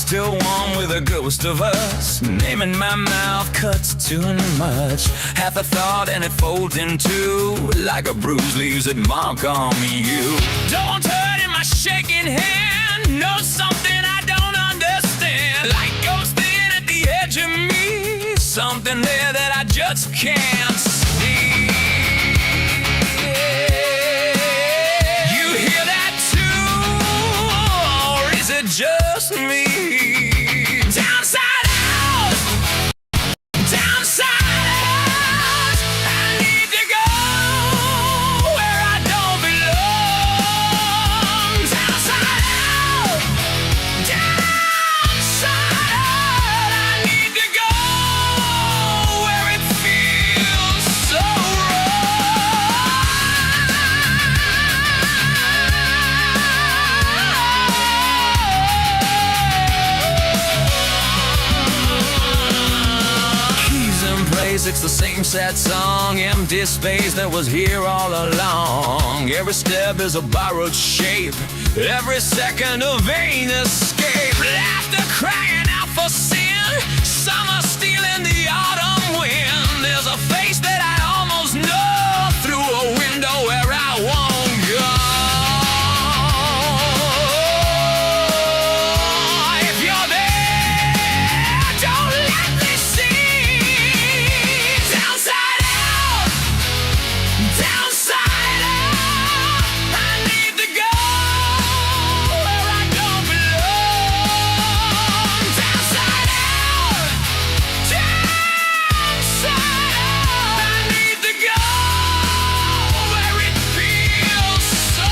still warm with a ghost of us. Naming my mouth cuts too much. Half a thought and it folds in two, like a bruise leaves a mark on you. Don't hurt in my shaking hand. Know something I don't understand. Like ghosting at the edge of me. Something there that I just can't see. You hear that too? Or is it just me? Downside out! Downside out! I need to go where I don't belong. Downside out! Downside out! I need to go where it feels so it's the same sad song, empty space that was here all along. Every step is a borrowed shape, every second a vain escape. Laughter crying out for sin, summer stealing the autumn wind. There's a face that I almost know through a window where I won't go. If you're there, don't let me see. Downside out, downside out. I need to go where I don't belong. Downside out, downside out. I need to go where it feels so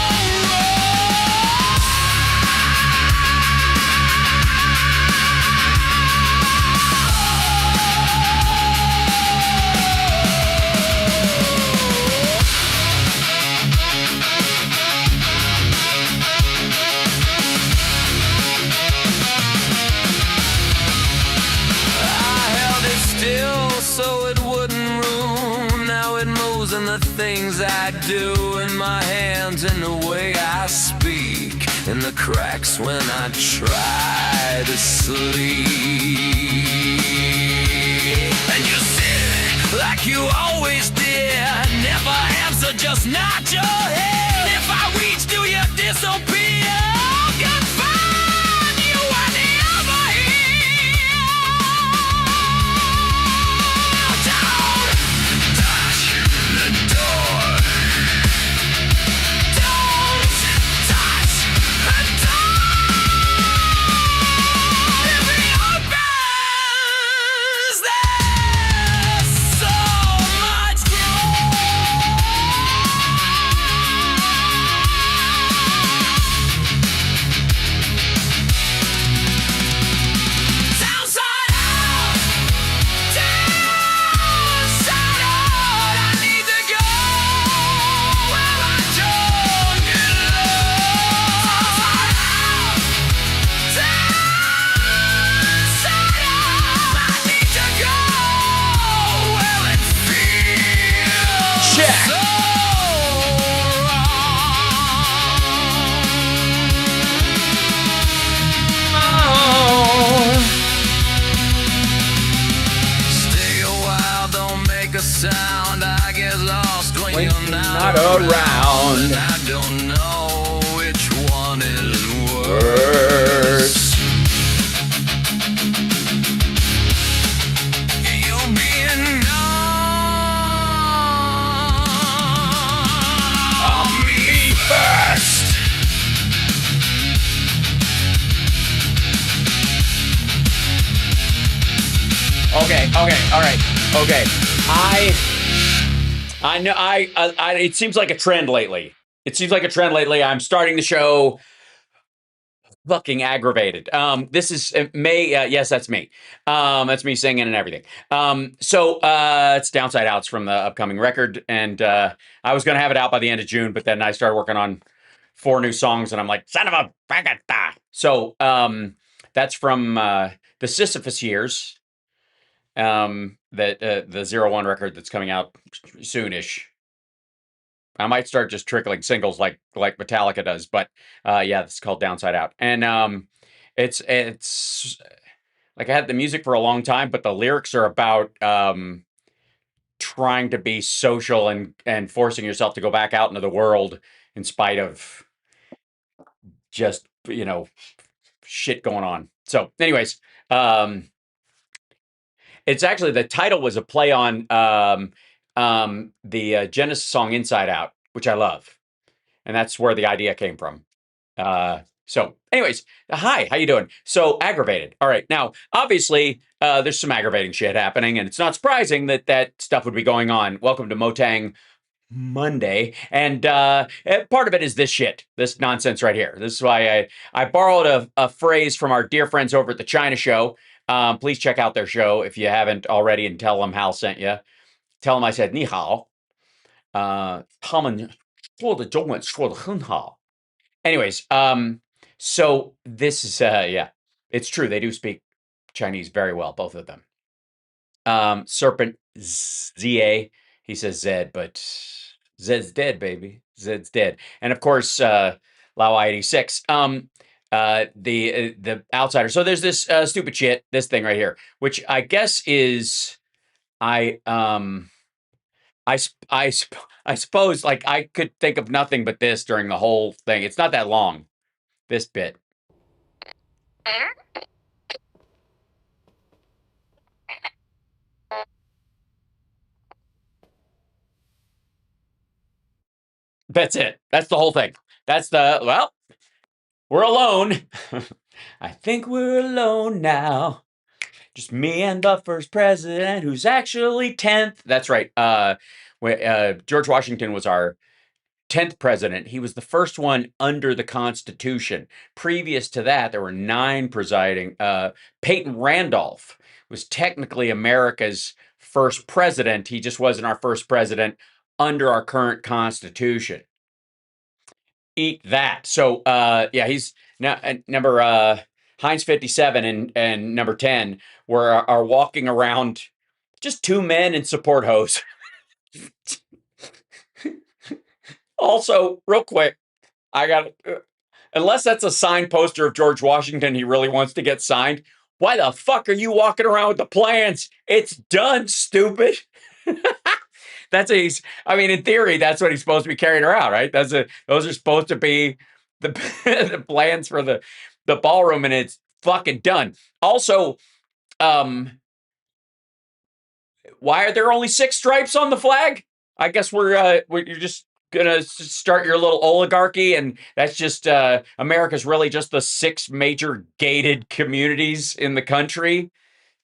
I held it still so it wouldn't ruin. Now it moves in the things I do, in my hands, in the way I speak, in the cracks when I try to sleep. And you sit like you always did, never answer, just nod your head. If I reach, do you disappear? Can't find you whenever here. Don't touch the door. Don't touch the door. If it opens, there's so much downside out, downside out. I need to go where I don't belong. Downside out, downside out. I need to go where it feels Check. so wrong. Stay a while, don't make a sound. I get lost when When you're not around. And I don't know which one is worse. You're being numb on me first. Okay, all right, okay. I know. It seems like a trend lately. I'm starting the show fucking aggravated. This is May. Yes, that's me. That's me singing and everything. So it's Downside Outs from the upcoming record, and I was gonna have it out by the end of June, but then I started working on 4 new songs, and I'm like, son of a bagata. So that's from the Sisyphus years. The 01 record that's coming out soonish. I might start just trickling singles like Metallica does, but yeah, it's called Downside Out. And It's like I had the music for a long time, but the lyrics are about trying to be social and forcing yourself to go back out into the world in spite of just shit going on. So, anyways, um, it's actually the title was a play on the Genesis song "Inside Out," which I love, and that's where the idea came from. So, anyways, hi, how you doing? So aggravated. All right, now obviously there's some aggravating shit happening, and it's not surprising that that stuff would be going on. Welcome to Motang Monday, and part of it is this shit, this nonsense right here. This is why I borrowed a phrase from our dear friends over at the China Show. Please check out their show if you haven't already, and tell them Hal sent you. Tell them I said ni hao. 他们说的中文说得很好. Anyways, so this is yeah, it's true. They do speak Chinese very well, both of them. Serpent ZA, he says Zed, but Zed's dead, baby. Zed's dead. And of course, Lao 86. The outsider. So there's this stupid shit, this thing right here, which I guess is I I sp- I sp- I suppose like I could think of nothing but this during the whole thing. It's not that long, this bit. That's it. That's the whole thing. That's the well, we're alone. I think we're alone now. Just me and the first president who's actually 10th. That's right. George Washington was our 10th president. He was the first one under the Constitution. Previous to that, there were 9 presiding. Peyton Randolph was technically America's first president. He just wasn't our first president under our current Constitution. Eat that. So, yeah, he's now number Heinz 57 and number 10 are walking around just 2 men in support hose. Also, real quick, I got unless that's a signed poster of George Washington he really wants to get signed. Why the fuck are you walking around with the plans? It's done, stupid. That's I mean, in theory, that's what he's supposed to be carrying around, right? Those are supposed to be the the plans for the ballroom, and it's fucking done. Also, why are there only 6 stripes on the flag? I guess you're just gonna start your little oligarchy, and that's just America's really just the 6 major gated communities in the country.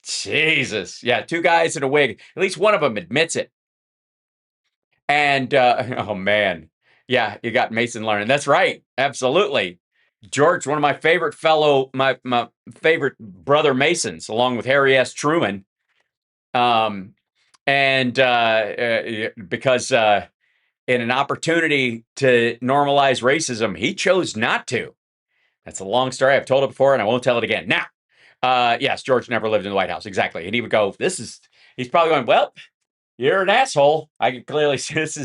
Jesus, yeah, 2 guys in a wig. At least one of them admits it. And oh man, yeah, you got Mason learning. That's right, absolutely. George, one of my favorite my favorite brother Masons, along with Harry S. Truman. Um, and because in an opportunity to normalize racism, he chose not to. That's a long story. I've told it before, and I won't tell it again. Now, yes, George never lived in the White House, exactly, and he would go, "This is." He's probably going, "Well, you're an asshole. I can clearly see this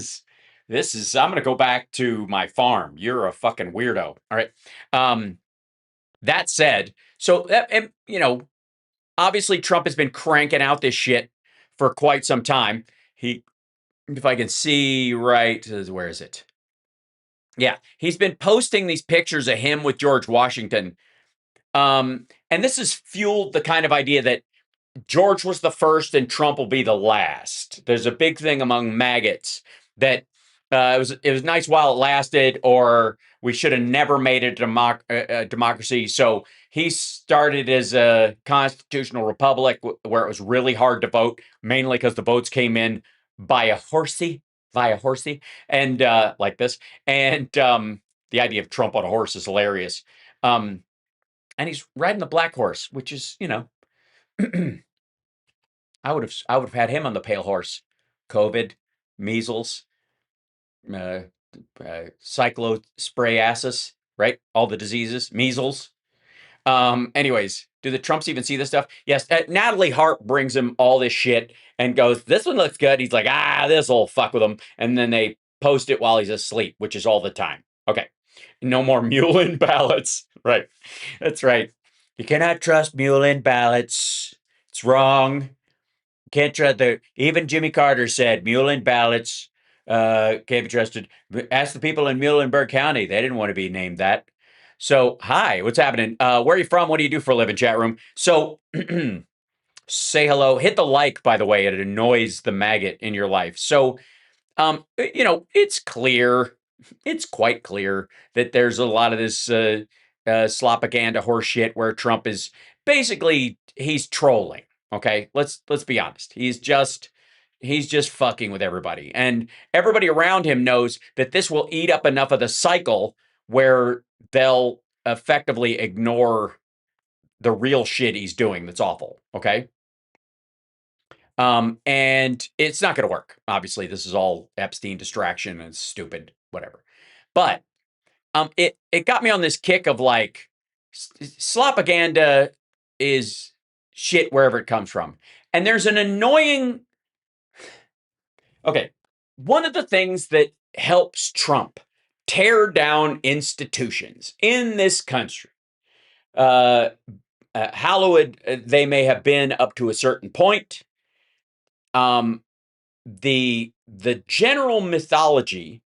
is. I'm going to go back to my farm. You're a fucking weirdo." All right. That said, so and, obviously Trump has been cranking out this shit for quite some time. If I can see right, where is it? Yeah, he's been posting these pictures of him with George Washington. And this has fueled the kind of idea that George was the first and Trump will be the last. There's a big thing among maggots that it was nice while it lasted, or we should have never made it a democracy. So he started as a constitutional republic where it was really hard to vote, mainly because the votes came in by a horsey, via horsey, and like this. And the idea of Trump on a horse is hilarious. And he's riding the black horse, which is, I would have had him on the pale horse. COVID, measles, uh, cyclosporiasis, right? All the diseases, measles. Anyways, do the Trumps even see this stuff? Yes. Natalie Hart brings him all this shit and goes, "This one looks good." He's like, "This will fuck with him." And then they post it while he's asleep, which is all the time. Okay. No more Mullen ballots. Right. That's right. You cannot trust mule-in ballots. It's wrong. Can't trust even Jimmy Carter said mule-in ballots can't be trusted. Ask the people in Muhlenberg County. They didn't want to be named that. So, hi, what's happening? Where are you from? What do you do for a living, chat room? So, say hello. Hit the like, by the way. It annoys the maggot in your life. So, it's clear, it's quite clear that there's a lot of this slopaganda horseshit where Trump is basically he's trolling. Okay, let's be honest. He's just fucking with everybody, and everybody around him knows that this will eat up enough of the cycle where they'll effectively ignore the real shit he's doing. That's awful. Okay. And it's not going to work. Obviously, this is all Epstein distraction and stupid, whatever. But it got me on this kick of like slopaganda is shit wherever it comes from. And there's an annoying. Okay, one of the things that helps Trump tear down institutions in this country, hallowed they may have been up to a certain point. The general mythology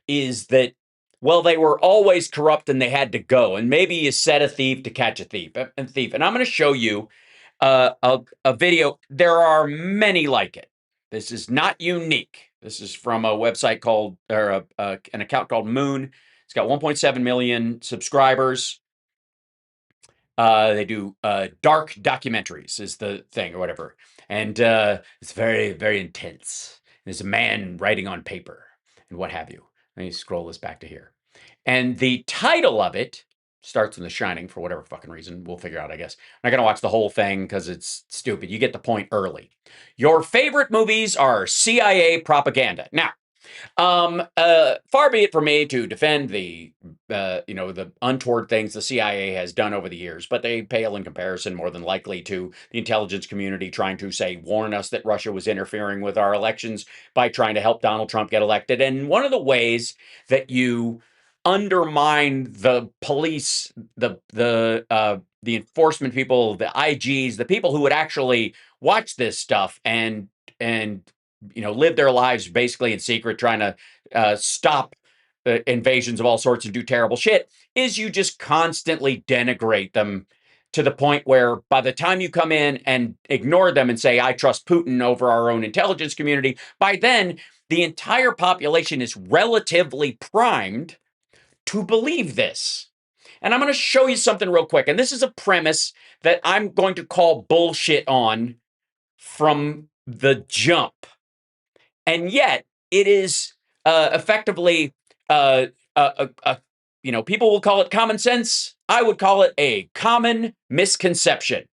is that, well, they were always corrupt and they had to go, and maybe you set a thief to catch a thief. And I'm going to show you a video. There are many like it. This is not unique. This is from a website called, or an account called Moon. It's got 1.7 million subscribers. They do dark documentaries is the thing or whatever. And it's very, very intense. There's a man writing on paper and what have you. Let me scroll this back to here. And the title of it starts in The Shining for whatever fucking reason. We'll figure out, I guess. I'm not going to watch the whole thing because it's stupid. You get the point early. Your favorite movies are CIA propaganda. Now, far be it from me to defend the untoward things the CIA has done over the years, but they pale in comparison more than likely to the intelligence community trying to warn us that Russia was interfering with our elections by trying to help Donald Trump get elected. And one of the ways that you undermine the police, the enforcement people, the IGs, the people who would actually watch this stuff and live their lives basically in secret, trying to stop invasions of all sorts and do terrible shit, is you just constantly denigrate them to the point where by the time you come in and ignore them and say, I trust Putin over our own intelligence community, by then the entire population is relatively primed to believe this. And I'm going to show you something real quick. And this is a premise that I'm going to call bullshit on from the jump. And yet it is effectively, people will call it common sense. I would call it a common misconception.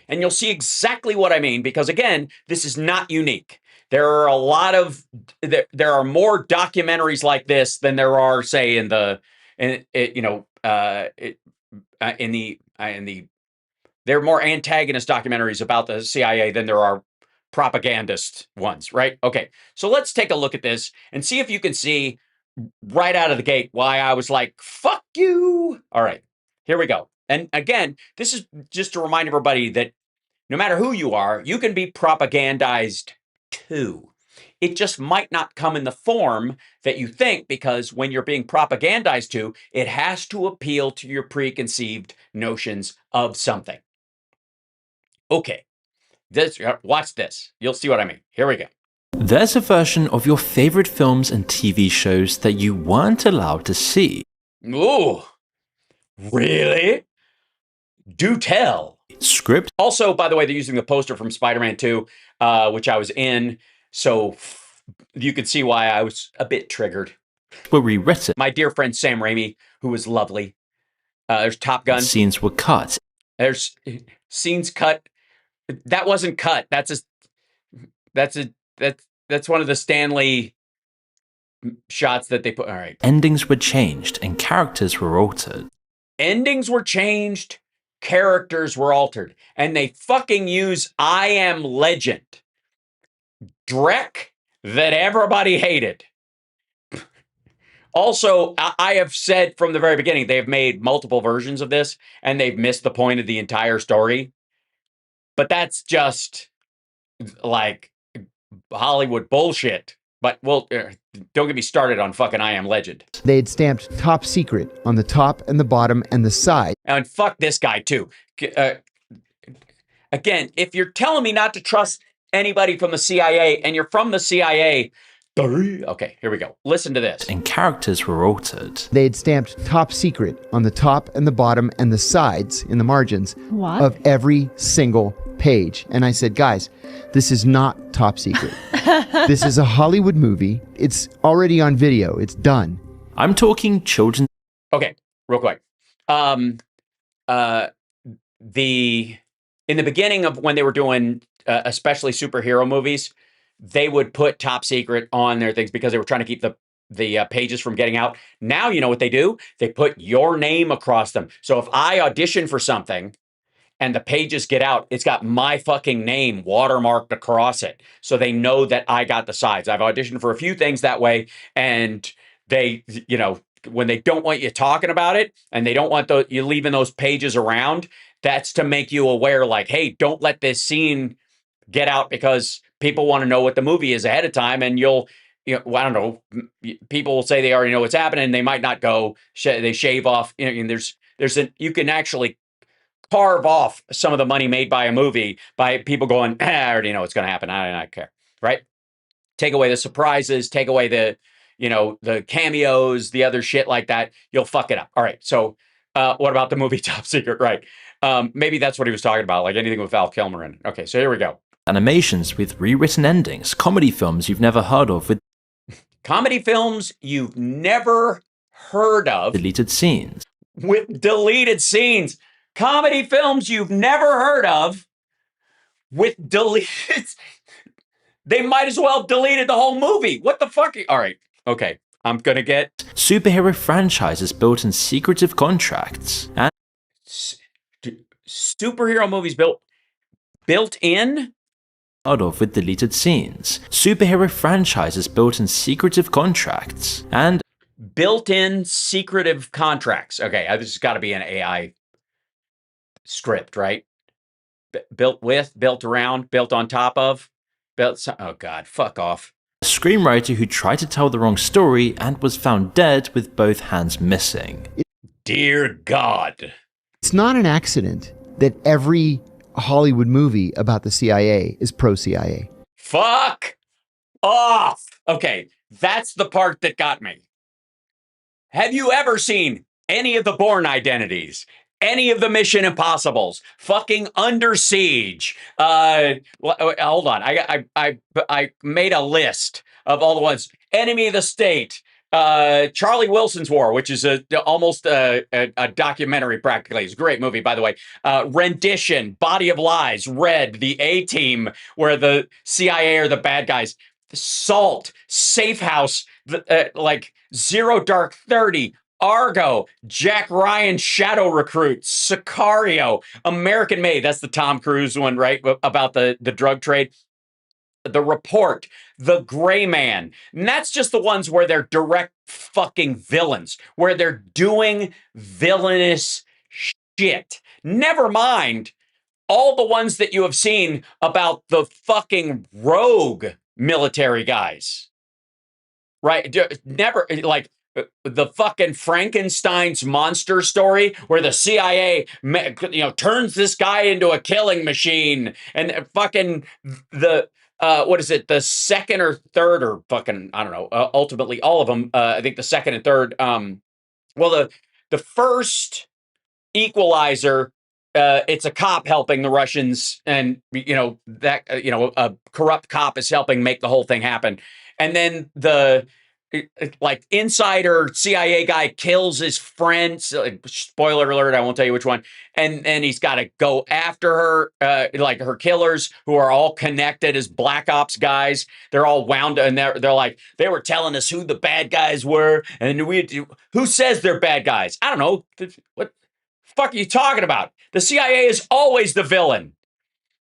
And you'll see exactly what I mean, because again, this is not unique. There are a lot of, there are more documentaries like this than there are, say, in the there are more antagonist documentaries about the CIA than there are propagandist ones, right? Okay, so let's take a look at this and see if you can see right out of the gate why I was like, fuck you. All right, here we go. And again, this is just to remind everybody that no matter who you are, you can be propagandized too. It just might not come in the form that you think, because when you're being propagandized to, it has to appeal to your preconceived notions of something. Okay, watch this. You'll see what I mean. Here we go. There's a version of your favorite films and TV shows that you weren't allowed to see. Ooh, really? Do tell. Script. Also, by the way, they're using the poster from Spider-Man 2, which I was in, so you could see why I was a bit triggered. Were rewritten. My dear friend Sam Raimi, who was lovely. There's Top Gun. Scenes were cut. There's scenes cut. That wasn't cut. That's one of the Stanley shots that they put. All right. Endings were changed and characters were altered. Endings were changed, characters were altered, and they fucking use I Am Legend. Drek that everybody hated. Also, I have said from the very beginning, they've made multiple versions of this and they've missed the point of the entire story. But that's just like Hollywood bullshit. But don't get me started on fucking I Am Legend. They had stamped top secret on the top and the bottom and the side. And fuck this guy too. Again, if you're telling me not to trust anybody from the CIA and you're from the CIA, okay, here we go. Listen to this. And characters were altered. They had stamped top secret on the top and the bottom and the sides in the margins of every single page. And I said, guys, this is not top secret. This is a Hollywood movie. It's already on video. It's done. I'm talking children. Okay, real quick. In the beginning of when they were doing especially superhero movies, they would put top secret on their things because they were trying to keep the pages from getting out. Now, you know what they do? They put your name across them. So if I audition for something and the pages get out, it's got my fucking name watermarked across it. So they know that I got the sides. I've auditioned for a few things that way. And they, you know, when they don't want you talking about it and they don't want you leaving those pages around, that's to make you aware, like, hey, don't let this scene get out because people want to know what the movie is ahead of time. And I don't know, people will say they already know what's happening. They might not go, they shave off, and you can actually carve off some of the money made by a movie by people going, I already know what's going to happen. I don't care. Right. Take away the surprises, take away the cameos, the other shit like that. You'll fuck it up. All right. So what about the movie Top Secret? Right. Maybe that's what he was talking about, like anything with Val Kilmer in it. Okay, so here we go. Animations with rewritten endings, comedy films you've never heard of with comedy films you've never heard of. Deleted scenes. With deleted scenes. Comedy films you've never heard of with deleted. They might as well have deleted the whole movie. What the fuck? All right. Okay. I'm going to get superhero franchises built in secretive contracts and superhero movies built in out of with deleted scenes. Superhero franchises built in secretive contracts and built-in secretive contracts. Okay, this has got to be an AI script, right? Built with, built around, built on top of, oh God, fuck off. A screenwriter who tried to tell the wrong story and was found dead with both hands missing. Dear God. It's not an accident that every Hollywood movie about the CIA is pro-CIA. Fuck off. Okay, that's the part that got me. Have you ever seen any of the Bourne Identities? Any of the Mission Impossibles? Fucking Under Siege. Hold on. I made a list of all the ones. Enemy of the State. Charlie Wilson's War, which is almost a documentary practically. It's a great movie, by the way. Rendition, Body of Lies, Red, The A-Team, where the CIA are the bad guys. Salt, Safe House, like Zero Dark 30, Argo, Jack Ryan, Shadow Recruit, Sicario, American Made. That's the Tom Cruise one, right? About the drug trade. The Report, The Gray Man. And that's just the ones where they're direct fucking villains, where they're doing villainous shit. Never mind all the ones that you have seen about the fucking rogue military guys. Right? Never, like, the fucking Frankenstein's monster story where the CIA, turns this guy into a killing machine, and fucking what is it? The second or third, or fucking, I don't know. Ultimately, all of them. I think the second and third. Well, the first Equalizer. It's a cop helping the Russians, and a corrupt cop is helping make the whole thing happen. And then the like insider CIA guy kills his friend. Spoiler alert, I won't tell you which one. And he's got to go after her, like her killers who are all connected as Black Ops guys. They're all wound up, and they're like, they were telling us who the bad guys were. And who says they're bad guys? I don't know. What the fuck are you talking about? The CIA is always the villain.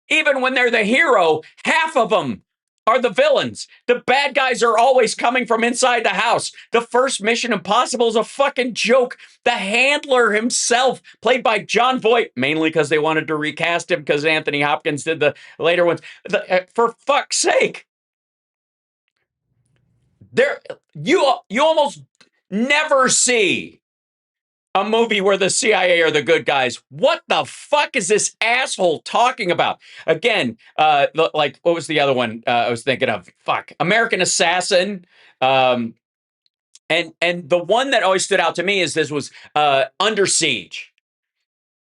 Even when they're the hero, half of them are the villains. The bad guys are always coming from inside the house. The first Mission Impossible is a fucking joke. The handler himself, played by John Voight, mainly because they wanted to recast him because Anthony Hopkins did the later ones. For fuck's sake. You almost never see a movie where the CIA are the good guys. What the fuck is this asshole talking about? Again, like, what was the other one I was thinking of? Fuck. American Assassin. And the one that always stood out to me is this was Under Siege.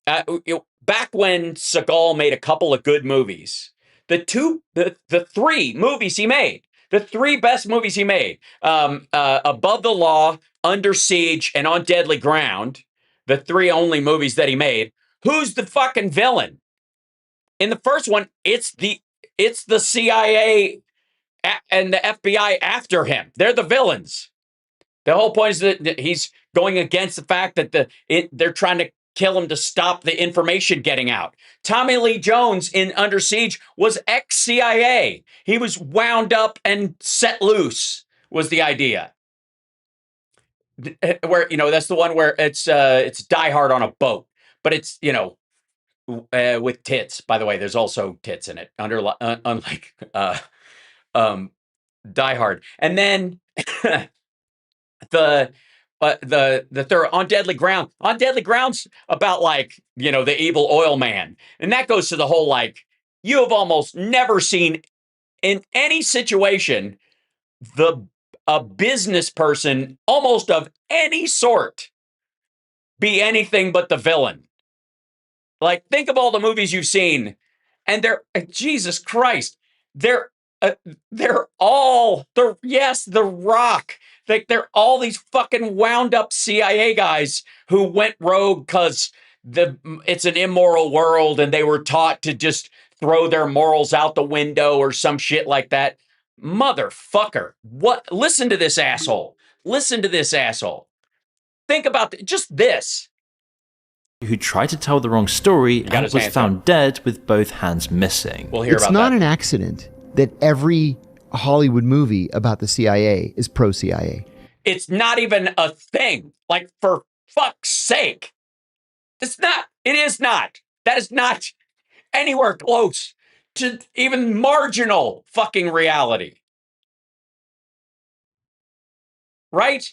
Back when Seagal made a couple of good movies, the three movies he made, the three best movies he made, Above the Law, Under Siege, and On Deadly Ground, the three only movies that he made. Who's the fucking villain? In the first one, it's the CIA and the FBI after him. They're the villains. The whole point is that he's going against the fact that they're trying to kill him to stop the information getting out. Tommy Lee Jones in Under Siege was ex-CIA. He was wound up and set loose, was the idea. Where, that's the one where it's Die Hard on a boat, but it's, with tits. By the way, there's also tits in it, unlike Die Hard. And then the third, On Deadly Ground. On Deadly Ground's about the evil oil man. And that goes to the whole you have almost never seen in any situation a business person almost of any sort be anything but the villain. Think of all the movies you've seen, and they're Jesus Christ, they're all The Rock. They're all these fucking wound up CIA guys who went rogue because it's an immoral world and they were taught to just throw their morals out the window or some shit like that. Motherfucker. What? Listen to this asshole. Listen to this asshole. Think about just this. Who tried to tell the wrong story and was found dead with both hands missing. We'll hear about that. It's not an accident that every Hollywood movie about the CIA is pro-CIA. It's not even a thing. For fuck's sake. It's not. It is not. That is not anywhere close to even marginal fucking reality. Right?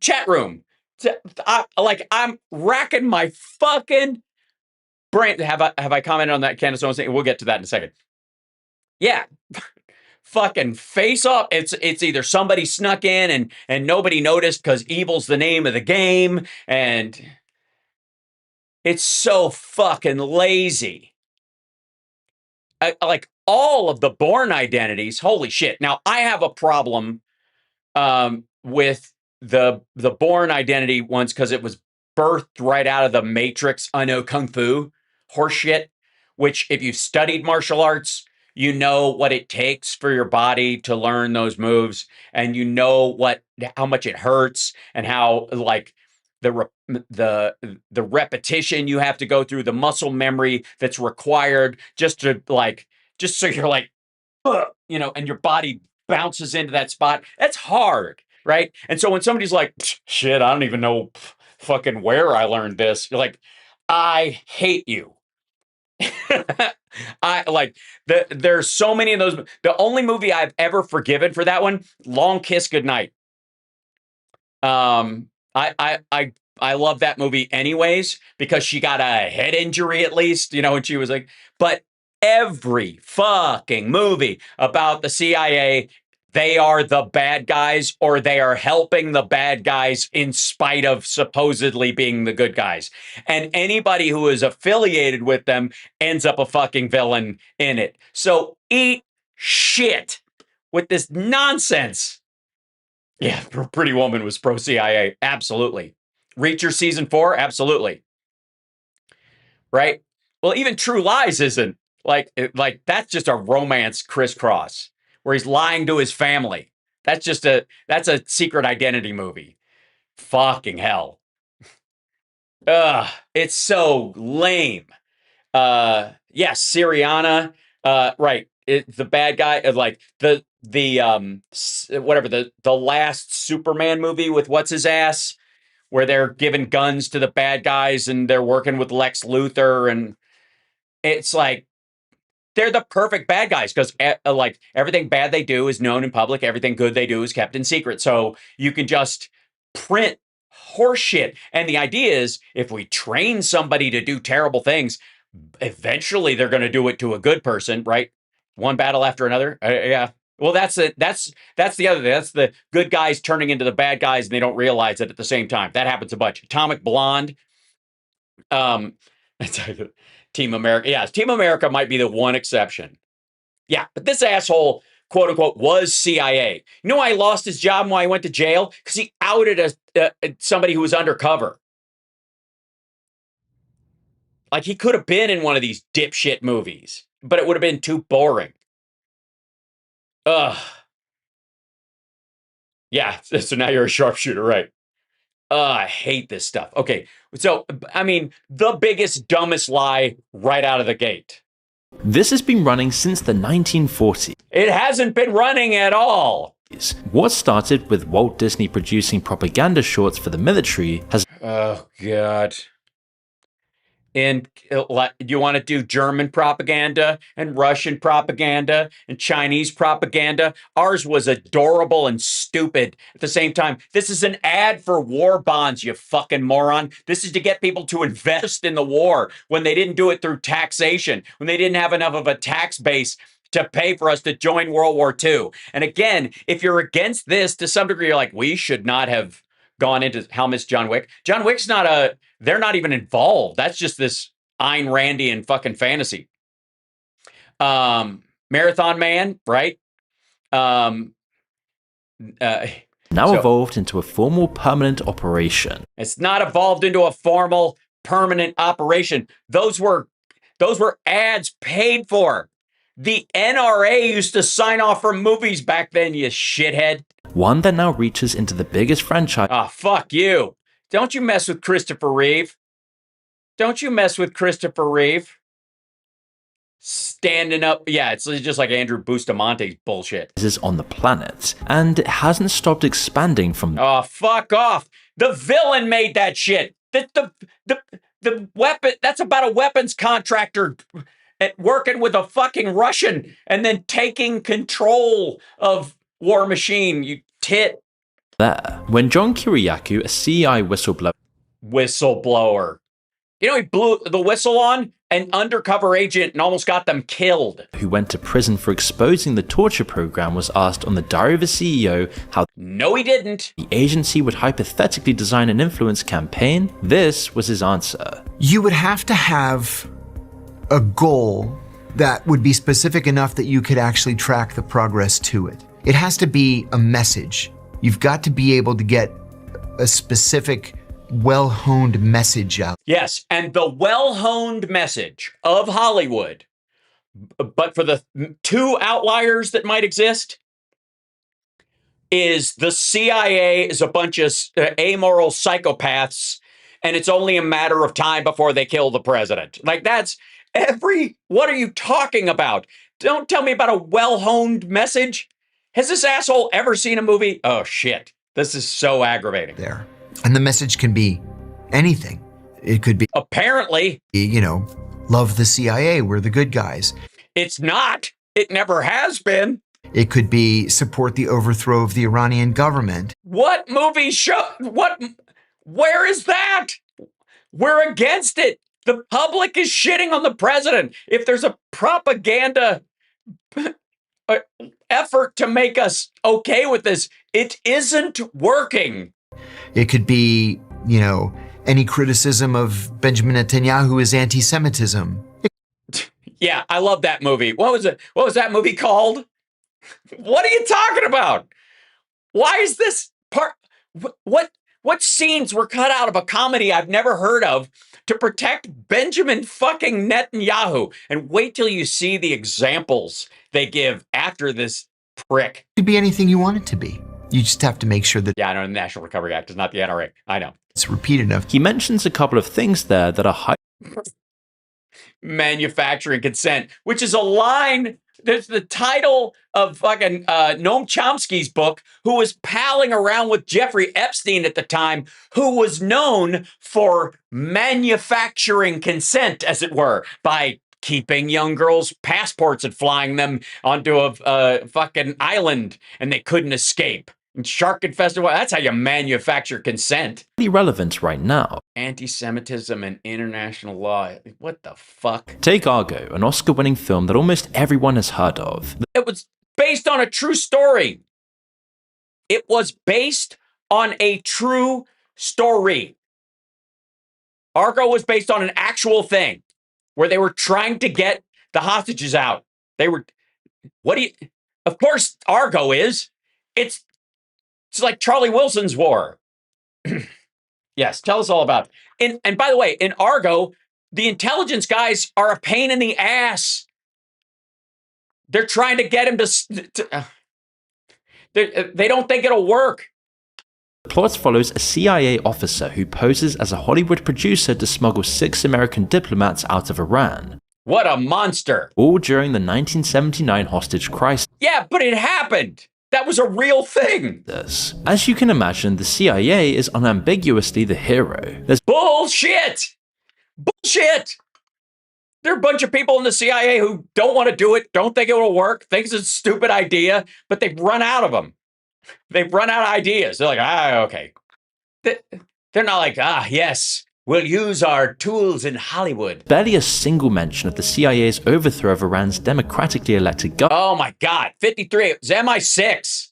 Chat room. I'm racking my fucking brain. Have I commented on that, Candace? We'll get to that in a second. Yeah. Fucking Face Off. It's either somebody snuck in and nobody noticed because evil's the name of the game, and it's so fucking lazy. All of the Bourne identities. Holy shit. Now I have a problem with the Bourne identity ones because it was birthed right out of the Matrix. I know Kung Fu horseshit, which if you've studied martial arts, you know what it takes for your body to learn those moves, and you know how much it hurts and how the repetition you have to go through, the muscle memory that's required just so you're and your body bounces into that spot. That's hard, right? And so when somebody's like, shit, I don't even know fucking where I learned this, you're like, I hate you. There's so many of those. The only movie I've ever forgiven for that one, Long Kiss Goodnight. I love that movie anyways because she got a head injury at least, and she was like, but every fucking movie about the CIA, they are the bad guys or they are helping the bad guys in spite of supposedly being the good guys. And anybody who is affiliated with them ends up a fucking villain in it. So eat shit with this nonsense. Yeah, Pretty Woman was pro-CIA. Absolutely. Reacher season 4? Absolutely. Right? Well, even True Lies isn't. That's just a romance crisscross where he's lying to his family. That's a secret identity movie. Fucking hell. It's so lame. Yes, Syriana. Right. the bad guy, like whatever the last Superman movie with what's his ass, where they're giving guns to the bad guys and they're working with Lex Luthor, and it's like they're the perfect bad guys because like everything bad they do is known in public, everything good they do is kept in secret. So you can just print horseshit. And the idea is, if we train somebody to do terrible things, eventually they're going to do it to a good person, right? One battle after another. Yeah. Well, that's the other thing. That's the good guys turning into the bad guys, and they don't realize it at the same time. That happens a bunch. Atomic Blonde. Team America. Yeah, Team America might be the one exception. Yeah, but this asshole, quote unquote, was CIA. You know why he lost his job and why he went to jail? Because he outed somebody who was undercover. Like, he could have been in one of these dipshit movies, but it would have been too boring. Ugh. Yeah, so now you're a sharpshooter, right? I hate this stuff. Okay, so, I mean, the biggest, dumbest lie right out of the gate. This has been running since the 1940s. It hasn't been running at all. What started with Walt Disney producing propaganda shorts for the military has... Oh, God. And you want to do German propaganda and Russian propaganda and Chinese propaganda? Ours was adorable and stupid at the same time. This is an ad for war bonds, you fucking moron. This is to get people to invest in the war when they didn't do it through taxation, when they didn't have enough of a tax base to pay for us to join World War II. And again, if you're against this, to some degree, you're like, we should not have gone into How Miss John Wick. John Wick's they're not even involved. That's just this Ayn Randian fucking fantasy. Marathon Man, right? Now evolved into a formal permanent operation. It's not evolved into a formal permanent operation. Those were ads paid for. The NRA used to sign off for movies back then, you shithead. One that now reaches into the biggest franchise. Ah, fuck you. Don't you mess with Christopher Reeve. Don't you mess with Christopher Reeve. Standing up. Yeah, it's just like Andrew Bustamante's bullshit. Is on the planet, and it hasn't stopped expanding from... Oh, fuck off. The villain made that shit. The weapon, that's about a weapons contractor working with a fucking Russian and then taking control of War Machine, you tit. There, when John Kiriakou, a CI whistleblower. You know, he blew the whistle on an undercover agent and almost got them killed. Who went to prison for exposing the torture program, was asked on the diary of a CEO how... No, he didn't. The agency would hypothetically design an influence campaign. This was his answer. You would have to have a goal that would be specific enough that you could actually track the progress to it. It has to be a message. You've got to be able to get a specific, well-honed message out. Yes, and the well-honed message of Hollywood, but for the two outliers that might exist, is the CIA is a bunch of amoral psychopaths, and it's only a matter of time before they kill the president. Like, that's what are you talking about? Don't tell me about a well-honed message. Has this asshole ever seen a movie? Oh, shit. This is so aggravating. There. And the message can be anything. It could be... Apparently. You know, love the CIA, we're the good guys. It's not. It never has been. It could be support the overthrow of the Iranian government. What movie show? Where is that? We're against it. The public is shitting on the president. If there's a propaganda effort to make us okay with this, it isn't working. It could be, you know, any criticism of Benjamin Netanyahu is anti-Semitism. Yeah, I love that movie. What was it? What was that movie called? What are you talking about? Why is this part? What scenes were cut out of a comedy I've never heard of to protect Benjamin fucking Netanyahu? And wait till you see the examples they give after this prick. It could be anything you want it to be. You just have to make sure that... Yeah, I know, the National Recovery Act is not the NRA. I know. It's repeated enough. He mentions a couple of things there that are high... Manufacturing consent, which is a line there's the title of fucking Noam Chomsky's book, who was palling around with Jeffrey Epstein at the time, who was known for manufacturing consent, as it were, by keeping young girls' passports and flying them onto a fucking island, and they couldn't escape. And Shark Infested, that's how you manufacture consent. Relevant right now. Anti-Semitism and international law. What the fuck? Take Argo, an Oscar-winning film that almost everyone has heard of. It was based on a true story. It was based on a true story. Argo was based on an actual thing where they were trying to get the hostages out. They were, of course Argo is. It's like Charlie Wilson's War. Yes, tell us all about it. And by the way, in Argo, the intelligence guys are a pain in the ass. They're trying to get him to they don't think it'll work. The plot follows a CIA officer who poses as a Hollywood producer to smuggle 6 American diplomats out of Iran. What a monster. All during the 1979 hostage crisis. Yeah, but it happened. That was a real thing. As you can imagine, the CIA is unambiguously the hero. There's bullshit. Bullshit. There are a bunch of people in the CIA who don't want to do it, don't think it will work, thinks it's a stupid idea, but they've run out of them. They've run out of ideas. They're like, okay. They're not like, yes, we'll use our tools in Hollywood. Barely a single mention of the CIA's overthrow of Iran's democratically elected government. Oh my God, 53. It was MI6.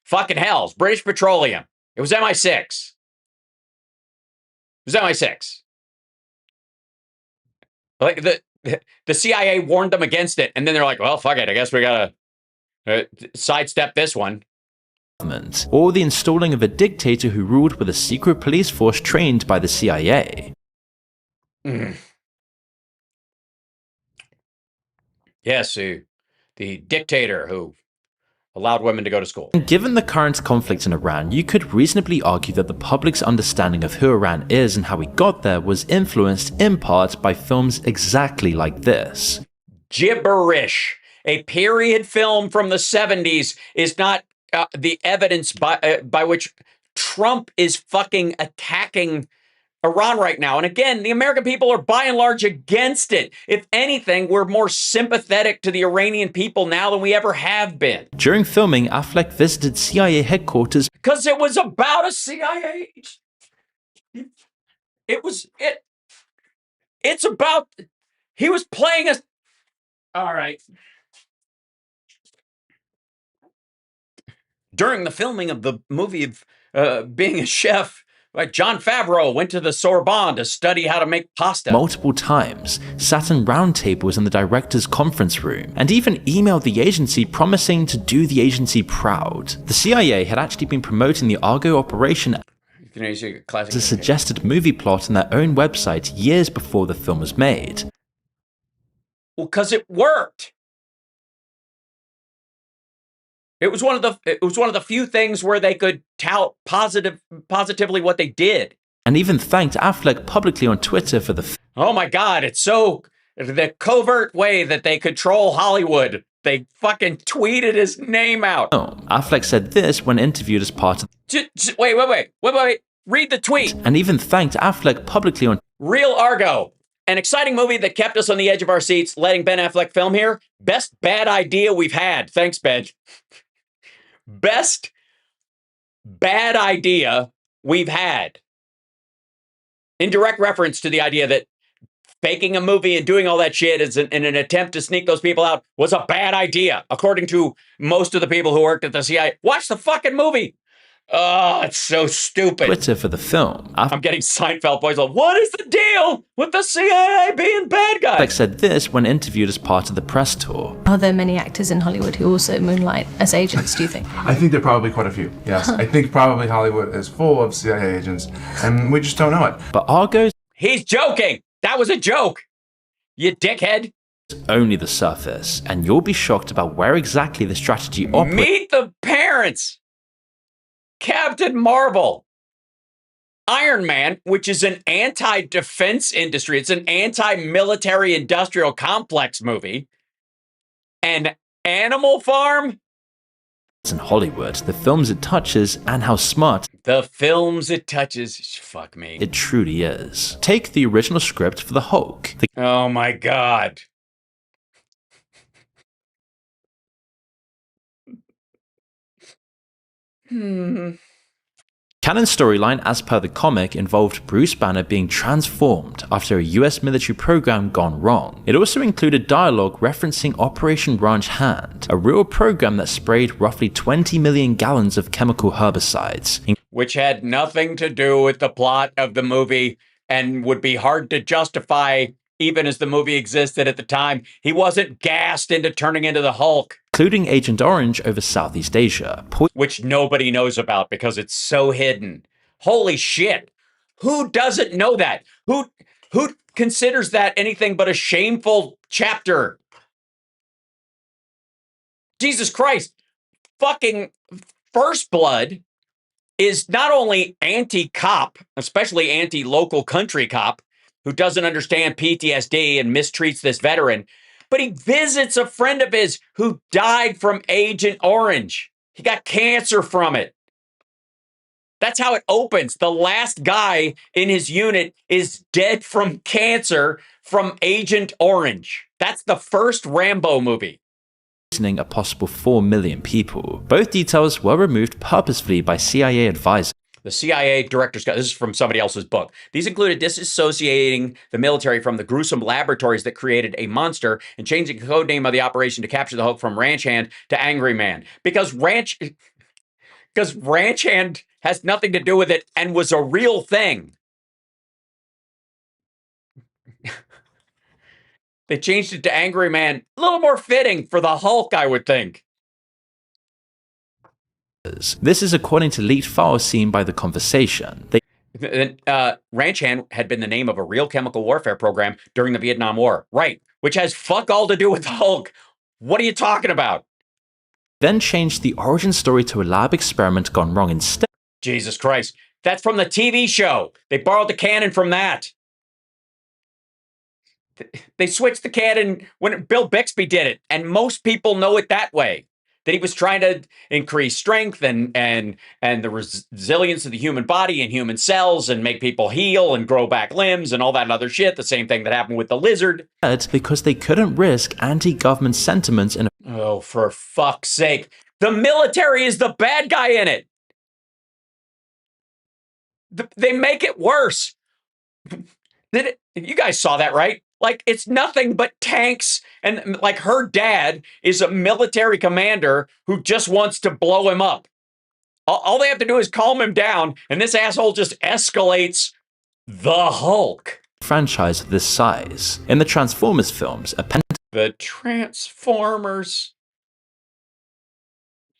Fucking hell, it's British Petroleum. It was MI6. It was MI6. Like the CIA warned them against it, and then they're like, well, fuck it. I guess we gotta sidestep this one. Or the installing of a dictator who ruled with a secret police force trained by the CIA. Yes, the dictator who allowed women to go to school. Given the current conflict in Iran, you could reasonably argue that the public's understanding of who Iran is and how we got there was influenced in part by films exactly like this. Gibberish. A period film from the 70s is not the evidence by which Trump is fucking attacking Iran right now. And again, the American people are by and large against it. If anything, we're more sympathetic to the Iranian people now than we ever have been. During filming, Affleck visited CIA headquarters because it was about a CIA. It's about, he was playing a, all right. During the filming of the movie of being a chef, like John Favreau went to the Sorbonne to study how to make pasta. Multiple times, sat in round tables in the director's conference room, and even emailed the agency promising to do the agency proud. The CIA had actually been promoting the Argo operation as a suggested movie plot on their own website years before the film was made. Well, because it worked. It was one of the few things where they could tout positively what they did. And even thanked Affleck publicly on Twitter for the oh my God, it's so the covert way that they control Hollywood. They fucking tweeted his name out. Affleck said this when interviewed as part of Wait. Read the tweet. And even thanked Affleck publicly on Real Argo. An exciting movie that kept us on the edge of our seats, letting Ben Affleck film here. Best bad idea we've had. Thanks, Ben. Best bad idea we've had. In direct reference to the idea that faking a movie and doing all that shit is in an attempt to sneak those people out was a bad idea, according to most of the people who worked at the CIA. Watch the fucking movie. Oh, it's so stupid. Twitter for the film. I'm getting Seinfeld voice like, what is the deal with the CIA being bad guys? Affleck said this when interviewed as part of the press tour. Are there many actors in Hollywood who also moonlight as agents, do you think? I think there are probably quite a few, yes. I think probably Hollywood is full of CIA agents, and we just don't know it. But Argo's... He's joking! That was a joke! You dickhead! Only the surface, and you'll be shocked about where exactly the strategy operates. Meet the parents! Captain Marvel, Iron Man, which is an anti-defense industry. It's an anti-military industrial complex movie. And Animal Farm? in Hollywood, the films it touches, and how smart The films it touches. Fuck me. it truly is. Take the original script for the Hulk. The Oh my god. canon storyline, as per the comic, involved Bruce Banner being transformed after a US military program gone wrong. It also included dialogue referencing Operation Ranch Hand, a real program that sprayed roughly 20 million gallons of chemical herbicides, Which had nothing to do with the plot of the movie and would be hard to justify even as the movie existed at the time. He wasn't gassed into turning into the Hulk, including Agent Orange over Southeast Asia, which nobody knows about because it's so hidden. Holy shit. Who doesn't know that? Who considers that anything but a shameful chapter? Jesus Christ. Fucking First Blood is not only anti-cop, especially anti-local country cop, who doesn't understand PTSD and mistreats this veteran, but he visits a friend of his who died from Agent Orange. He got cancer from it. That's how it opens. The last guy in his unit is dead from cancer from Agent Orange. That's the first Rambo movie. poisoning a possible 4 million people. Both details were removed purposefully by CIA advisors. The CIA director's cut. This is from somebody else's book. These included disassociating the military from the gruesome laboratories that created a monster and changing the code name of the operation to capture the Hulk from Ranch Hand to Angry Man. Because Ranch Hand has nothing to do with it and was a real thing. They changed it to Angry Man. A little more fitting for the Hulk, I would think. This is according to leaked files seen by The Conversation. Ranch Hand had been the name of a real chemical warfare program during the Vietnam War. Right, which has fuck all to do with the Hulk. What are you talking about? Then changed the origin story to a lab experiment gone wrong instead. Jesus Christ. That's from the TV show. They borrowed the canon from that. They switched the canon when Bill Bixby did it, and most people know it that way. That he was trying to increase strength and the resilience of the human body and human cells and make people heal and grow back limbs and all that other shit. The same thing that happened with the lizard. Because they couldn't risk anti-government sentiments in Oh, for fuck's sake. The military is the bad guy in it. They make it worse. You guys saw that, right? Like, it's nothing but tanks, and like her dad is a military commander who just wants to blow him up. All they have to do is calm him down, and this asshole just escalates the Hulk. franchise of this size. In the Transformers films, The Transformers.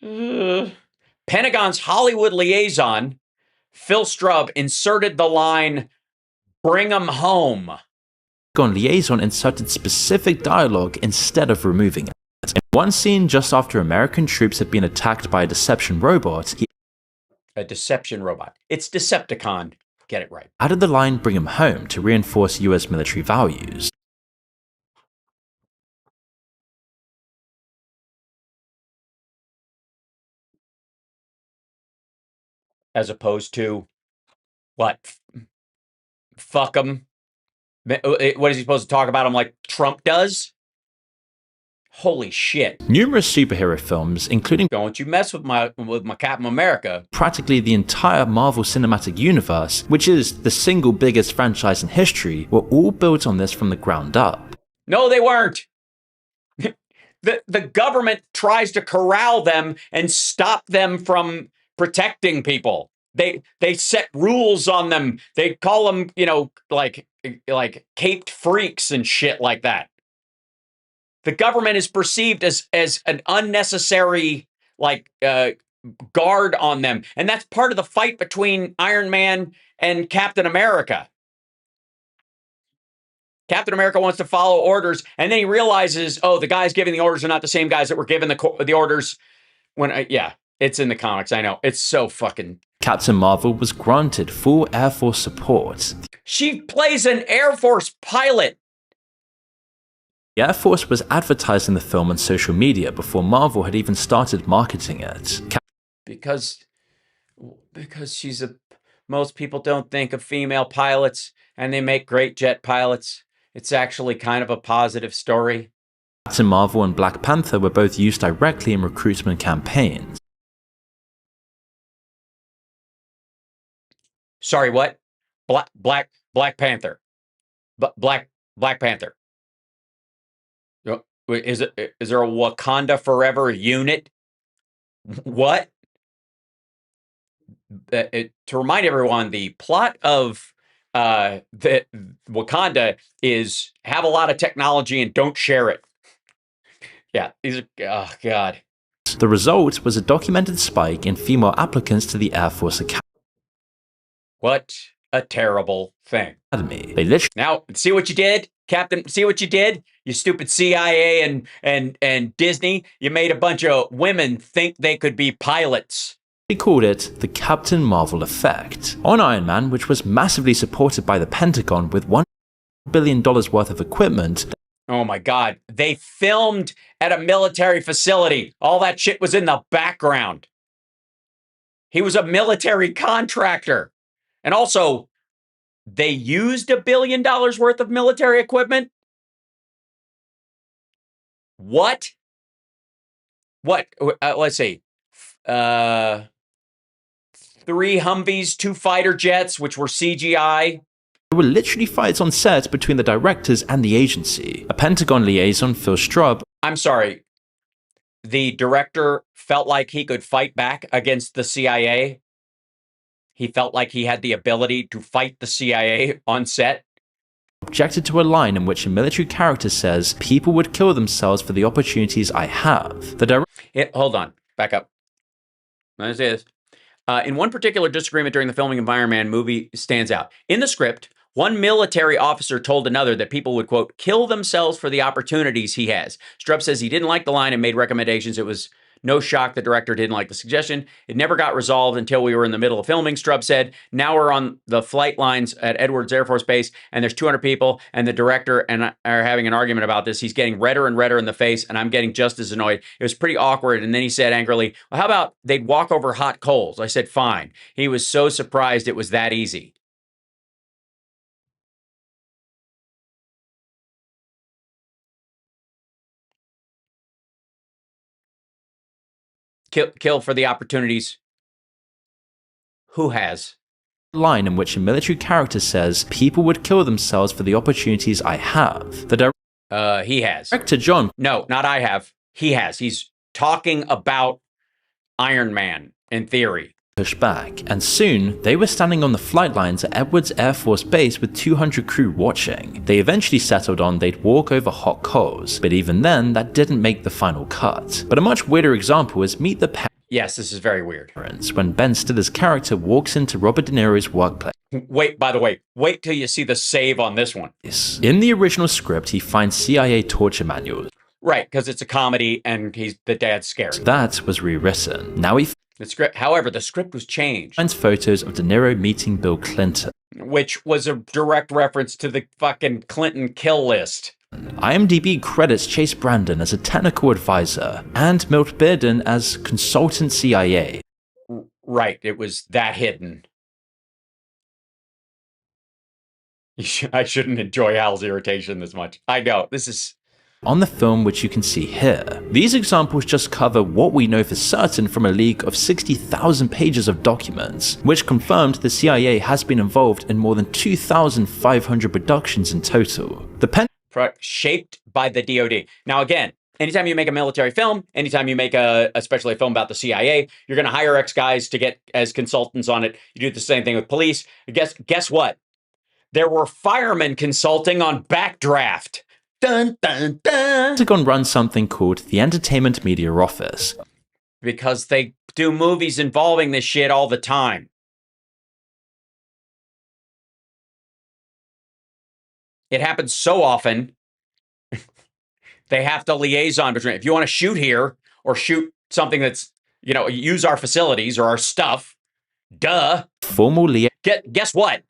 Pentagon's Hollywood liaison, Phil Strub, inserted the line, "Bring 'em home." liaison inserted specific dialogue instead of removing it. In one scene just after American troops had been attacked by a deception robot, he A deception robot. It's Decepticon. Get it right. added the line "Bring him home" to reinforce US military values. As opposed to what? Fuck him. What is he supposed to talk about him like Trump does? Holy shit. Numerous superhero films, including Don't you mess with my Captain America. practically the entire Marvel Cinematic Universe, which is the single biggest franchise in history, were all built on this from the ground up. No, they weren't. The government tries to corral them and stop them from protecting people. They set rules on them. They call them, like caped freaks and shit like that. The government is perceived as an unnecessary guard on them, and that's part of the fight between Iron Man and Captain America. Captain America wants to follow orders, and then he realizes, oh, the guys giving the orders are not the same guys that were given the orders when, it's in the comics. I know. It's so fucking... Captain Marvel was granted full Air Force support. She plays an Air Force pilot. The Air Force was advertising the film on social media before Marvel had even started marketing it. Because she's a. Most people don't think of female pilots, and they make great jet pilots. It's actually kind of a positive story. Captain Marvel and Black Panther were both used directly in recruitment campaigns. Sorry, what? Black Panther. Black Panther. Is there a Wakanda Forever unit? What? To remind everyone, the plot of the Wakanda is have a lot of technology and don't share it. Yeah, these are, oh God. The result was a documented spike in female applicants to the Air Force What a terrible thing. Academy. They literally Now, see what you did, Captain? See what you did? You stupid CIA and Disney. You made a bunch of women think they could be pilots. called it the Captain Marvel effect. On Iron Man, which was massively supported by the Pentagon with $1 billion worth of equipment. Oh my God. They filmed at a military facility. All that shit was in the background. He was a military contractor. And also, they used $1 billion worth of military equipment? What? What? Let's see. 3 Humvees, 2 fighter jets, which were CGI. There were literally fights on set between the directors and the agency. A Pentagon liaison, Phil Straub. I'm sorry. The director felt like he could fight back against the CIA. He felt like he had the ability to fight the CIA on set. Objected to a line in which a military character says, "People would kill themselves for the opportunities I have." The Hold on. Back up. Let's say this. In one particular disagreement during the filming of Iron Man movie stands out. In the script, one military officer told another that people would, quote, kill themselves for the opportunities he has. Strupp says he didn't like the line and made recommendations. It was no shock the director didn't like the suggestion. It never got resolved until we were in the middle of filming. Strupp said, now we're on the flight lines at Edwards Air Force Base, and there's 200 people, and the director and I are having an argument about this. He's getting redder and redder in the face, and I'm getting just as annoyed. It was pretty awkward, and then he said angrily, well, how about they'd walk over hot coals? I said, fine. He was so surprised it was that easy. Kill for the opportunities. Who has? line in which a military character says, "People would kill themselves for the opportunities I have." The He has. director John. No, not I have. He has. He's talking about Iron Man in theory. Pushed back, and soon they were standing on the flight lines at Edwards Air Force Base with 200 crew watching. They eventually settled on they'd walk over hot coals, but even then that didn't make the final cut. But a much weirder example is Meet the Yes, this is very weird. Parents when Ben Stiller's character walks into Robert De Niro's workplace. Wait, by the way, wait till you see the save on this one. In the original script, he finds CIA torture manuals. Right, because it's a comedy and the dad's scary. That was rewritten. Now he The script, however, the script was changed, finds photos of De Niro meeting Bill Clinton. which was a direct reference to the fucking Clinton kill list. IMDb credits Chase Brandon as a technical advisor and Milt Bearden as consultant CIA. Right, it was that hidden. I shouldn't enjoy Hal's irritation this much. I know, this is... On the film, which you can see here. These examples just cover what we know for certain from a leak of 60,000 pages of documents, which confirmed the CIA has been involved in more than 2,500 productions in total. The shaped by the DoD. Now again, anytime you make a military film, anytime you make especially a film about the CIA, you're going to hire ex-guys to get as consultants on it. You do the same thing with police. Guess what? There were firemen consulting on Backdraft. Dun, dun, dun. Pentagon runs something called the Entertainment Media Office. Because they do movies involving this shit all the time. It happens so often, they have to liaison between, if you want to shoot here or shoot something that's, use our facilities or our stuff, duh. Formal Guess what?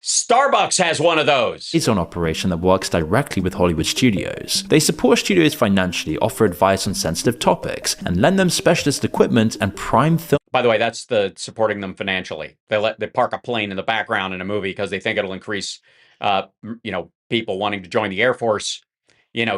Starbucks has one of those. It's an operation that works directly with Hollywood studios. They support studios financially, offer advice on sensitive topics, and lend them specialist equipment and prime film. By the way, that's the supporting them financially. They park a plane in the background in a movie because they think it'll increase, people wanting to join the Air Force,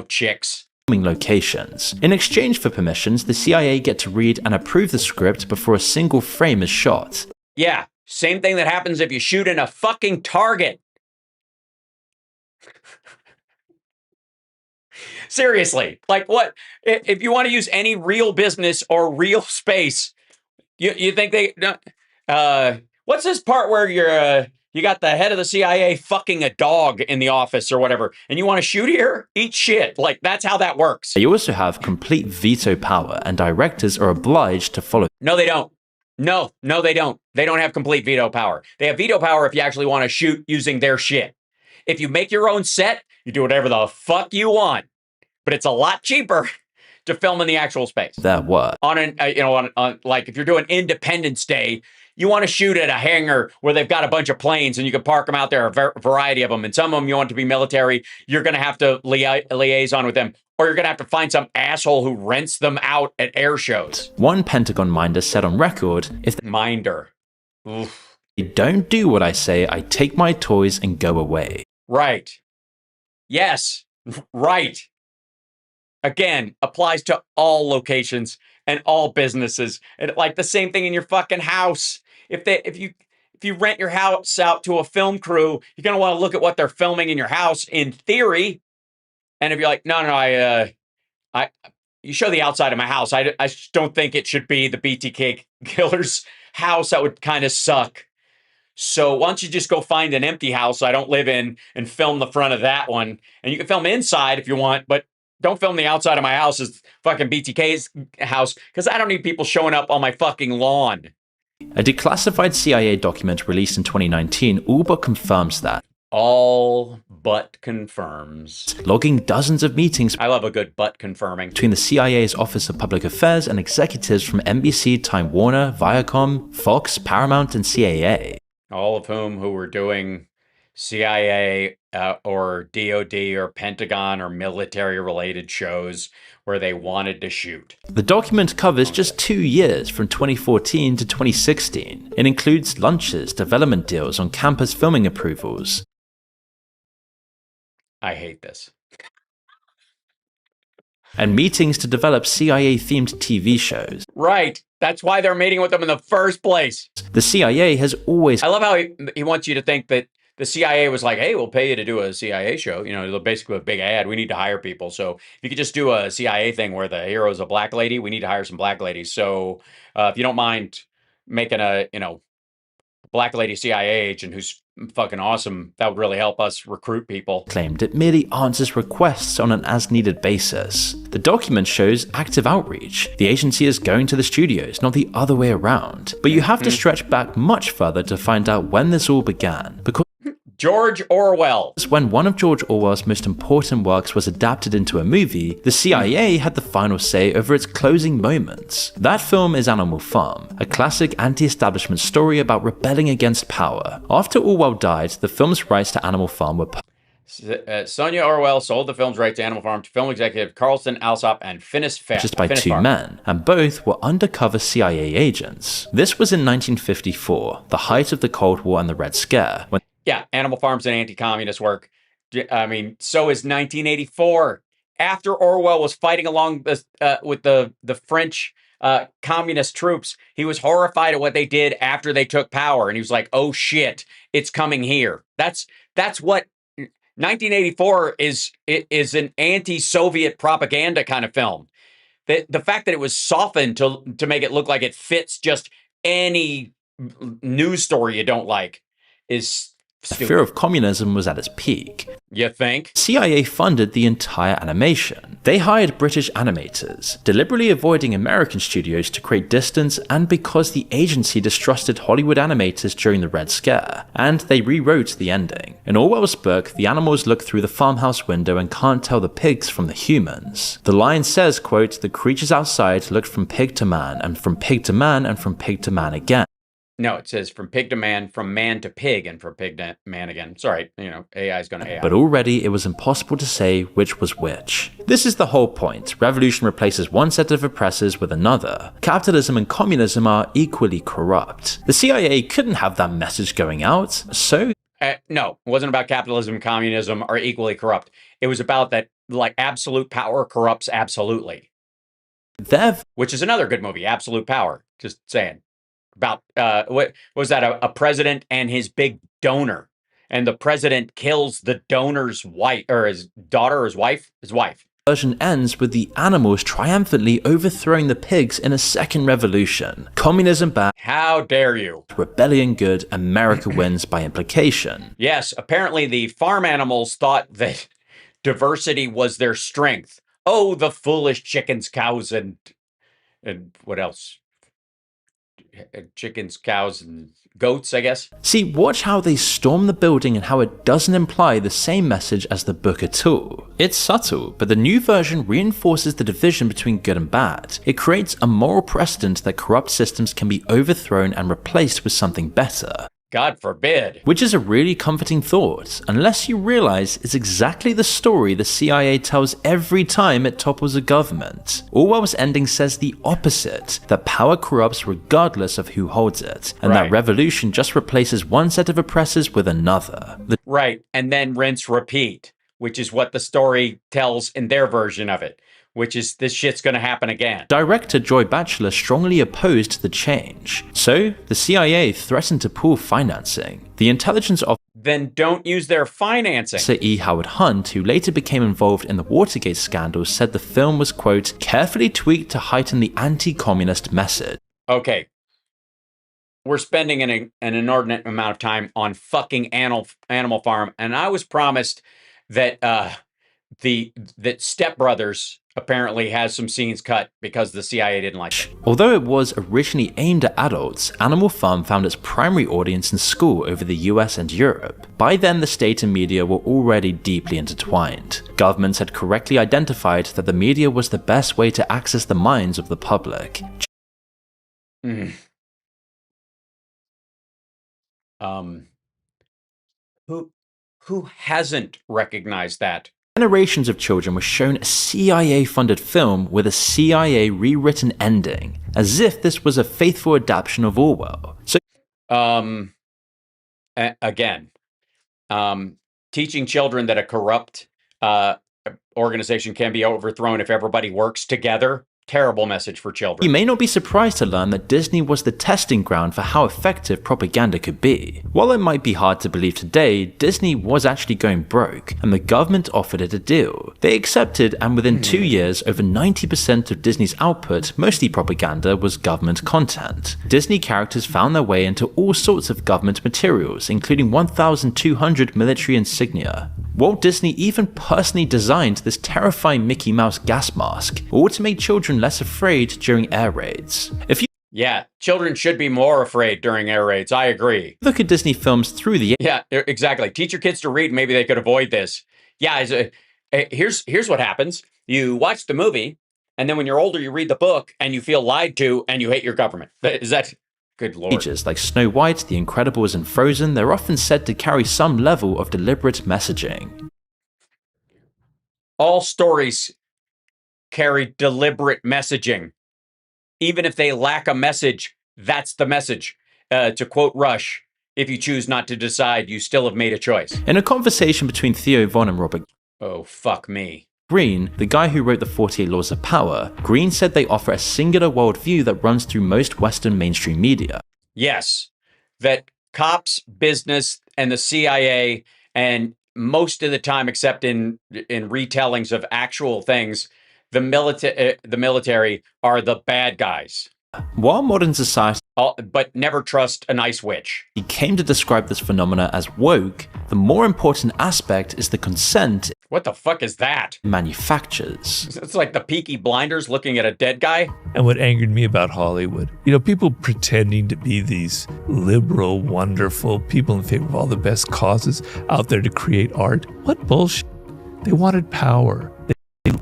chicks. Locations. In exchange for permissions, the CIA get to read and approve the script before a single frame is shot. Yeah, same thing that happens if you shoot in a fucking Target. Seriously, like what? If you want to use any real business or real space, you think they? What's this part where you got the head of the CIA fucking a dog in the office or whatever, and you want to shoot here? Eat shit. Like, that's how that works. They also have complete veto power, and directors are obliged to follow. No, they don't. No, they don't. They don't have complete veto power. They have veto power if you actually want to shoot using their shit. If you make your own set, you do whatever the fuck you want, but it's a lot cheaper to film in the actual space. Their work. On like if you're doing Independence Day, you want to shoot at a hangar where they've got a bunch of planes and you can park them out there, a variety of them. And some of them you want to be military. You're going to have to liaison with them. Or you're going to have to find some asshole who rents them out at air shows. One Pentagon minder said on record, if they don't do what I say, I take my toys and go away. Right. Yes. Right. Again, applies to all locations and all businesses. And like the same thing in your fucking house. If you rent your house out to a film crew, you're going to want to look at what they're filming in your house in theory. And if you're like, no, you show the outside of my house. I just don't think it should be the BTK killer's house. That would kind of suck. So why don't you just go find an empty house I don't live in and film the front of that one. And you can film inside if you want, but don't film the outside of my house as fucking BTK's house, because I don't need people showing up on my fucking lawn. A declassified CIA document released in 2019 all but confirms that. All but confirms. Logging dozens of meetings. I love a good but confirming. Between the CIA's Office of Public Affairs and executives from NBC, Time Warner, Viacom, Fox, Paramount, and CAA. All of whom who were doing CIA or DOD or Pentagon or military-related shows where they wanted to shoot. The document covers just 2 years from 2014 to 2016. It includes lunches, development deals, on-campus filming approvals. I hate this. And meetings to develop CIA-themed TV shows. Right. That's why they're meeting with them in the first place. The CIA has always... I love how he wants you to think that the CIA was like, hey, we'll pay you to do a CIA show. Basically a big ad. We need to hire people. So if you could just do a CIA thing where the hero is a black lady, we need to hire some black ladies. So if you don't mind making a, black lady CIA agent who's fucking awesome, that would really help us recruit people. Claimed it merely answers requests on an as-needed basis. The document shows active outreach. The agency is going to the studios, not the other way around. But you have to stretch back much further to find out when this all began, because George Orwell. When one of George Orwell's most important works was adapted into a movie, the CIA had the final say over its closing moments. That film is Animal Farm, a classic anti-establishment story about rebelling against power. After Orwell died, the film's rights to Animal Farm were Sonia Orwell sold the film's rights to Animal Farm to film executive Carlson Alsop and Finis Farr. Just by two men, and both were undercover CIA agents. This was in 1954, the height of the Cold War and the Red Scare, when Animal Farm's an anti-communist work. I mean, so is 1984. After Orwell was fighting along with the French communist troops, he was horrified at what they did after they took power, and he was like, "Oh shit, it's coming here." That's what 1984 is an anti-Soviet propaganda kind of film. The fact that it was softened to make it look like it fits just any news story you don't like is stupid. Fear of communism was at its peak. You think? CIA funded the entire animation. They hired British animators, deliberately avoiding American studios to create distance, and because the agency distrusted Hollywood animators during the Red Scare, and they rewrote the ending. In Orwell's book, the animals look through the farmhouse window and can't tell the pigs from the humans. The line says, quote, "The creatures outside looked from pig to man, and from pig to man, and from pig to man again." No, it says from pig to man, from man to pig, and from pig to man again. Sorry, AI is going to AI. But already it was impossible to say which was which. This is the whole point. Revolution replaces one set of oppressors with another. Capitalism and communism are equally corrupt. The CIA couldn't have that message going out, so... No, it wasn't about capitalism and communism are equally corrupt. It was about that, like, absolute power corrupts absolutely. Which is another good movie, Absolute Power. Just saying. About what was that? A president and his big donor, and the president kills the donor's wife, or his daughter, or his wife. Version ends with the animals triumphantly overthrowing the pigs in a second revolution. Communism bad. How dare you? Rebellion good. America wins by implication. Yes, apparently the farm animals thought that diversity was their strength. Oh, the foolish chickens, cows, and what else? Chickens, cows, and goats, I guess. See, watch how they storm the building and how it doesn't imply the same message as the book at all. It's subtle, but the new version reinforces the division between good and bad. It creates a moral precedent that corrupt systems can be overthrown and replaced with something better. God forbid. Which is a really comforting thought, unless you realize it's exactly the story the CIA tells every time it topples a government. Orwell's ending says the opposite, that power corrupts regardless of who holds it, and that revolution just replaces one set of oppressors with another. Right, and then rinse repeat, which is what the story tells in their version of it. Which is, this shit's gonna happen again. Director Joy Batchelor strongly opposed the change, so the CIA threatened to pull financing. The intelligence officer then don't use their financing. Sir E. Howard Hunt, who later became involved in the Watergate scandal, said the film was, quote, carefully tweaked to heighten the anti-communist message. Okay. We're spending an inordinate amount of time on fucking Animal Farm, and I was promised that that Step Brothers apparently has some scenes cut because the CIA didn't like it. Although it was originally aimed at adults, Animal Farm found its primary audience in school over the US and Europe. By then, the state and media were already deeply intertwined. Governments had correctly identified that the media was the best way to access the minds of the public. Who hasn't recognized that? Generations of children were shown a CIA-funded film with a CIA rewritten ending, as if this was a faithful adaptation of Orwell. So, again, teaching children that a corrupt organization can be overthrown if everybody works together. Terrible message for children. You may not be surprised to learn that Disney was the testing ground for how effective propaganda could be. While it might be hard to believe today, Disney was actually going broke, and the government offered it a deal. They accepted, and within 2 years, over 90% of Disney's output, mostly propaganda, was government content. Disney characters found their way into all sorts of government materials, including 1,200 military insignia. Walt Disney even personally designed this terrifying Mickey Mouse gas mask, all to make children less afraid during air raids. Yeah, children should be more afraid during air raids. I agree. Look at Disney films through the... Yeah, exactly. Teach your kids to read. Maybe they could avoid this. Yeah, here's what happens. You watch the movie, and then when you're older, you read the book, and you feel lied to, and you hate your government. Is that... Good Lord. Ages like Snow White, The Incredibles, and Frozen, they're often said to carry some level of deliberate messaging. All stories carry deliberate messaging. Even if they lack a message, that's the message. To quote Rush, if you choose not to decide, you still have made a choice. In a conversation between Theo Von and Robert Oh, fuck me. Greene, the guy who wrote the 48 Laws of Power, Greene said they offer a singular worldview that runs through most Western mainstream media. Yes, that cops, business, and the CIA, and most of the time, except in retellings of actual things, the military are the bad guys. While modern society but never trust a nice witch. He came to describe this phenomena as woke, the more important aspect is the consent. What the fuck is that? Manufactures. It's like the Peaky Blinders looking at a dead guy. And what angered me about Hollywood, people pretending to be these liberal, wonderful people in favor of all the best causes out there to create art. What bullshit. They wanted power. They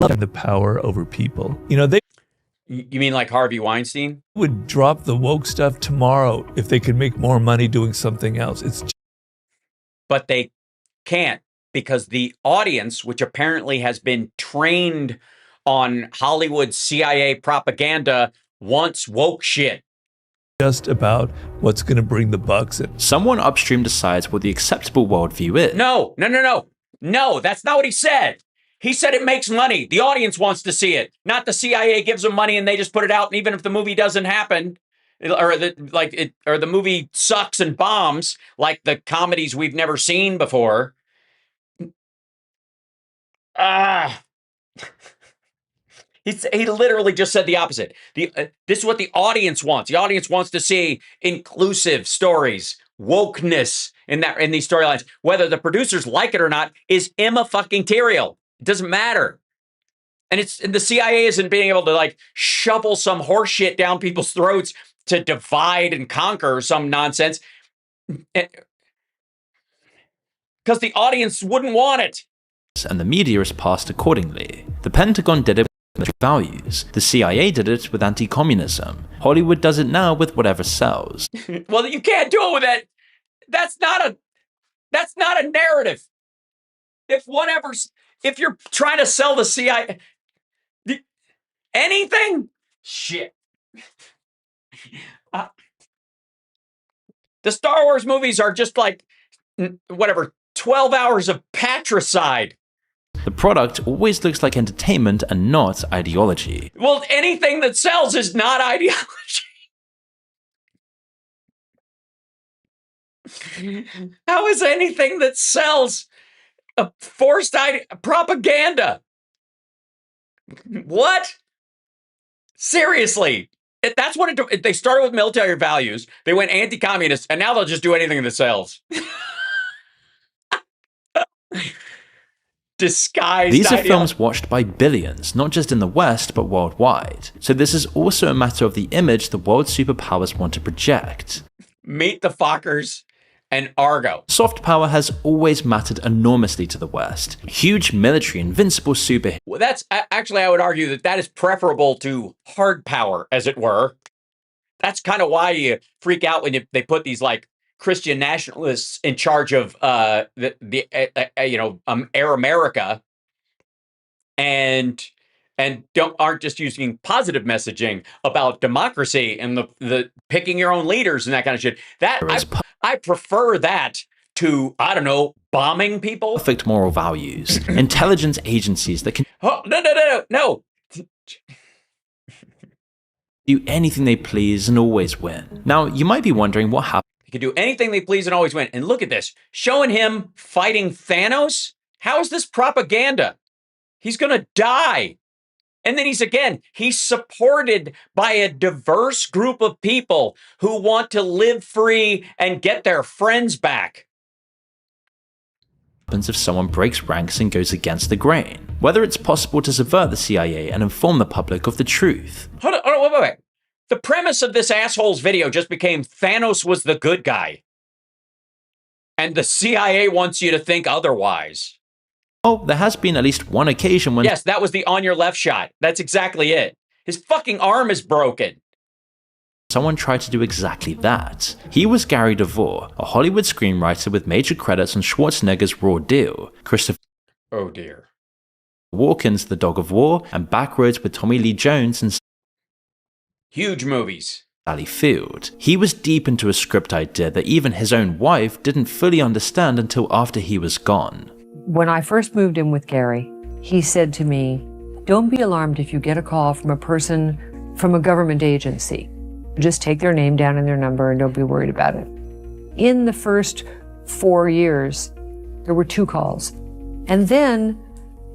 loved the power over people. You mean like Harvey Weinstein? Would drop the woke stuff tomorrow if they could make more money doing something else. But they can't, because the audience, which apparently has been trained on Hollywood CIA propaganda, wants woke shit. Just about what's going to bring the bucks in. Someone upstream decides what the acceptable worldview is. No, that's not what he said. He said it makes money. The audience wants to see it, not the CIA gives them money and they just put it out. And even if the movie doesn't happen, or the movie sucks and bombs, like the comedies we've never seen before. He literally just said the opposite. This is what the audience wants. The audience wants to see inclusive stories, wokeness in these storylines. Whether the producers like it or not is immaterial. It doesn't matter. And the CIA isn't being able to like shovel some horse shit down people's throats to divide and conquer some nonsense, because the audience wouldn't want it. And the media is passed accordingly. The Pentagon did it with values. The CIA did it with anti-communism. Hollywood does it now with whatever sells. Well, you can't do it with that. That's not a narrative. If you're trying to sell the CIA anything, shit. The Star Wars movies are just like 12 hours of patricide. The product always looks like entertainment and not ideology. Well, anything that sells is not ideology. How is anything that sells a forced propaganda? What? Seriously. That's what they started with military values. They went anti-communist, and now they'll just do anything that sells. Disguised. These are films watched by billions, not just in the West, but worldwide. So this is also a matter of the image the world superpowers want to project. Meet the Fockers and Argo. Soft power has always mattered enormously to the West. Huge military, invincible superheroes. Well, that's actually, I would argue that is preferable to hard power, as it were. That's kind of why you freak out when they put these like Christian nationalists in charge of Air America, and aren't just using positive messaging about democracy and the picking your own leaders and that kind of shit. That I prefer that to, I don't know, bombing people. Perfect moral values. Intelligence agencies that can no. do anything they please and always win. Now, you might be wondering what happened. They can do anything they please and always win. And look at this. Showing him fighting Thanos? How is this propaganda? He's going to die. And then he's supported by a diverse group of people who want to live free and get their friends back. Happens if someone breaks ranks and goes against the grain. Whether it's possible to subvert the CIA and inform the public of the truth. Hold on, wait. The premise of this asshole's video just became Thanos was the good guy. And the CIA wants you to think otherwise. Oh, there has been at least one occasion when... Yes, that was the on your left shot. That's exactly it. His fucking arm is broken. Someone tried to do exactly that. He was Gary DeVore, a Hollywood screenwriter with major credits on Schwarzenegger's Raw Deal, Christopher Oh dear. Walken's The Dog of War, and Backroads with Tommy Lee Jones and Huge movies. Sally Field. He was deep into a script idea that even his own wife didn't fully understand until after he was gone. When I first moved in with Gary, he said to me, "Don't be alarmed if you get a call from a person from a government agency. Just take their name down and their number and don't be worried about it." In the first 4 years, there were 2 calls. And then,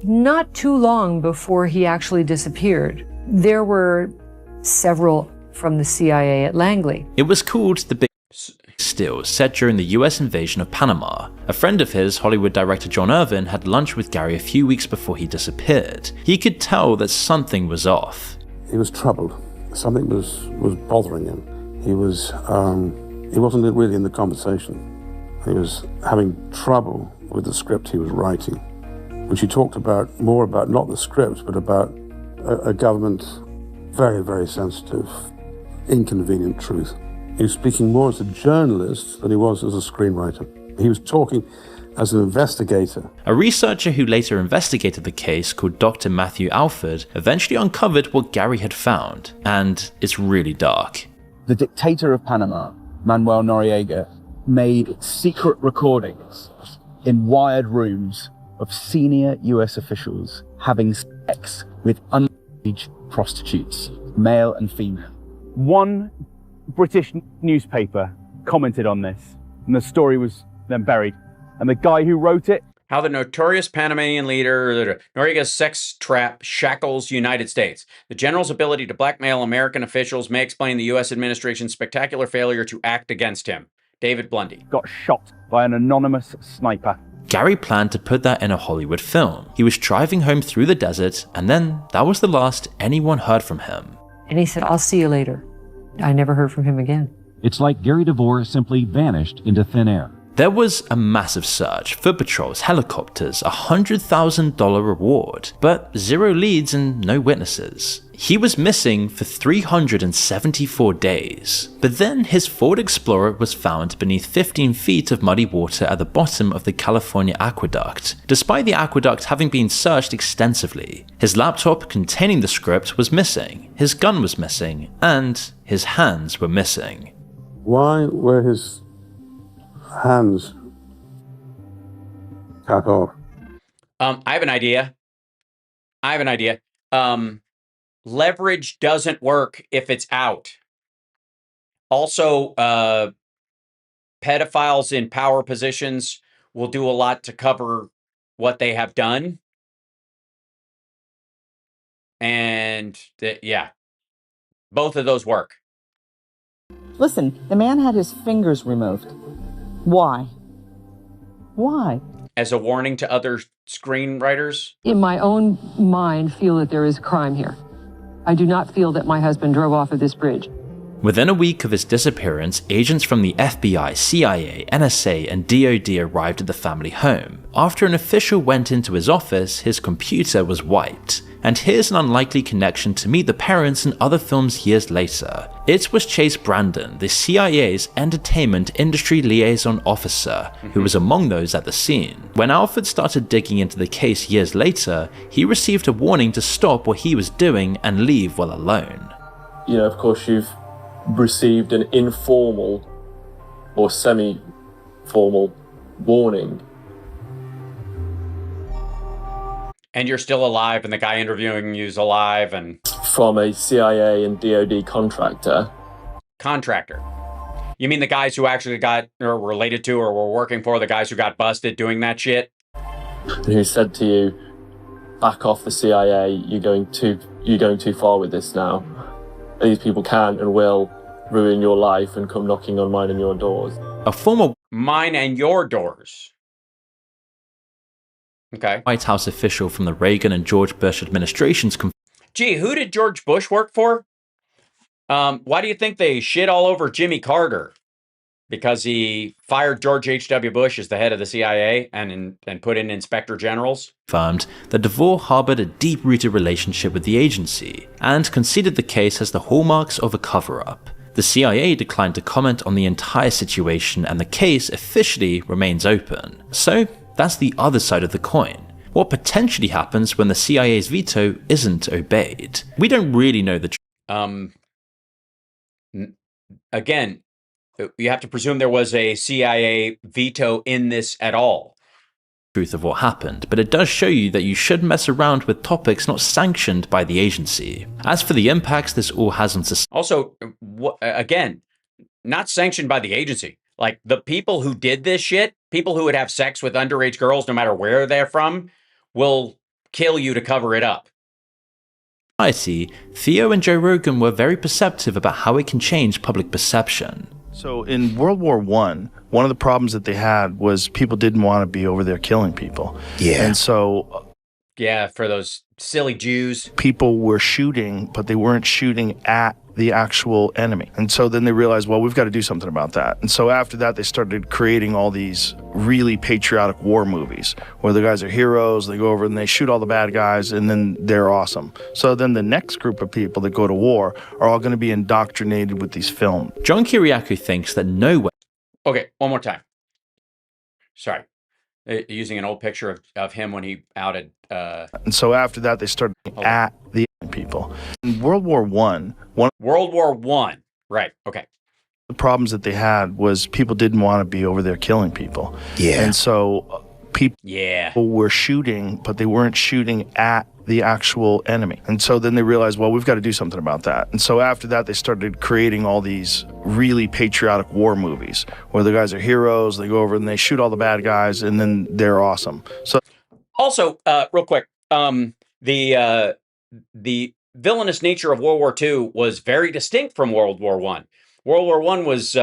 not too long before he actually disappeared, there were several from the CIA at Langley. It was called The Big Still, set during the US invasion of Panama. A friend of his, Hollywood director John Irvin, had lunch with Gary a few weeks before he disappeared. He could tell that something was off. He was troubled. Something was bothering him. He wasn't really in the conversation. He was having trouble with the script he was writing, which he talked about more about not the script, but about a government very, very sensitive, inconvenient truth. He was speaking more as a journalist than he was as a screenwriter. He was talking as an investigator. A researcher who later investigated the case, called Dr. Matthew Alford, eventually uncovered what Gary had found, and it's really dark. The dictator of Panama, Manuel Noriega, made secret recordings in wired rooms of senior US officials having sex with underage prostitutes, male and female. One British newspaper commented on this, and the story was then buried. And the guy who wrote it... How the notorious Panamanian leader, Noriega's sex trap shackles United States. The general's ability to blackmail American officials may explain the U.S. administration's spectacular failure to act against him. David Blundy. Got shot by an anonymous sniper. Gary planned to put that in a Hollywood film. He was driving home through the desert, and then that was the last anyone heard from him. And he said, I'll see you later. I never heard from him again. It's like Gary DeVore simply vanished into thin air. There was a massive search, foot patrols, helicopters, $100,000 reward, but zero leads and no witnesses. He was missing for 374 days. But then his Ford Explorer was found beneath 15 feet of muddy water at the bottom of the California aqueduct, despite the aqueduct having been searched extensively. His laptop containing the script was missing, his gun was missing, and his hands were missing. Why were his hands cut off? I have an idea. Leverage doesn't work if it's out. Also, pedophiles in power positions will do a lot to cover what they have done. And yeah, both of those work. Listen, the man had his fingers removed. Why? Why? As a warning to other screenwriters? In my own mind, feel that there is crime here. I do not feel that my husband drove off of this bridge. Within a week of his disappearance, agents from the FBI, CIA, NSA, and DoD arrived at the family home. After an official went into his office, his computer was wiped. And here's an unlikely connection to meet the parents in other films years later. It was Chase Brandon, the CIA's entertainment industry liaison officer, who was among those at the scene. When Alford started digging into the case years later, he received a warning to stop what he was doing and leave well alone. You know, of course, you've received an informal or semi-formal warning. And you're still alive, and the guy interviewing you's alive, and... From a CIA and DoD contractor. Contractor. You mean the guys who actually got, or related to, or were working for the guys who got busted doing that shit? Who said to you, back off the CIA, you're going too far with this now. These people can and will ruin your life and come knocking on mine and your doors. A former... Mine and your doors. Okay. White House official from the Reagan and George Bush administrations. Gee, who did George Bush work for? Why do you think they shit all over Jimmy Carter? Because he fired George H.W. Bush as the head of the CIA and put in inspector generals? Confirmed that DeVore harbored a deep-rooted relationship with the agency and considered the case as the hallmarks of a cover-up. The CIA declined to comment on the entire situation, and the case officially remains open. So, that's the other side of the coin. What potentially happens when the CIA's veto isn't obeyed? We don't really know the truth. Again, you have to presume there was a CIA veto in this at all. Truth of what happened, but it does show you that you should mess around with topics not sanctioned by the agency. As for the impacts this all has on society. Also, again, not sanctioned by the agency. Like, the people who did this shit, people who would have sex with underage girls, no matter where they're from, will kill you to cover it up. Theo and Joe Rogan were very perceptive about how it can change public perception. So in World War I, one of the problems that they had was people didn't want to be over there killing people. Yeah. And so... Yeah, for those silly Jews. People were shooting, but they weren't shooting at the actual enemy. And so then they realized, well, we've got to do something about that. And so after that, they started creating all these really patriotic war movies where the guys are heroes, they go over and they shoot all the bad guys, and then they're awesome. So then the next group of people that go to war are all going to be indoctrinated with these films. John Kiriakou thinks that no way. Okay, one more time. Sorry. Using an old picture of him when he outed. And so after that, they started at the people. In World War I, World War I, right, okay. The problems that they had was people didn't want to be over there killing people. Yeah. And so people were shooting, but they weren't shooting at the actual enemy. And so then they realized, well, we've got to do something about that. And so after that, they started creating all these really patriotic war movies where the guys are heroes, they go over and they shoot all the bad guys, and then they're awesome. So also, real quick, the villainous nature of World War II was very distinct from World War I. World War I was,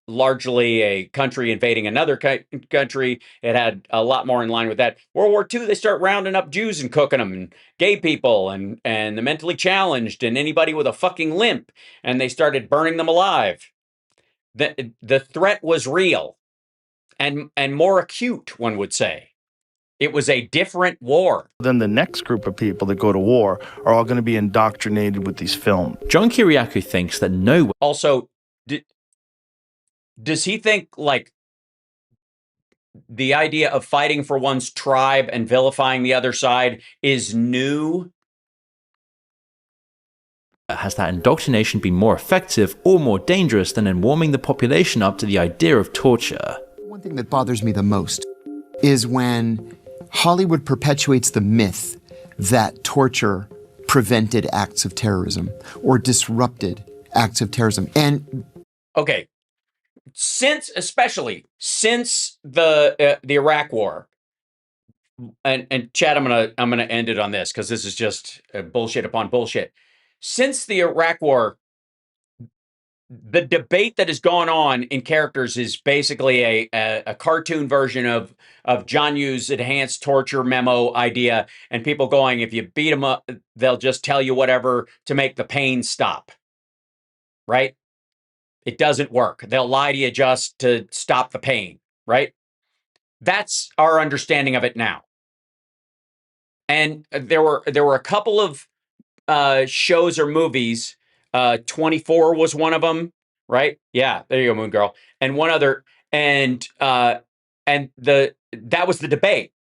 largely a country invading another country. It had a lot more in line with that. World War II, they start rounding up Jews and cooking them, and gay people, and the mentally challenged, and anybody with a fucking limp, and they started burning them alive. The threat was real, and more acute, one would say. It was a different war. Then the next group of people that go to war are all going to be indoctrinated with these films. John Kiriakou thinks that no way. Also, does he think, like, the idea of fighting for one's tribe and vilifying the other side is new? Has that indoctrination been more effective or more dangerous than in warming the population up to the idea of torture? One thing that bothers me the most is when Hollywood perpetuates the myth that torture prevented acts of terrorism or disrupted acts of terrorism. And okay, especially since the Iraq War, and Chad, I'm gonna end it on this because this is just bullshit upon bullshit. Since the Iraq War, the debate that has gone on in characters is basically a cartoon version of John Yu's enhanced torture memo idea, and people going, if you beat them up, they'll just tell you whatever to make the pain stop. Right? It doesn't work. They'll lie to you just to stop the pain. Right? That's our understanding of it now. And there were a couple of shows or movies. 24 was one of them, right? Yeah, there you go, Moon Girl. And one other, and that was the debate.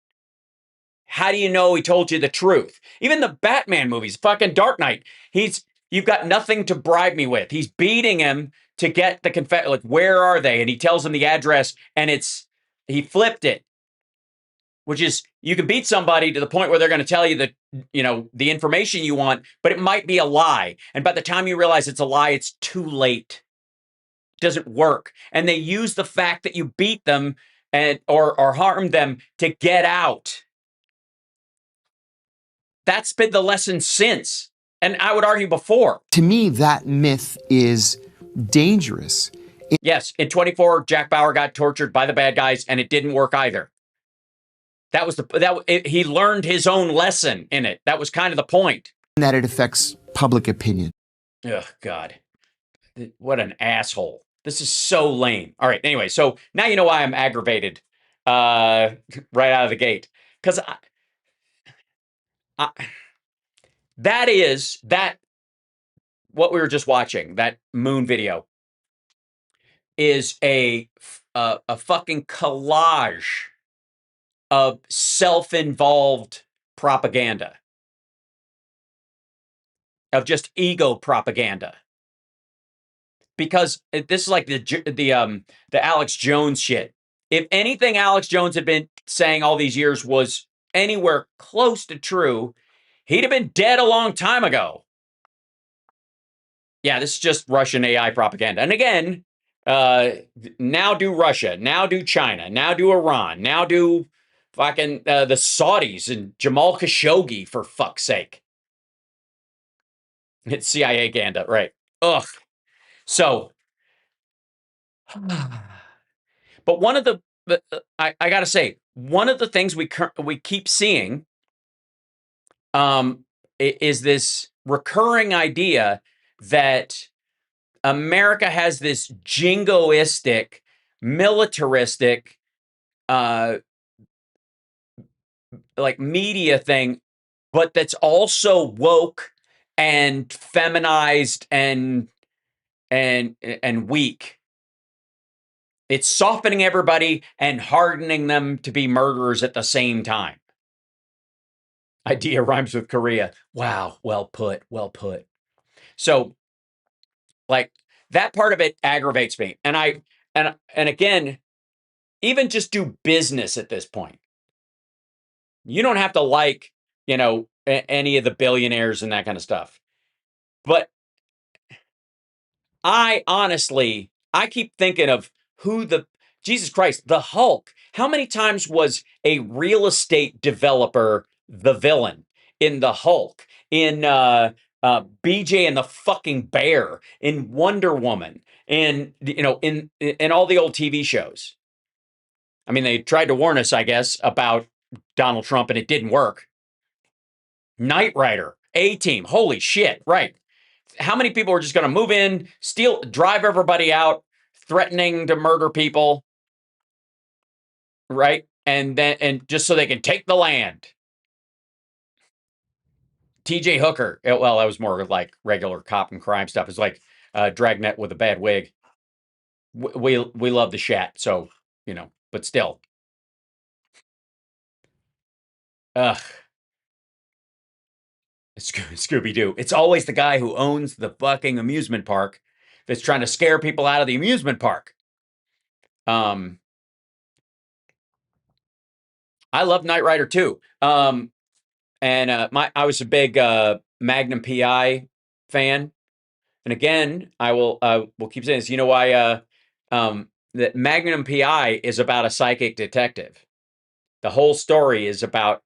How do you know he told you the truth? Even the Batman movies, fucking Dark Knight, you've got nothing to bribe me with. He's beating him to get the like, where are they? And he tells him the address, and he flipped it. Which is, you can beat somebody to the point where they're going to tell you the information you want, but it might be a lie. And by the time you realize it's a lie, it's too late. It doesn't work. And they use the fact that you beat them or harmed them to get out. That's been the lesson since. And I would argue before. To me, that myth is dangerous. Yes, in 24, Jack Bauer got tortured by the bad guys, and it didn't work either. That was he learned his own lesson in it. That was kind of the point. That it affects public opinion. Oh, God. What an asshole. This is so lame. All right, anyway, so now you know why I'm aggravated right out of the gate. Because what we were just watching, that moon video, is a fucking collage of self-involved propaganda, of just ego propaganda. Because this is like the Alex Jones shit. If anything Alex Jones had been saying all these years was anywhere close to true, he'd have been dead a long time ago. Yeah, this is just Russian AI propaganda. And again, now do Russia, now do China, now do Iran, now do fucking the Saudis and Jamal Khashoggi, for fuck's sake. It's CIA ganda, right? Ugh. So, but one of I gotta say, one of the things we keep seeing is this recurring idea that America has this jingoistic, militaristic, like media thing, but that's also woke and feminized and weak. It's softening everybody and hardening them to be murderers at the same time. Idea rhymes with Korea. Wow, well put, well put. So, like, that part of it aggravates me. And again, even just do business at this point. You don't have to like, any of the billionaires and that kind of stuff. But I keep thinking of Jesus Christ, the Hulk. How many times was a real estate developer the villain in the Hulk, in BJ and the fucking Bear, in Wonder Woman, in all the old TV shows? I mean, they tried to warn us, I guess, about Donald Trump, and it didn't work. Knight Rider, A-Team, holy shit, right. How many people are just going to move in, drive everybody out, threatening to murder people, right? And just so they can take the land. TJ Hooker, well, that was more like regular cop and crime stuff. It's like Dragnet with a bad wig. We love the Shat, so, but still. Ugh. Scooby-Doo. It's always the guy who owns the fucking amusement park that's trying to scare people out of the amusement park. I love Knight Rider too. And I was a big Magnum PI fan. And again, I will keep saying this. You know why that Magnum PI is about a psychic detective. The whole story is about,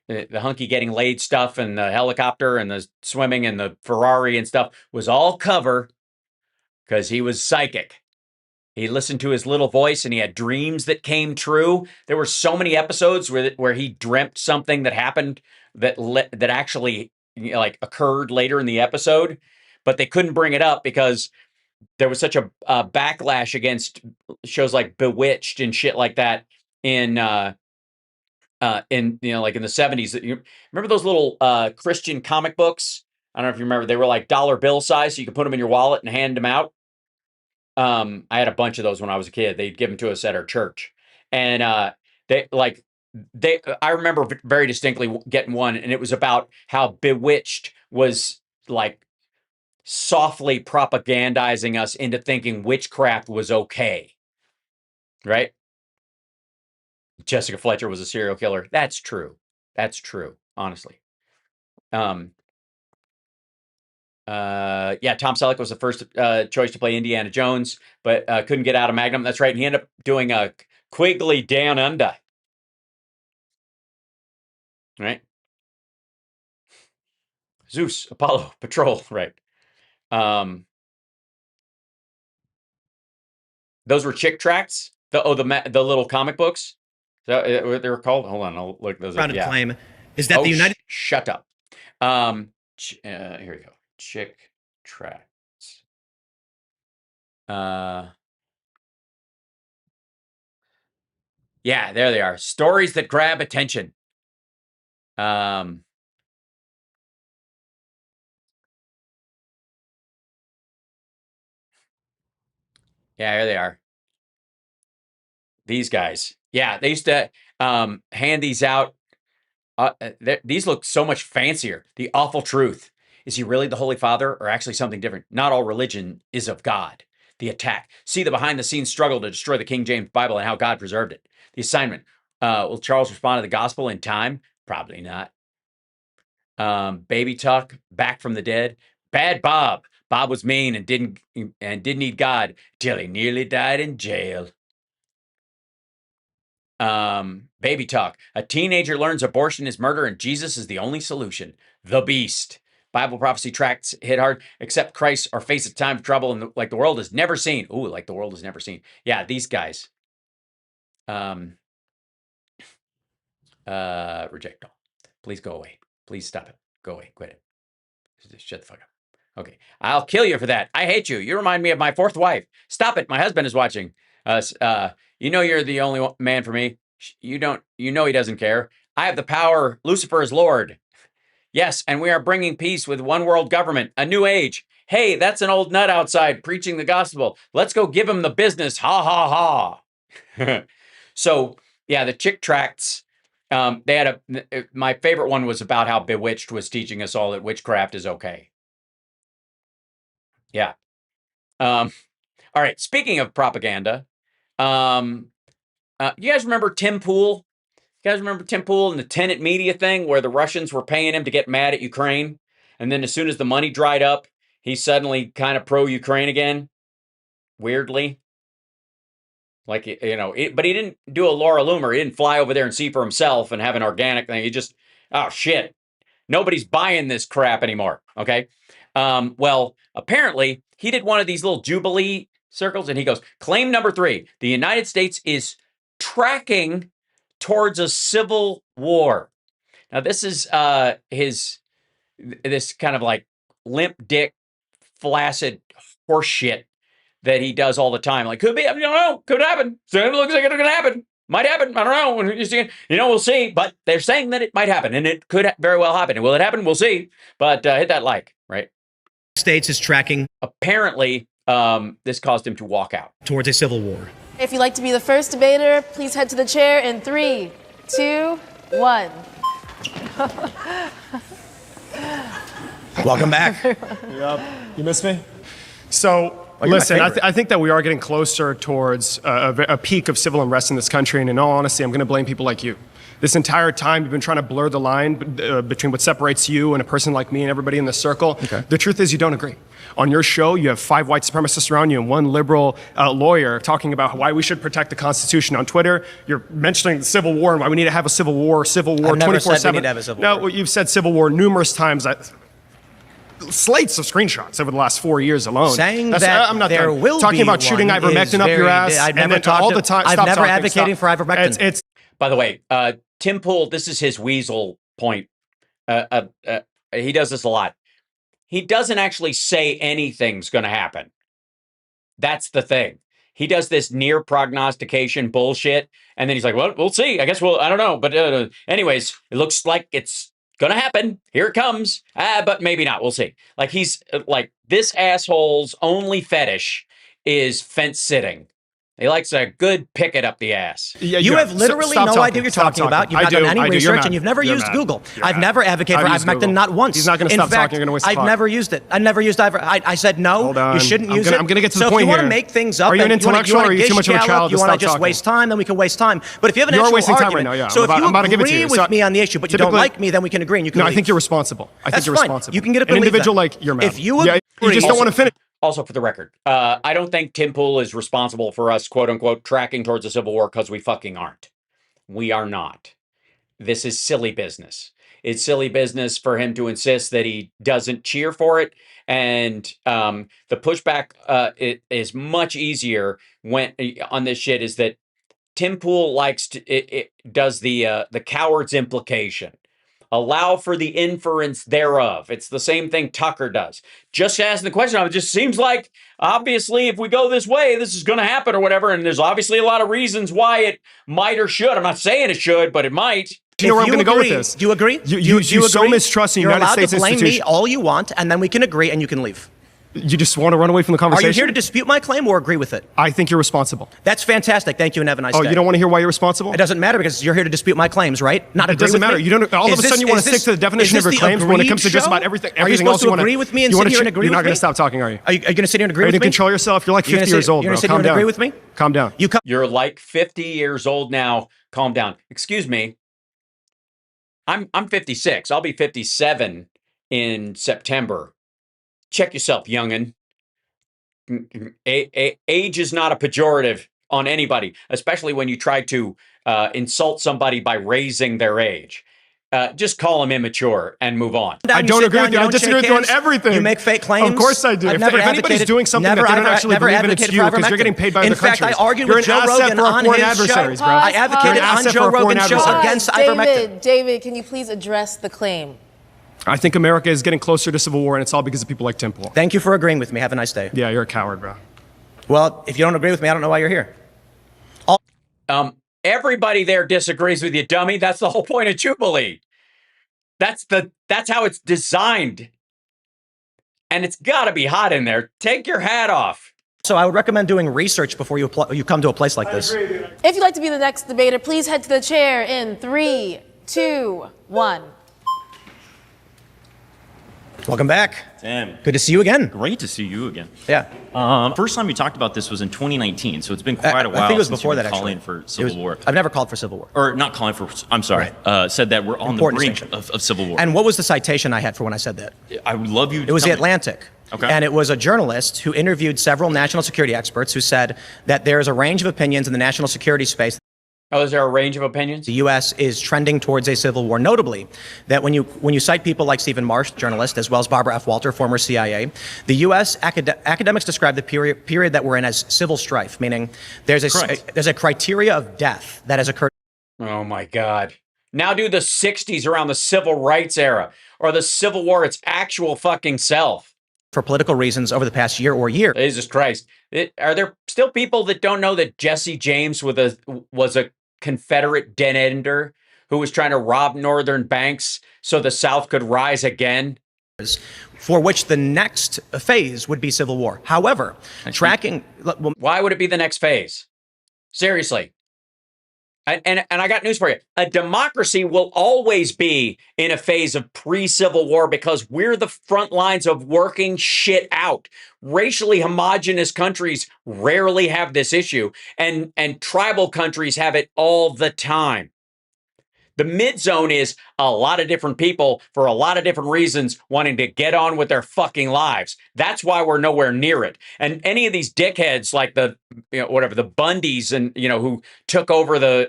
the hunky getting laid stuff and the helicopter and the swimming and the Ferrari and stuff was all cover because he was psychic. He listened to his little voice and he had dreams that came true. There were so many episodes where he dreamt something that happened that actually occurred later in the episode, but they couldn't bring it up because there was such a backlash against shows like Bewitched and shit like that in in the 70s. You remember those little Christian comic books? I don't know if you remember. They were like dollar bill size, so you could put them in your wallet and hand them out. I had a bunch of those when I was a kid. They'd give them to us at our church, and I remember very distinctly getting one, and it was about how Bewitched was like softly propagandizing us into thinking witchcraft was okay, right? Jessica Fletcher was a serial killer. That's true. That's true. Honestly. Yeah, Tom Selleck was the first choice to play Indiana Jones, but couldn't get out of Magnum. That's right. And he ended up doing a Quigley Down Under. Right? Zeus, Apollo, Patrol. Right. Those were Chick Tracts. The little comic books. Is that what they were called? Hold on, I'll look those up. Yeah. Claim is that the United. Shut up. Here we go. Chick Tracts. Yeah, there they are. Stories that grab attention. Yeah, here they are. These guys. Yeah, they used to hand these out. These look so much fancier. The Awful Truth. Is he really the Holy Father or actually something different? Not all religion is of God. The Attack. See the behind-the-scenes struggle to destroy the King James Bible and how God preserved it. The Assignment. Will Charles respond to the gospel in time? Probably not. Baby Talk. Back from the Dead. Bad Bob. Bob was mean and didn't need God till he nearly died in jail. Baby Talk. A teenager learns abortion is murder and Jesus is the only solution. The Beast. Bible prophecy tracts hit hard. Accept Christ or face a time of trouble and like the world has never seen. Ooh, like the world has never seen. Yeah, these guys. Reject all. Please go away. Please stop it. Go away. Quit it. Just shut the fuck up. Okay. I'll kill you for that. I hate you. You remind me of my fourth wife. Stop it. My husband is watching. You know you're the only man for me. You know he doesn't care. I have the power. Lucifer is Lord. Yes, and we are bringing peace with one world government, a new age. Hey, that's an old nut outside preaching the gospel. Let's go give him the business. Ha, ha, ha. So, yeah, the chick tracts, my favorite one was about how Bewitched was teaching us all that witchcraft is okay. Yeah. All right, speaking of propaganda, you guys remember Tim Pool? You guys remember Tim Pool and the tenant media thing where the Russians were paying him to get mad at Ukraine? And then as soon as the money dried up, he's suddenly kind of pro-Ukraine again? Weirdly. Like, but he didn't do a Laura Loomer. He didn't fly over there and see for himself and have an organic thing. He just, oh, shit. Nobody's buying this crap anymore, okay? Well, apparently, he did one of these little Jubilee circles, and he goes, claim number 3, the United States is tracking towards a civil war. Now, this is this kind of like limp dick, flaccid horseshit that he does all the time. Like, could be, I don't know, could happen. So it looks like it's going to happen. Might happen. I don't know. We'll see. But they're saying that it might happen, and it could very well happen. And will it happen? We'll see. But hit that like, right? States is tracking. Apparently, this caused him to walk out. Towards a civil war. If you'd like to be the first debater, please head to the chair in 3, 2, 1. Welcome back. Yep. You missed me? So, listen, I think that we are getting closer towards a peak of civil unrest in this country, and in all honesty, I'm going to blame people like you. This entire time, you've been trying to blur the line between what separates you and a person like me and everybody in the circle. Okay. The truth is you don't agree. On your show, you have 5 white supremacists around you and 1 liberal lawyer talking about why we should protect the Constitution. On Twitter, you're mentioning the Civil War and why we need to have a Civil War 24/7. I've never said we need to have a Civil War. No, you've said Civil War numerous times. Slates of screenshots over the last 4 years alone. Saying that I'm not there done. will Talking be about shooting one ivermectin up your ass. I've never Stop advocating for ivermectin. It's By the way, Tim Pool, this is his weasel point. He does this a lot. He doesn't actually say anything's going to happen. That's the thing. He does this near prognostication bullshit, and then he's like, well, we'll see. I guess I don't know. But anyways, it looks like it's going to happen. Here it comes. But maybe not. We'll see. Like, he's like, this asshole's only fetish is fence sitting. He likes a good picket up the ass. Yeah, you have literally no idea what you're talking about. You've not done any research, and you've never used Google. I've never advocated for ivermectin, not once. He's not going to stop talking. You're going to waste the I've never used it. I never used ivermectin. I said no, you shouldn't use it. I'm going to get to the point here. point So if you want to make things up, are you an intellectual or are you too much of a child? You want to just waste time, then we can waste time. But if you have an actual argument, right now, yeah. So if you agree with me on the issue, but you don't like me, then we can agree and you can leave. No, I think you're responsible. I think you're responsible. You can get up an and leave. Individual like you're mad. If you agree, you just don't want to finish. Also, for the record, I don't think Tim Pool is responsible for us, quote unquote, tracking towards a civil war because we fucking aren't. We are not. This is silly business. It's silly business for him to insist that he doesn't cheer for it. And the pushback it is much easier when on this shit is that Tim Pool likes to it does the coward's implication. Allow for the inference thereof. It's the same thing Tucker does. Just asking the question of it just seems like, obviously, if we go this way, this is going to happen or whatever. And there's obviously a lot of reasons why it might or should. I'm not saying it should, but it might. Do you know where I'm going to go with this? Do you agree? You so mistrust the United States institution. You're allowed to blame me all you want, and then we can agree and you can leave. You just want to run away from the conversation? Are you here to dispute my claim or agree with it? I think you're responsible. That's fantastic. Thank you, and have a nice day. Oh, you don't want to hear why you're responsible? It doesn't matter because you're here to dispute my claims, right? Not it doesn't matter. You don't. All of a sudden, you want to stick to the definition of your claims when it comes to just about everything. Are you supposed to agree with me and sit here and agree with me? You're not going to stop talking, are you? Are you going to sit here and agree with me? Are you going to control yourself? You're like 50 years old, bro. You're going to sit here and agree with me? Calm down. You're like 50 years old now. Calm down. Excuse me. I'm 56. I'll be 57 in September. Check yourself, youngin'. Age is not a pejorative on anybody, especially when you try to insult somebody by raising their age. Just call them immature and move on. I don't agree with you. I disagree with you on everything. You make fake claims. Of course I do. If anybody's doing something that they don't actually believe in, it's you because you're getting paid by other countries. In fact, I argued with Joe Rogan on his show. I advocated on Joe Rogan's show against ivermectin. David, can you please address the claim? I think America is getting closer to civil war, and it's all because of people like Tim Pool. Thank you for agreeing with me. Have a nice day. Yeah, you're a coward, bro. Well, if you don't agree with me, I don't know why you're here. Everybody there disagrees with you, dummy. That's the whole point of Jubilee. That's how it's designed. And it's got to be hot in there. Take your hat off. So I would recommend doing research before you come to a place like this. If you'd like to be the next debater, please head to the chair in 3, 2, 1. Welcome back. Tim. Good to see you again. Great to see you again. Yeah. First time we talked about this was in 2019, so it's been quite a while. I think it was since before you've that, been calling actually. for civil war. I've never called for civil war. Or not calling for, I'm sorry, said that we're on Important the brink of civil war. And what was the citation I had for when I said that? I would love you to It was tell The me. Atlantic. Okay. And it was a journalist who interviewed several national security experts who said that there is a range of opinions in the national security space. Oh, is there a range of opinions? The U.S. is trending towards a civil war. Notably, that when you cite people like Stephen Marsh, journalist, as well as Barbara F. Walter, former CIA, the U.S. Academics describe the period that we're in as civil strife, meaning there's a criteria of death that has occurred. Oh my God. Now do the 60s around the civil rights era or the Civil War its actual fucking self. For political reasons over the past year or year. Jesus Christ. Are there still people that don't know that Jesse James was a Confederate den ender who was trying to rob northern banks so the South could rise again? For which the next phase would be civil war. However, tracking... Why would it be the next phase? Seriously. And I got news for you. A democracy will always be in a phase of pre-Civil War because we're the front lines of working shit out. Racially homogenous countries rarely have this issue, and tribal countries have it all the time. The mid-zone is a lot of different people for a lot of different reasons wanting to get on with their fucking lives. That's why we're nowhere near it. And any of these dickheads like the Bundys and, who took over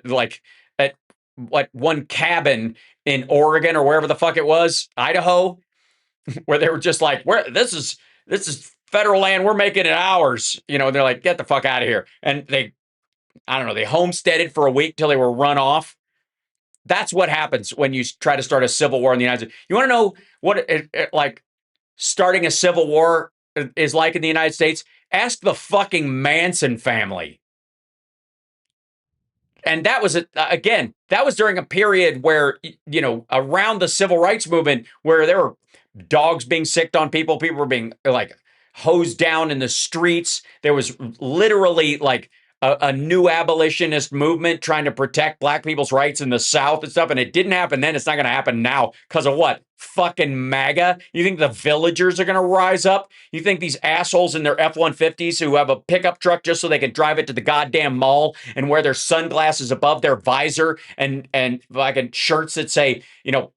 one cabin in Oregon or wherever the fuck it was, Idaho, where they were just like, this is federal land. We're making it ours. They're like, get the fuck out of here. And they homesteaded for a week till they were run off. That's what happens when you try to start a civil war in the United States. You want to know what starting a civil war is like in the United States? Ask the fucking Manson family. And that was, that was during a period where, around the civil rights movement, where there were dogs being sicked on people. People were being hosed down in the streets. There was literally a new abolitionist movement trying to protect black people's rights in the South and stuff. And it didn't happen then. It's not going to happen now. Because of what? Fucking MAGA? You think the villagers are going to rise up? You think these assholes in their F-150s who have a pickup truck just so they can drive it to the goddamn mall and wear their sunglasses above their visor and fucking shirts that say,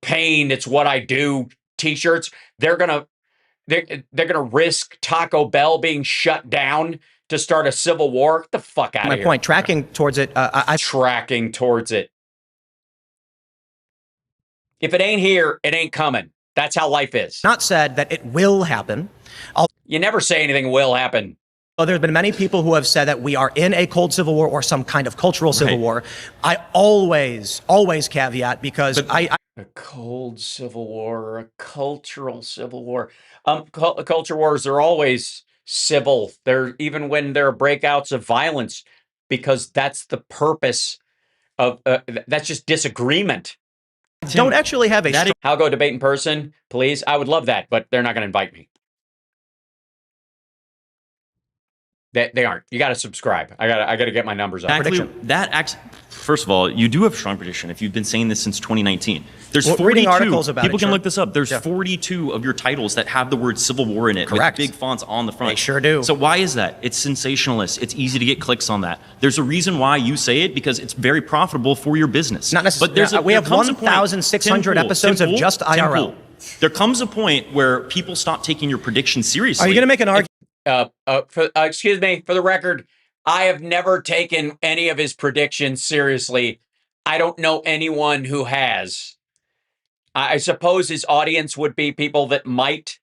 pain, it's what I do, t-shirts, they're going to risk Taco Bell being shut down to start a civil war? Get the fuck out of here. My point, tracking towards it. Tracking towards it. If it ain't here, it ain't coming. That's how life is. Not said that it will happen. You never say anything will happen. Well, there's been many people who have said that we are in a cold civil war or some kind of cultural civil war. I always caveat because a cold civil war or a cultural civil war. Culture wars are always civil. They're even when there are breakouts of violence, because that's the purpose of that's just disagreement. Don't actually have a I'll go debate in person, please. I would love that, but they're not going to invite me. They aren't. You got to subscribe. I got to get my numbers up. First of all, you do have a strong prediction. If you've been saying this since 2019, there's 42 reading articles about people it, can sure. look this up. There's 42 of your titles that have the word Civil War in it, Correct. with big fonts on the front. They sure do. So why is that? It's sensationalist. It's easy to get clicks on that. There's a reason why you say it, because it's very profitable for your business. Not necessarily. But we have 1,600 episodes of just IRL. There comes a point where people stop taking your predictions seriously. Are you going to make an argument? Excuse me, for the record, I have never taken any of his predictions seriously. I don't know anyone who has. I suppose his audience would be people that might,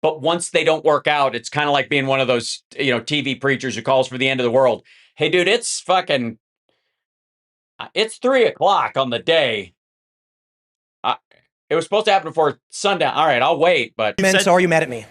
but once they don't work out, it's kind of like being one of those, TV preachers who calls for the end of the world. Hey, dude, it's 3:00 on the day. It was supposed to happen before sundown. All right, I'll wait, but So are you mad at me?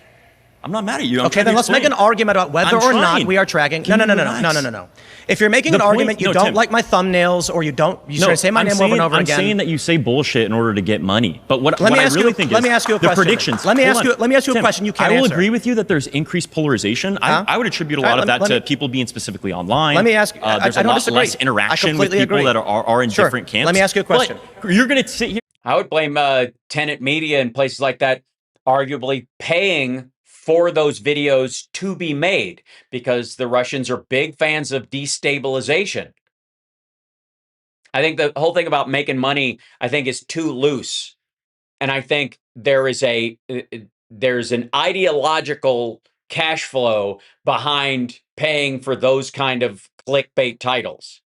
I'm not mad at you. I'm Okay, trying then to let's make explain. an argument about whether I'm or not trying. we are tracking. No. Can you relax? No. If you're making The an point- argument, you no, don't Tim. like my thumbnails, or you No, try to say my I'm name saying, over and over I'm again. saying that you say bullshit in order to get money. But what Let me I ask really you- think let is me ask you a the question. predictions. Let me Hold ask on. you- let me ask you a Tim, question you can't I will answer. agree with you that there's increased polarization. I would attribute a lot All right, of that let to me- people being specifically online. Let me ask. There's I a don't lot disagree. less interaction with completely people agree. that are in Sure. different camps. Let me ask you a question. But you're going to sit here. I would blame tenant media and places like that, arguably paying for those videos to be made because the Russians are big fans of destabilization. I think the whole thing about making money, I think, is too loose. And I think there's an ideological cash flow behind paying for those kind of clickbait titles.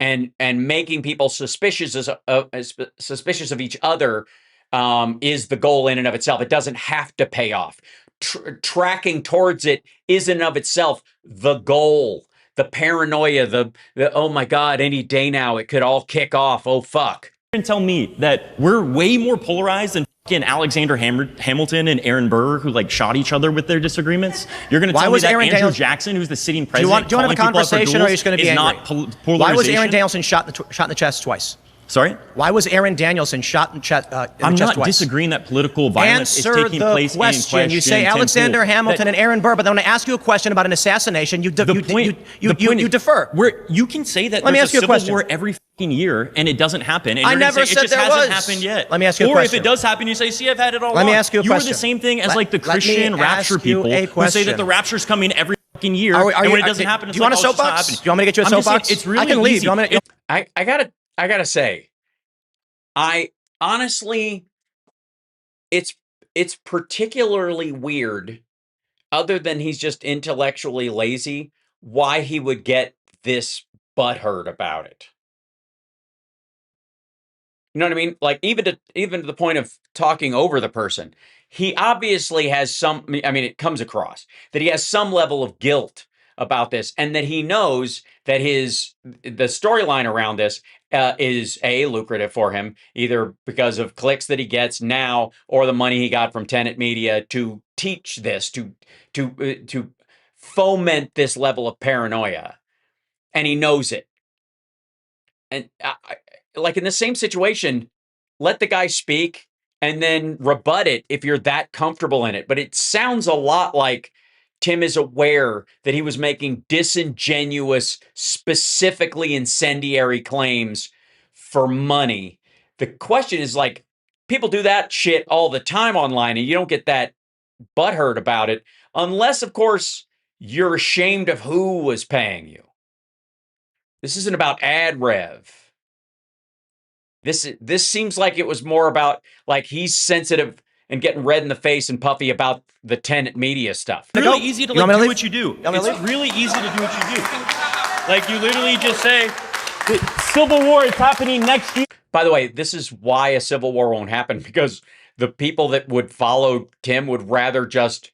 And making people suspicious of each other is the goal in and of itself. It doesn't have to pay off. Tracking towards it is in and of itself the goal. The paranoia, the oh my God, any day now it could all kick off. Oh fuck. And tell me that we're way more polarized than fucking Alexander Hamilton and Aaron Burr, who like shot each other with their disagreements. You're going to tell me that Andrew Jackson, who's the sitting Do you president, want to have a calling people out for conversation, or are you duels just going to be is angry? not polarization? Why was Aaron Danielson shot in the chest twice? Sorry? Why was Aaron Danielson shot in the chest I'm not twice? disagreeing that political violence Answer is taking the place question. in You say Tim Alexander Pool. Hamilton and Aaron Burr, but then when I ask you a question about an assassination, you defer. You can say that Let me there's ask you a civil question. war every fucking year and it doesn't happen. And I you're gonna never say, said it just there hasn't was. happened yet. Let me ask you a Or question. if it does happen, you say, see, I've had it all Let me along. ask you a You question. are the same thing as like the Let me Christian rapture ask you people a who say question. that the rapture's coming every fucking year. Are and you- when it doesn't happen, do it's you want a like, oh, it's just not soapbox? happening. Do you want me to get you a I'm just saying, soapbox? it's really I can leave. easy. Do you want me to- I gotta say, I honestly, it's particularly weird, other than he's just intellectually lazy, why he would get this butthurt about it. You know what I mean? Like even to the point of talking over the person. He obviously has it comes across that he has some level of guilt about this, and that he knows that the storyline around this is lucrative for him, either because of clicks that he gets now or the money he got from Tenet Media to teach this, to foment this level of paranoia, and he knows it. And like in the same situation, let the guy speak and then rebut it if you're that comfortable in it. But it sounds a lot like Tim is aware that he was making disingenuous, specifically incendiary claims for money. The question is, like, people do that shit all the time online, and you don't get that butthurt about it, unless, of course, you're ashamed of who was paying you. This isn't about ad rev. This seems like it was more about, like, he's sensitive and getting red in the face and puffy about the Tenet Media stuff. It's really easy to do what you do. It's really easy to do what you do. Like you literally just say, the Civil War is happening next year. By the way, this is why a civil war won't happen, because the people that would follow Tim would rather just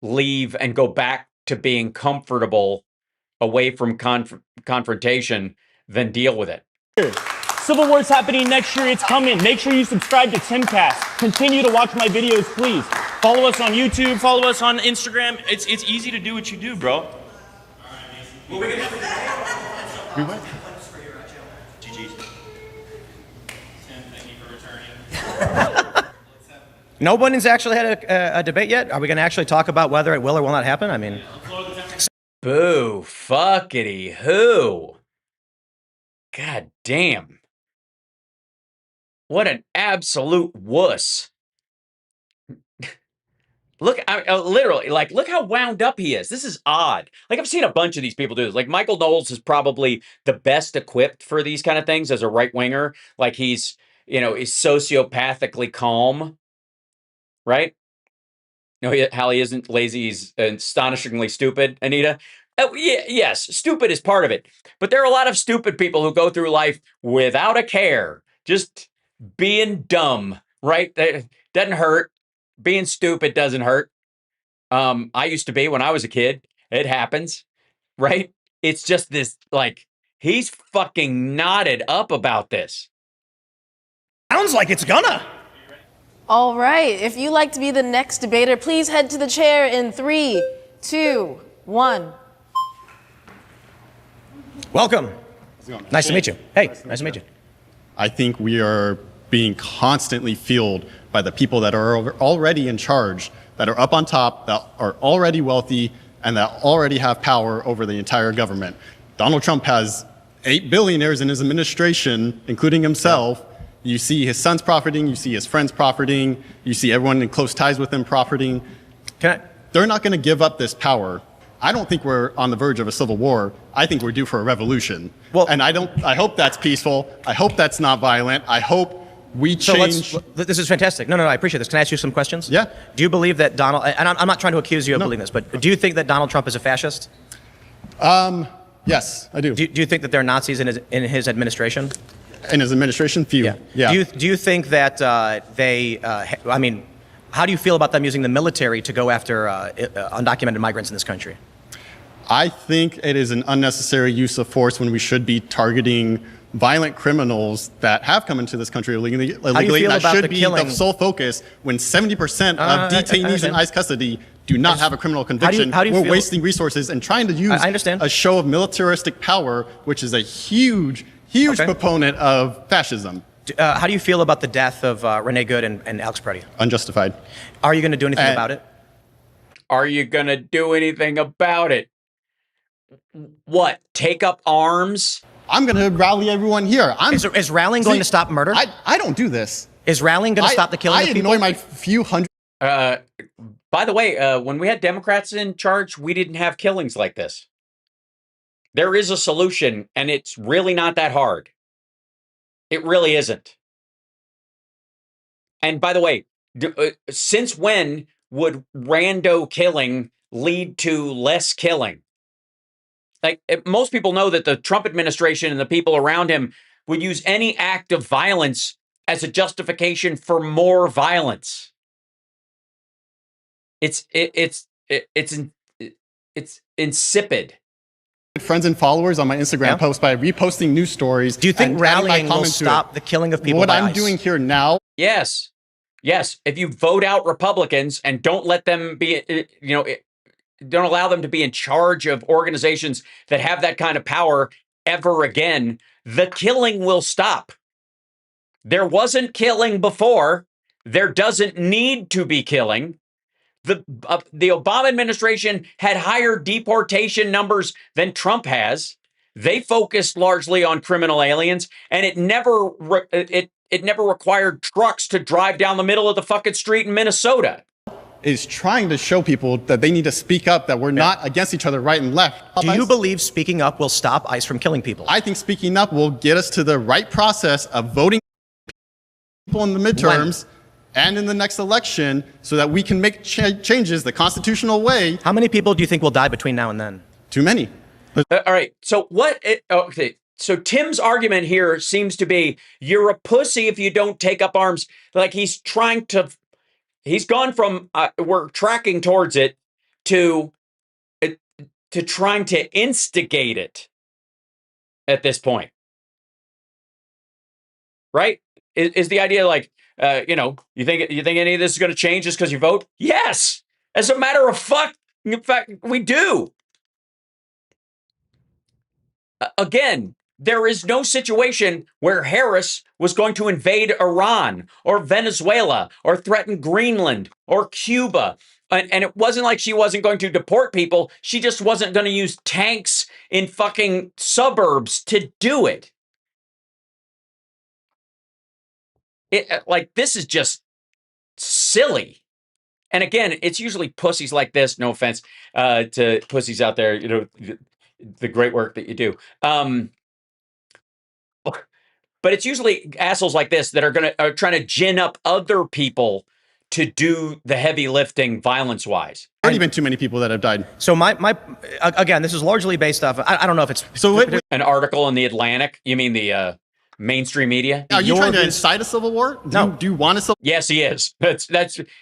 leave and go back to being comfortable away from confrontation than deal with it. Civil War is happening next year. It's coming. Make sure you subscribe to Timcast. Continue to watch my videos, please. Follow us on YouTube. Follow us on Instagram. It's easy to do what you do, bro. We went. GG's. Tim, thank you for returning. Nobody's actually had a debate yet. Are we going to actually talk about whether it will or will not happen? I mean, boo, fuckity who. God damn. What an absolute wuss. Look, literally, like, look how wound up he is. This is odd. Like, I've seen a bunch of these people do this. Like, Michael Knowles is probably the best equipped for these kind of things as a right-winger. Like, he's sociopathically calm, right? How he isn't lazy, he's astonishingly stupid, Anita. Oh, yeah, yes, stupid is part of it. But there are a lot of stupid people who go through life without a care. Just being dumb, right? That doesn't hurt. Being stupid doesn't hurt. I used to be when I was a kid. It happens, right? It's just this, like, he's fucking knotted up about this. I sounds like it's gonna. All right. If you'd like to be the next debater, please head to the chair in 3, 2, 1. Welcome. Nice to meet you. Hey, nice to meet you. I think we are being constantly fueled by the people that are already in charge, that are up on top, that are already wealthy, and that already have power over the entire government. Donald Trump has 8 billionaires in his administration, including himself. You see his sons profiting, you see his friends profiting, you see everyone in close ties with him profiting. They're not going to give up this power. I don't think we're on the verge of a civil war. I think we're due for a revolution. Well, and I hope that's peaceful. I hope that's not violent. I hope we change. This is fantastic. No, I appreciate this. Can I ask you some questions? Yeah. Do you believe that Donald, and I'm not trying to accuse you of believing this, but do you think that Donald Trump is a fascist? Yes, I do. Do you think that there are Nazis in his administration? In his administration? Few. Yeah. Do you think that how do you feel about them using the military to go after undocumented migrants in this country? I think it is an unnecessary use of force when we should be targeting violent criminals that have come into this country illegally. That should be the sole focus when 70% of detainees in ICE custody do not have a criminal conviction. We're wasting resources and trying to use a show of militaristic power, which is a huge proponent of fascism. How do you feel about the death of Renee Good and Alex Preddy? Unjustified. Are you going to do anything about it? Are you going to do anything about it? What? Take up arms? I'm going to rally everyone here. Is rallying going to stop murder? I don't do this. Is rallying going to stop the killing of people? I annoy my few hundred. By the way, when we had Democrats in charge, we didn't have killings like this. There is a solution, and it's really not that hard. It really isn't. And by the way, since when would rando killing lead to less killing? Like, most people know that the Trump administration and the people around him would use any act of violence as a justification for more violence. It's insipid. Friends and followers on my Instagram post by reposting news stories. Do you think rallying will stop the killing of people? What I'm doing here now? Yes. If you vote out Republicans and don't let them be, don't allow them to be in charge of organizations that have that kind of power ever again, the killing will stop. There wasn't killing before. There doesn't need to be killing. The Obama administration had higher deportation numbers than Trump has. They focused largely on criminal aliens, and it never required trucks to drive down the middle of the fucking street in Minnesota. Is trying to show people that they need to speak up, that we're not against each other right and left. Do you believe speaking up will stop ICE from killing people? I think speaking up will get us to the right process of voting people in the midterms and in the next election so that we can make changes the constitutional way. How many people do you think will die between now and then? Too many. All right. So So Tim's argument here seems to be you're a pussy if you don't take up arms. Like he's gone from we're tracking towards it to trying to instigate it at this point. Right? Is the idea like, you think any of this is going to change just because you vote? Yes. As a matter of fact, we do. Again, there is no situation where Harris was going to invade Iran or Venezuela or threaten Greenland or Cuba. And it wasn't like she wasn't going to deport people. She just wasn't going to use tanks in fucking suburbs to do it. This is just silly. And again, it's usually pussies like this, no offense to pussies out there, the great work that you do. But it's usually assholes like this that are trying to gin up other people to do the heavy lifting violence-wise. Already been too many people that have died. So again, this is largely based off. I don't know if it's an article in the Atlantic. You mean the mainstream media? Are you trying to incite a civil war? No. Do you want a civil? Yes, he is.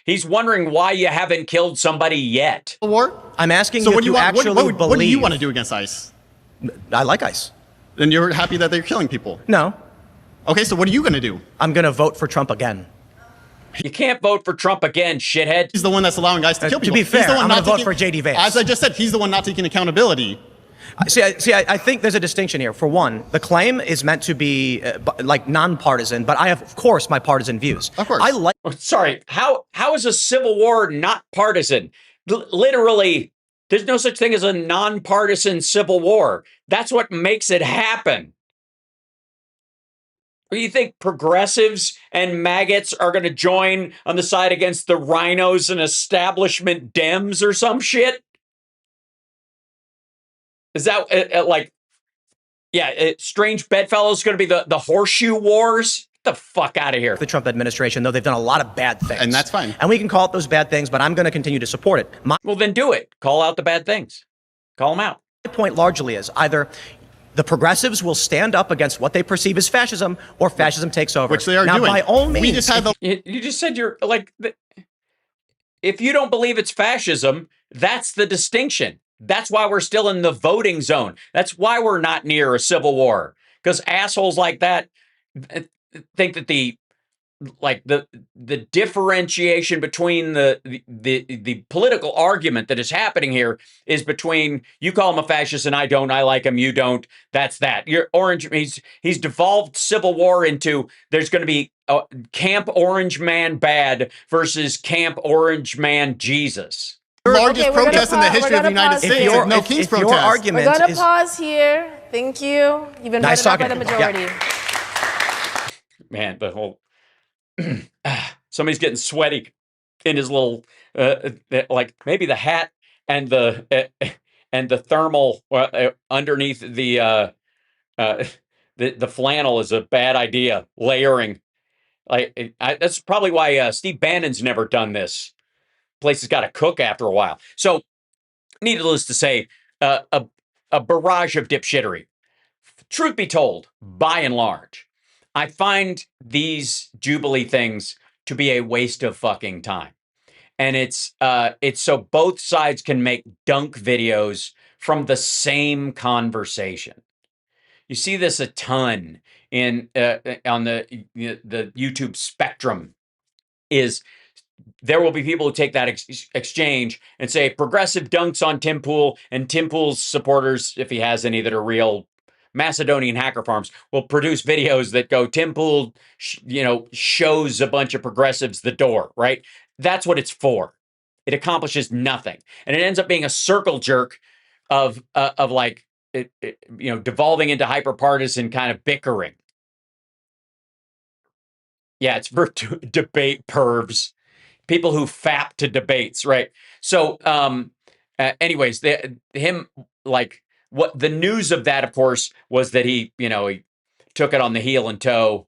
He's wondering why you haven't killed somebody yet. War? I'm asking you if you actually believe. What do you want to do against ICE? I like ICE. And you're happy that they're killing people? No. Okay, so what are you going to do? I'm going to vote for Trump again. You can't vote for Trump again, shithead. He's the one that's allowing guys to kill people. To be fair, he's the one I'm going to not vote for J.D. Vance. As I just said, he's the one not taking accountability. I think there's a distinction here. For one, the claim is meant to be like nonpartisan, but I have, of course, my partisan views. Of course. I like. Sorry, how is a civil war not partisan? Literally, there's no such thing as a nonpartisan civil war. That's what makes it happen. Or you think progressives and maggots are going to join on the side against the rhinos and establishment Dems or some shit? Is that like, yeah, strange bedfellows going to be the horseshoe wars? Get the fuck out of here. The Trump administration, though they've done a lot of bad things. And that's fine. And we can call it those bad things, but I'm going to continue to support it. Well, then do it. Call out the bad things. Call them out. My point largely is either the progressives will stand up against what they perceive as fascism, or fascism takes over. Which they are now, doing. By all means, We just had the... You just said you're like, if you don't believe it's fascism, that's the distinction. That's why we're still in the voting zone. That's why we're not near a civil war. Because assholes like that think that the differentiation between the political argument that is happening here is between you call him a fascist and I don't, I like him, you don't. That's that. You're orange. He's devolved civil war into there's going to be Camp Orange Man bad versus Camp Orange Man Jesus. Largest protest in the history of the United States. No King's protest. Your argument we're going to pause here. Thank you. You've been voted out by the majority. Yeah. Man, the whole somebody's getting sweaty in his little like maybe the hat and the thermal underneath the flannel is a bad idea. Layering, that's probably why Steve Bannon's never done this. Place has got to cook after a while. So, needless to say, a barrage of dipshittery. Truth be told, by and large, I find these Jubilee things to be a waste of fucking time. And it's so both sides can make dunk videos from the same conversation. You see this a ton in on the YouTube spectrum. There will be people who take that exchange and say progressive dunks on Tim Pool, and Tim Pool's supporters, if he has any that are real Macedonian hacker farms, will produce videos that go Tim Pool, shows a bunch of progressives the door, right? That's what it's for. It accomplishes nothing. And it ends up being a circle jerk of devolving into hyper-partisan kind of bickering. Yeah, it's for debate pervs. People who fap to debates, right? So, anyways, what the news of that, of course, was that he took it on the heel and toe,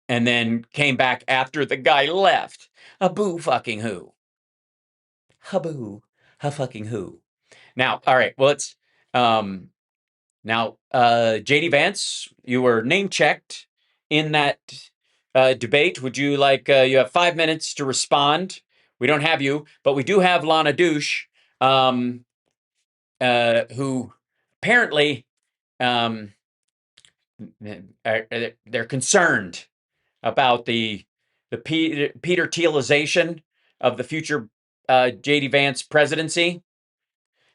and then came back after the guy left. A boo fucking who? Ha boo, ha fucking who? Now, all right, well, it's now JD Vance, you were name checked in that debate. Would you like, you have 5 minutes to respond. We don't have you, but we do have Lana Douche, who apparently they're concerned about the Peter Thielization of the future JD Vance presidency,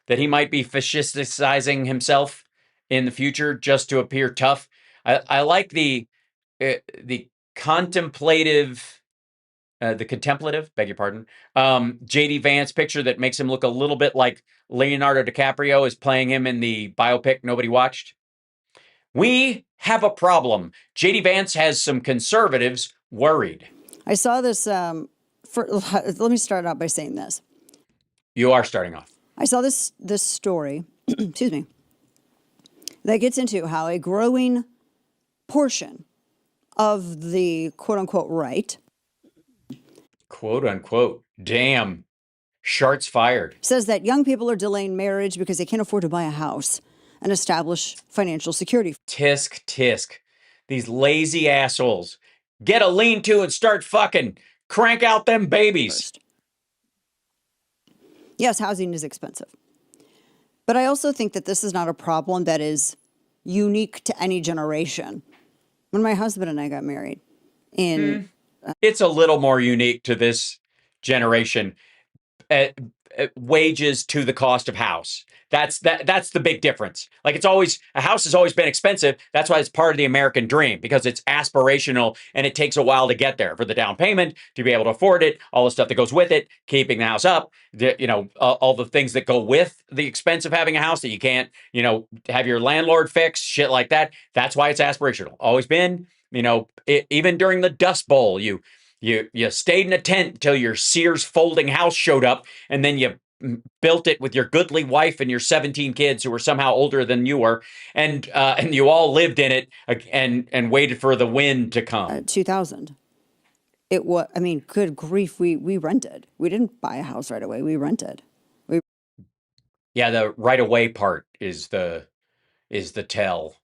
that he might be fascisticizing himself in the future just to appear tough. I like the contemplative, beg your pardon, JD Vance picture that makes him look a little bit like Leonardo DiCaprio is playing him in the biopic nobody watched. We have a problem. JD Vance has some conservatives worried. I saw this, let me start out by saying this. You are starting off. I saw this story, excuse me, that gets into how a growing portion of the quote-unquote right, quote-unquote, damn, shots fired, says that young people are delaying marriage because they can't afford to buy a house and establish financial security. Tisk. These lazy assholes. Get a lean-to and start fucking. Crank out them babies. First. Yes, housing is expensive. But I also think that this is not a problem that is unique to any generation. when my husband and I got married. In It's a little more unique to this generation. Wages to the cost of house. That's the big difference. Like it's always a house has always been expensive. That's why it's part of the American dream because it's aspirational and it takes a while to get there for the down payment to be able to afford it, all the stuff that goes with it, keeping the house up, all the things that go with the expense of having a house that you can't, have your landlord fix, shit like that. That's why it's aspirational. Always been, even during the Dust Bowl, you stayed in a tent until your Sears folding house showed up, and then you built it with your goodly wife and your 17 kids who were somehow older than you were, and you all lived in it and waited for the wind to come. 2000. It was. I mean, good grief. We rented. We didn't buy a house right away. We rented. Yeah, the right away part is the tell.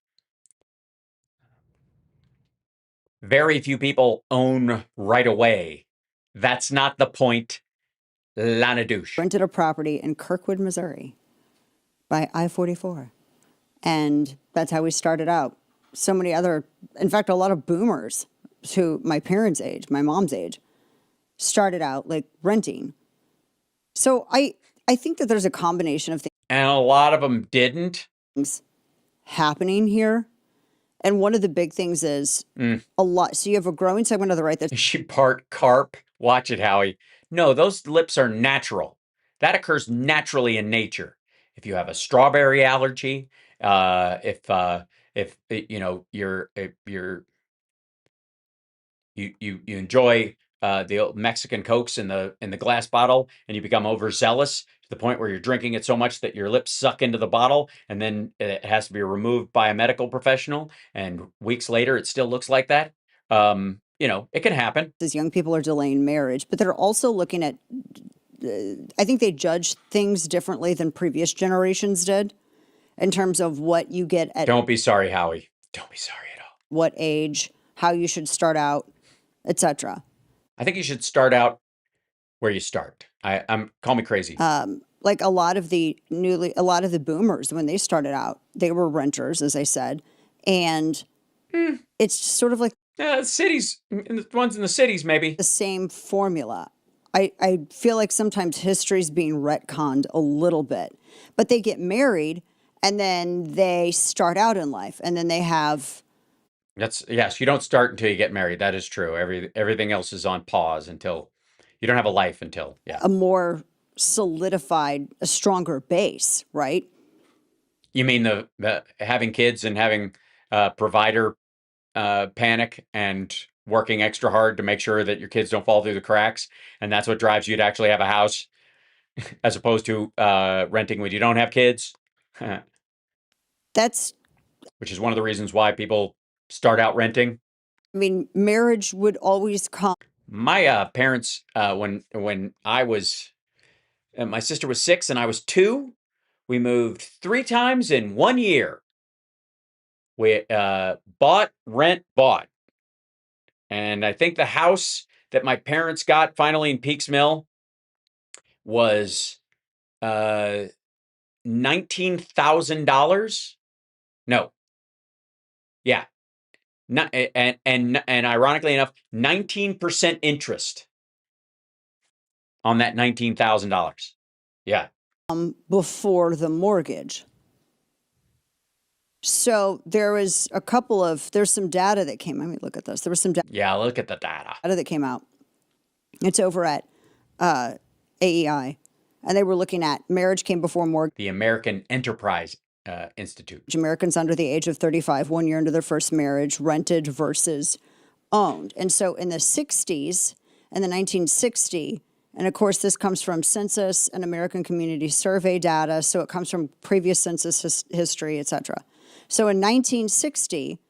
Very few people own right away. That's not the point. Lana douche. Rented a property in Kirkwood, Missouri by I-44. And that's how we started out. So many other, in fact, a lot of boomers who my parents' age, my mom's age, started out like renting. So I think that there's a combination of things. And a lot of them didn't. Happening here. And one of the big things is a lot. So you have a growing segment of the right that's. Is she part carp? Watch it, Howie. No, those lips are natural. That occurs naturally in nature. If you have a strawberry allergy, if you enjoy the old Mexican Cokes in the glass bottle, and you become overzealous to the point where you're drinking it so much that your lips suck into the bottle, and then it has to be removed by a medical professional, and weeks later it still looks like that. It can happen. As young people are delaying marriage, but they're also looking at, I think they judge things differently than previous generations did in terms of what you get at. Don't be sorry, Howie. Don't be sorry at all. What age, how you should start out, etc. I think you should start out where you start. Call me crazy. Like a lot of the boomers, when they started out, they were renters, as I said, and it's sort of like cities, the ones in the cities, maybe the same formula. I feel like sometimes history's being retconned a little bit, but they get married and then they start out in life, and then they have. Yes, you don't start until you get married. That is true. Everything else is on pause until you don't have a life until a more solidified, a stronger base, right? You mean the having kids and having provider panic and working extra hard to make sure that your kids don't fall through the cracks, and that's what drives you to actually have a house as opposed to renting when you don't have kids. Which is one of the reasons why people start out renting. I mean, marriage would always come. My parents, when I was, my sister was 6 and I was 2, we moved 3 times in 1 year. We bought, rent, bought. And I think the house that my parents got finally in Peaks Mill was $19,000. No. Yeah. And ironically enough, 19% interest on that $19,000. Yeah. Before the mortgage. So there was there's some data that came. Let me look at this. There was some data. Yeah, look at the data. That came out. It's over at AEI. And they were looking at marriage came before mortgage. The American Enterprise Institute. Americans under the age of 35, 1 year into their first marriage, rented versus owned. And so in the 60s, in the 1960, and of course this comes from Census and American Community Survey data, so it comes from previous census history, et cetera. So in 1960,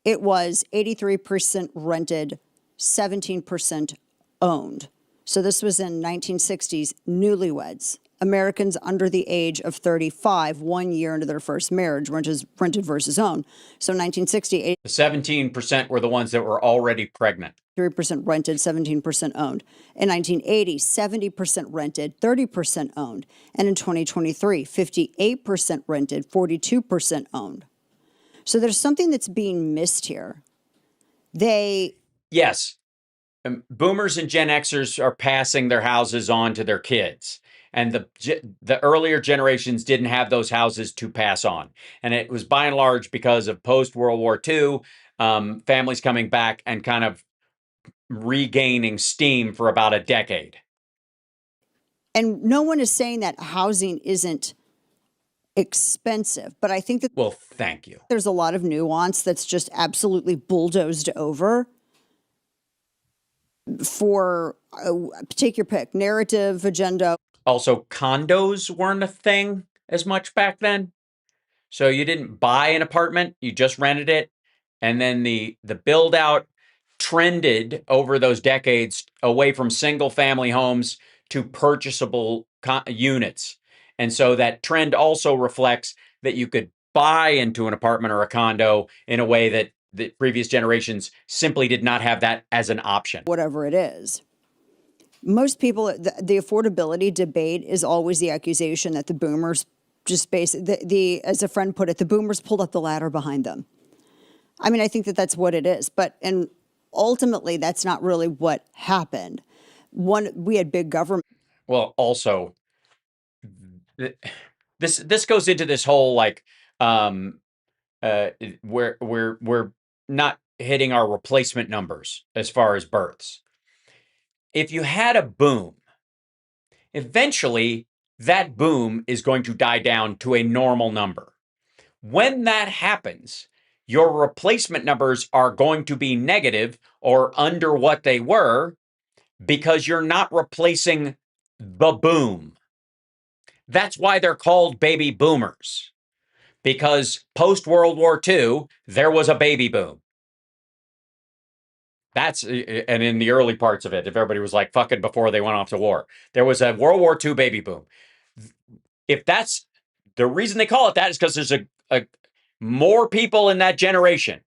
it was 83% rented, 17% owned. So this was in 1960s newlyweds. Americans under the age of 35, 1 year into their first marriage, rented versus owned. So 1960, 17% were the ones that were already pregnant. 3% rented, 17% owned. In 1980, 70% rented, 30% owned. And in 2023, 58% rented, 42% owned. So there's something that's being missed here. They Yes. Boomers and Gen Xers are passing their houses on to their kids. And the earlier generations didn't have those houses to pass on. And it was by and large because of post World War II, families coming back and kind of regaining steam for about a decade. and no one is saying that housing isn't expensive, but I think that Well, thank you. there's a lot of nuance that's just absolutely bulldozed over for take your pick, narrative, agenda. Also, condos weren't a thing as much back then. So you didn't buy an apartment, you just rented it. And then the build out trended over those decades away from single family homes to purchasable units. And so that trend also reflects that you could buy into an apartment or a condo in a way that the previous generations simply did not have that as an option. Whatever it is. Most people, the affordability debate is always the accusation that the boomers just basically, as a friend put it, the boomers pulled up the ladder behind them. I mean, I think that that's what it is. And ultimately, that's not really what happened. We had big government. Well, also, this goes into this whole like where we're not hitting our replacement numbers as far as births. If you had a boom, eventually that boom is going to die down to a normal number. When that happens, your replacement numbers are going to be negative or under what they were because you're not replacing the boom. That's why they're called baby boomers. Because post World War II, there was a baby boom. And in the early parts of it, if everybody was like fucking before they went off to war, there was a World War II baby boom. If that's the reason they call it that, is because there's a more people in that generation.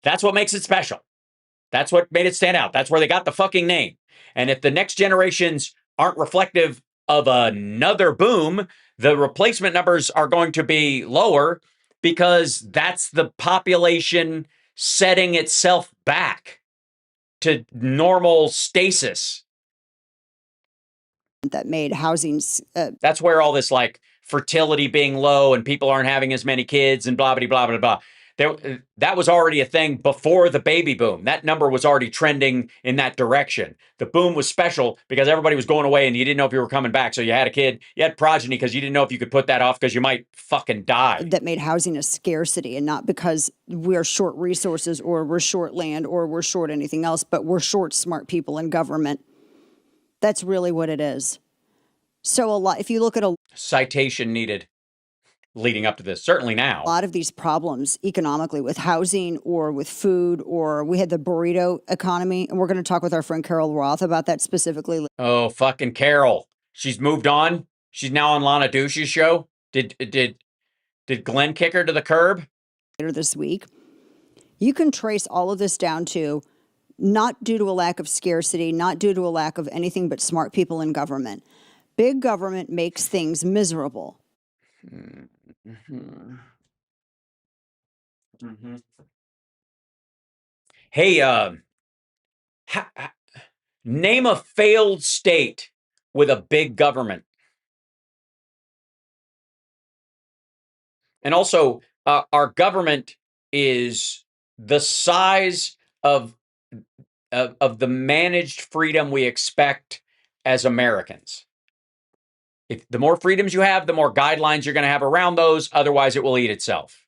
That's what makes it special. That's what made it stand out. That's where they got the fucking name. And if the next generations aren't reflective of another boom, the replacement numbers are going to be lower because that's the population setting itself back to normal stasis. That made housing. That's where all this like fertility being low and people aren't having as many kids and blah, blah, blah, blah, blah. That was already a thing before the baby boom. That number was already trending in that direction. The boom was special because everybody was going away and you didn't know if you were coming back. So you had a kid, you had progeny because you didn't know if you could put that off because you might fucking die. That made housing a scarcity, and not because we're short resources or we're short land or we're short anything else, but we're short smart people in government. That's really what it is. So if you look at a citation needed leading up to this, certainly now. A lot of these problems economically with housing or with food, or we had the burrito economy, and we're going to talk with our friend Carol Roth about that specifically. Oh, fucking Carol. She's moved on. She's now on Lana Douche's show. Did Glenn kick her to the curb? Later this week. You can trace all of this down to not due to a lack of scarcity, not due to a lack of anything but smart people in government. Big government makes things miserable. Mm-hmm. Mm-hmm. Hey, name a failed state with a big government. And also, our government is the size of the managed freedom we expect as Americans. If the more freedoms you have, the more guidelines you're going to have around those. Otherwise, it will eat itself.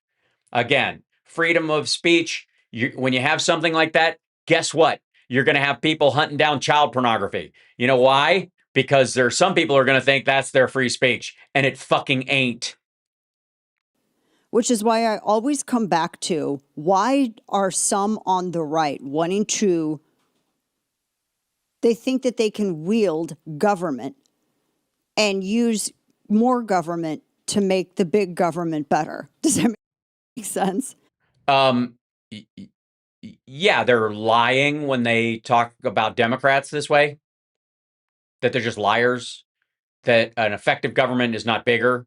Again, freedom of speech. When you have something like that, guess what? You're going to have people hunting down child pornography. You know why? Because there are some people who are going to think that's their free speech, and it fucking ain't. Which is why I always come back to, why are some on the right wanting to, they think that they can wield government and use more government to make the big government better. Does that make sense? Yeah, they're lying when they talk about Democrats this way, that they're just liars, that an effective government is not bigger,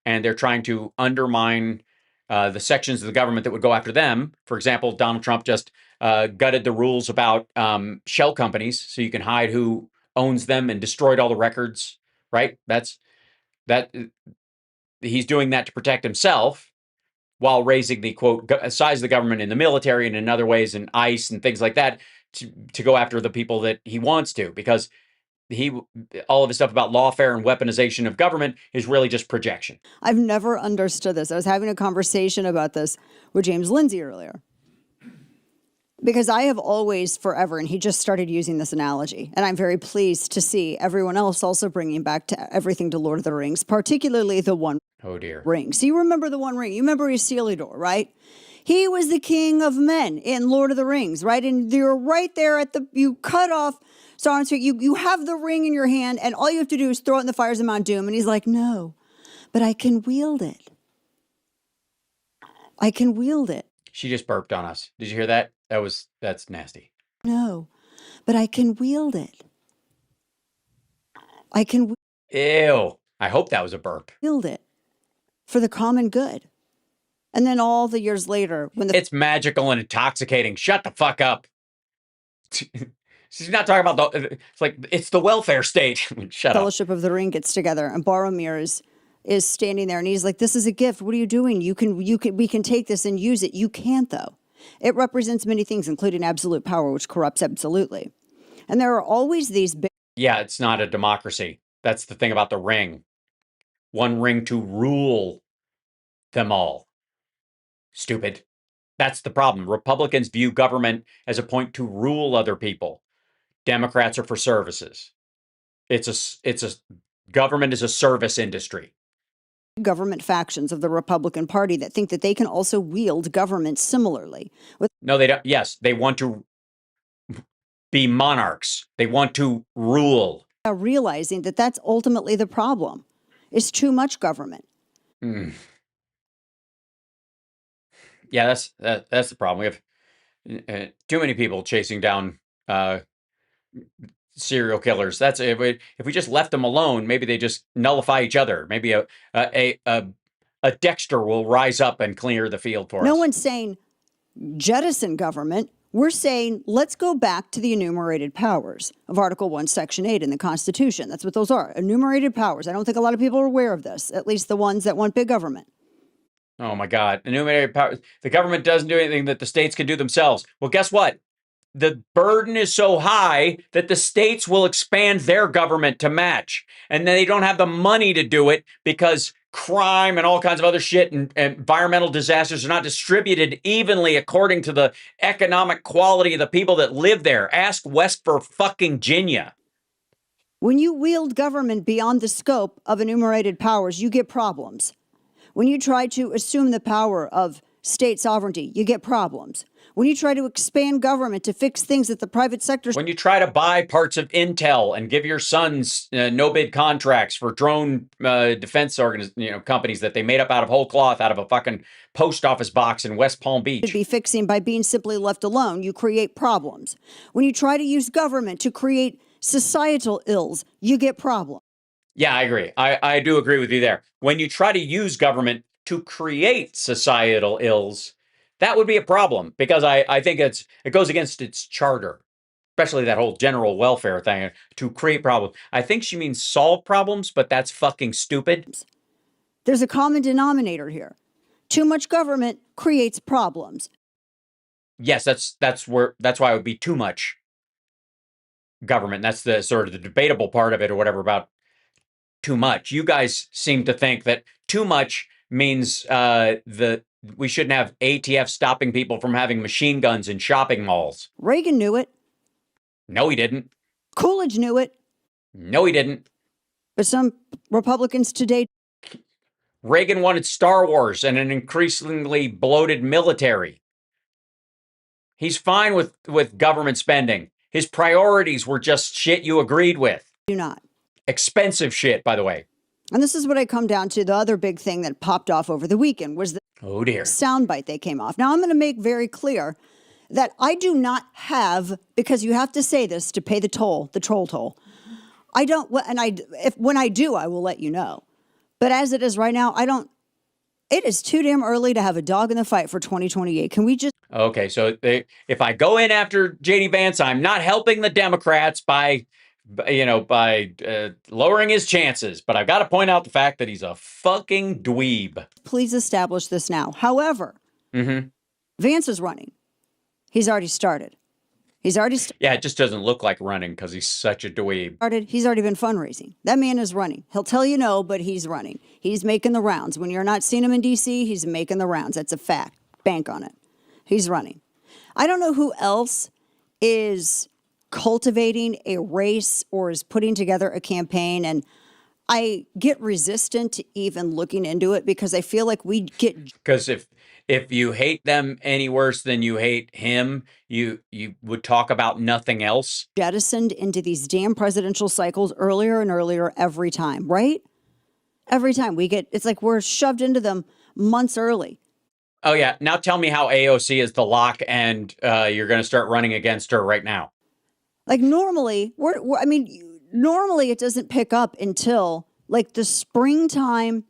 and they're trying to undermine the sections of the government that would go after them. For example, Donald Trump just gutted the rules about shell companies, so you can hide who owns them, and destroyed all the records. Right? He's doing that to protect himself, while raising the quote size of the government in the military and in other ways, and ICE and things like that, to go after the people that he wants to, because all of his stuff about lawfare and weaponization of government is really just projection. I've never understood this. I was having a conversation about this with James Lindsay earlier. Because I have always, forever, and he just started using this analogy, and I'm very pleased to see everyone else also bringing back to everything to Lord of the Rings, particularly the One Ring. So you remember the One Ring. You remember Isildur, right? He was the king of men in Lord of the Rings, right? And you're right there you cut off Sauron's feet. You have the ring in your hand, and all you have to do is throw it in the fires of Mount Doom. And he's like, no, but I can wield it. I can wield it. She just burped on us. Did you hear that? That's nasty. No, but I can wield it. Ew. I hope that was a burp. Wield it for the common good. And then all the years later, when it's magical and intoxicating. Shut the fuck up. She's not talking about it's like, it's the welfare state. Shut up. Fellowship of the Ring gets together, and Boromir is standing there, and he's like, this is a gift. What are you doing? We can take this and use it. You can't, though. It represents many things, including absolute power, which corrupts absolutely. And there are always these big... Yeah, it's not a democracy. That's the thing about the ring. One ring to rule them all. Stupid. That's the problem. Republicans view government as a point to rule other people. Democrats are for services. Government is a service industry. Government factions of the Republican Party that think that they can also wield government similarly. No, they don't. Yes, they want to be monarchs. They want to rule. Realizing that that's ultimately the problem. It's too much government. Yeah, that's the problem. We have too many people chasing down serial killers. That's if we just left them alone, maybe they just nullify each other. Maybe a Dexter will rise up and clear the field for us. No one's saying jettison government. We're saying let's go back to the enumerated powers of Article 1, Section 8 in the Constitution. That's what those are, enumerated powers. I don't think a lot of people are aware of this, at least the ones that want big government. Oh my God, enumerated powers. The government doesn't do anything that the states can do themselves. Well, guess what? The burden is so high that the states will expand their government to match. And then they don't have the money to do it because crime and all kinds of other shit and environmental disasters are not distributed evenly according to the economic quality of the people that live there. Ask West Virginia. When you wield government beyond the scope of enumerated powers, you get problems. When you try to assume the power of state sovereignty, you get problems. When you try to expand government to fix things that the private sector... When you try to buy parts of Intel and give your sons no-bid contracts for drone defense companies that they made up out of whole cloth out of a fucking post office box in West Palm Beach. ...be fixing by being simply left alone, you create problems. When you try to use government to create societal ills, you get problems. Yeah, I agree. I do agree with you there. When you try to use government to create societal ills, that would be a problem, because I think it goes against its charter, especially that whole general welfare thing, to create problems. I think she means solve problems, but that's fucking stupid. There's a common denominator here. Too much government creates problems. Yes, that's why it would be too much government. That's the sort of the debatable part of it or whatever about too much. You guys seem to think that too much means we shouldn't have ATF stopping people from having machine guns in shopping malls. Reagan knew it. No, he didn't. Coolidge knew it. No, he didn't. But some Republicans today... Reagan wanted Star Wars and an increasingly bloated military. He's fine with government spending. His priorities were just shit you agreed with. Do not. Expensive shit, by the way. And this is what I come down to. The other big thing that popped off over the weekend was the soundbite they came off. Now, I'm going to make very clear that I do not have, because you have to say this to pay the troll toll. I don't, and when I do, I will let you know. But as it is right now, It is too damn early to have a dog in the fight for 2028. Can we just Okay, so if I go in after JD Vance, I'm not helping the Democrats by lowering his chances. But I've got to point out the fact that he's a fucking dweeb. please establish this now? However, Mm-hmm. Vance is running. He's already started. Yeah, it just doesn't look like running because he's such a dweeb. He's already been fundraising. That man is running. He'll tell you no, but he's running. He's making the rounds. When you're not seeing him in DC, he's making the rounds. That's a fact. Bank on it. He's running. I don't know who else is cultivating a race or is putting together a campaign, and I get resistant to even looking into it because I feel like we get Because if you hate them any worse than you hate him, you would talk about nothing else. jettisoned into these damn presidential cycles earlier and earlier every time, right? Every time it's like we're shoved into them months early. Oh yeah, now tell me how AOC is the lock, and you're going to start running against her right now. Like normally, normally it doesn't pick up until like the springtime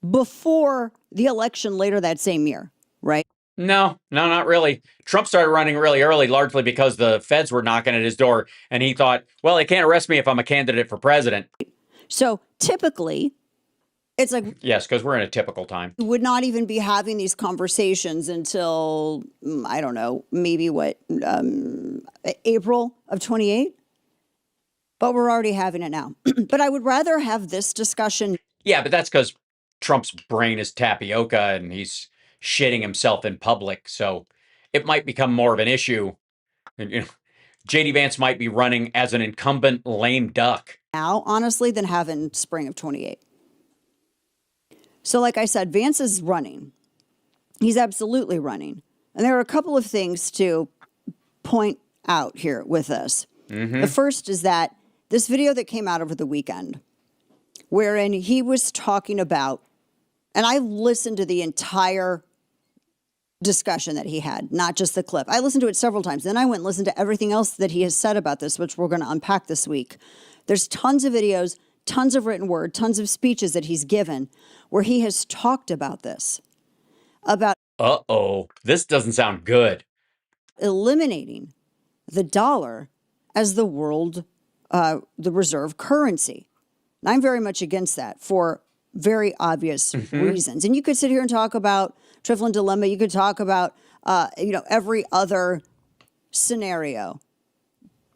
before the election later that same year, right? No, not really. Trump started running really early, largely because the feds were knocking at his door, and he thought, well, they can't arrest me if I'm a candidate for president. So typically, it's like Yes, because we're in a typical time. we would not even be having these conversations until, I don't know, maybe April of 28? But we're already having it now. But I would rather have this discussion. Yeah, but that's because Trump's brain is tapioca and he's shitting himself in public. So it might become more of an issue. And, JD Vance might be running as an incumbent lame duck. Now, honestly, than having spring of 28. So like I said, Vance is running. He's absolutely running. And there are a couple of things to point out here with this. Mm-hmm. The first is that this video that came out over the weekend, wherein he was talking about, and I listened to the entire discussion that he had, not just the clip. I listened to it several times. Then I went and listened to everything else that he has said about this, which we're going to unpack this week. There's tons of videos, tons of written word, tons of speeches that he's given where he has talked about this, about this doesn't sound good. eliminating the dollar as the world, the reserve currency. And I'm very much against that for very obvious reasons. And you could sit here and talk about Triflin dilemma. You could talk about, every other scenario.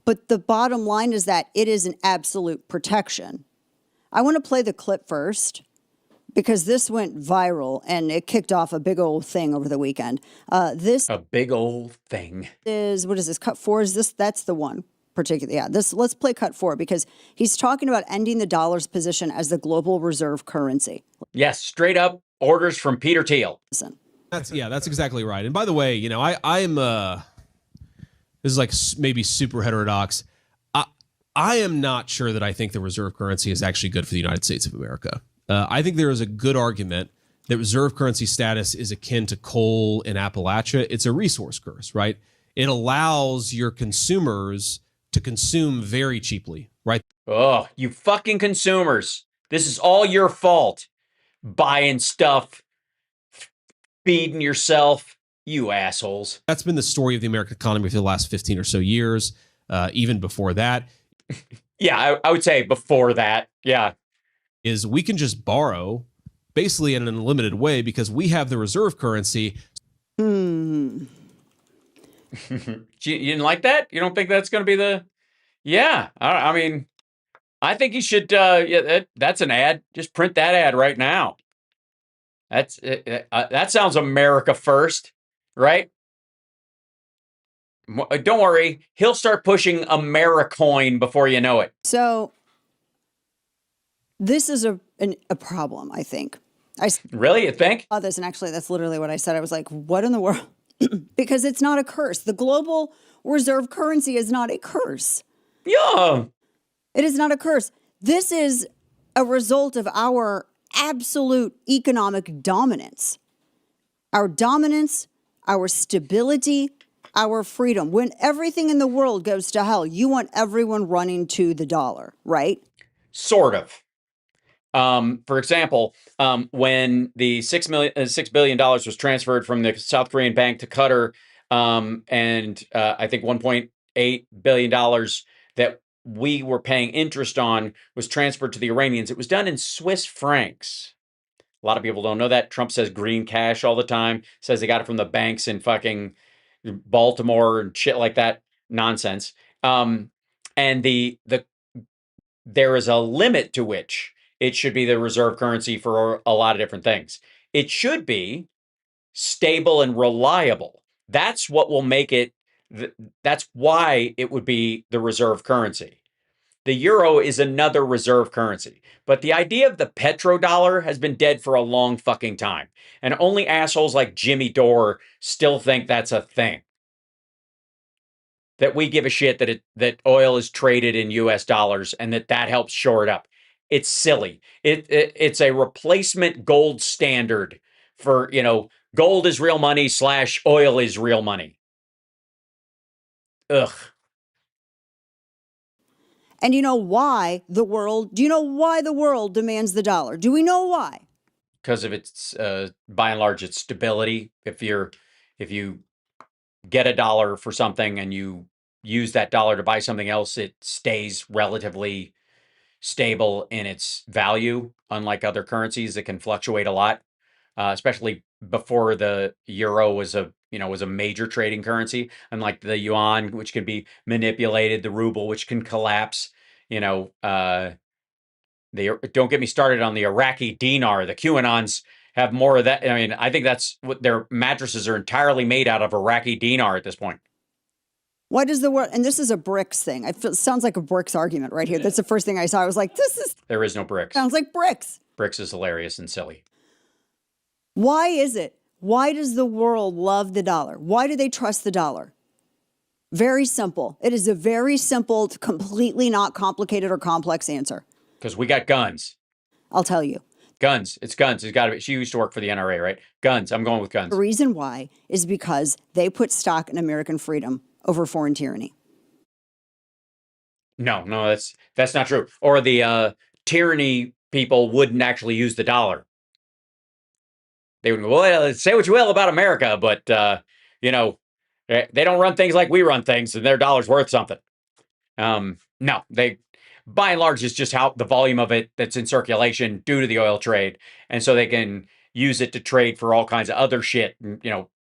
But the bottom line is that it is an absolute protection. I want to play the clip first because this went viral and it kicked off a big old thing over the weekend. A big old thing. What is this? Cut 4 is this? That's the one. Particularly, yeah. Let's play cut 4 because he's talking about ending the dollar's position as the global reserve currency. Yes, straight up orders from Peter Thiel. Listen. That's exactly right. And by the way, I'm this is like maybe super heterodox. I am not sure that I think the reserve currency is actually good for the United States of America. I think there is a good argument that reserve currency status is akin to coal in Appalachia. It's a resource curse, right? It allows your consumers to consume very cheaply, right? Oh, you fucking consumers. This is all your fault. Buying stuff, feeding yourself, you assholes. That's been the story of the American economy for the last 15 or so years, even before that. Yeah, I would say before that, yeah. Is we can just borrow basically in an unlimited way because we have the reserve currency. You didn't like that? You don't think that's going to be the... Yeah, I mean, I think you should, that's an ad. Just print that ad right now. That sounds America first, right? Don't worry. He'll start pushing AmeriCoin before you know it. So this is a problem, I think. Really, you think? I saw this, and actually that's literally what I said. I was like, what in the world? Because it's not a curse. The global reserve currency is not a curse. Yeah. It is not a curse. This is a result of our absolute economic dominance. Our dominance, our stability, our freedom. When everything in the world goes to hell, you want everyone running to the dollar, right? Sort of. For example, when the $6 billion was transferred from the South Korean bank to Qatar, and I think $1.8 billion that we were paying interest on was transferred to the Iranians. It was done in Swiss francs. A lot of people don't know that. Trump says green cash all the time, says they got it from the banks in fucking Baltimore and shit like that. Nonsense. And there is a limit to which it should be the reserve currency for a lot of different things. It should be stable and reliable. That's what will make it, that's why it would be the reserve currency. The euro is another reserve currency. But the idea of the petrodollar has been dead for a long fucking time. And only assholes like Jimmy Dore still think that's a thing. That we give a shit that oil is traded in US dollars and that helps shore it up. It's silly. It's a replacement gold standard for, gold is real money / oil is real money. Ugh. And you know why the world demands the dollar? Do we know why? Because of its, by and large, its stability. If you get a dollar for something and you use that dollar to buy something else, it stays relatively stable in its value, unlike other currencies that can fluctuate a lot, especially before the euro was a major trading currency, unlike the yuan, which can be manipulated, the ruble, which can collapse. Don't get me started on the Iraqi dinar. The QAnons have more of that. I mean, I think that's what their mattresses are entirely made out of, Iraqi dinar at this point. Why does the world, and this is a BRICS thing. It sounds like a BRICS argument right here. That's the first thing I saw. I was like, There is no BRICS. Sounds like BRICS. BRICS is hilarious and silly. Why is it? Why does the world love the dollar? Why do they trust the dollar? Very simple. It is a very simple, completely not complicated or complex answer. Because we got guns. I'll tell you. Guns. It's guns. It's got to be. She used to work for the NRA, right? Guns. I'm going with guns. The reason why is because they put stock in American freedom over foreign tyranny. No, that's not true. Or the tyranny people wouldn't actually use the dollar. They would go, well, say what you will about America, but they don't run things like we run things, and their dollar's worth something. No, they, by and large, it's just how the volume of it that's in circulation due to the oil trade, and so they can use it to trade for all kinds of other shit.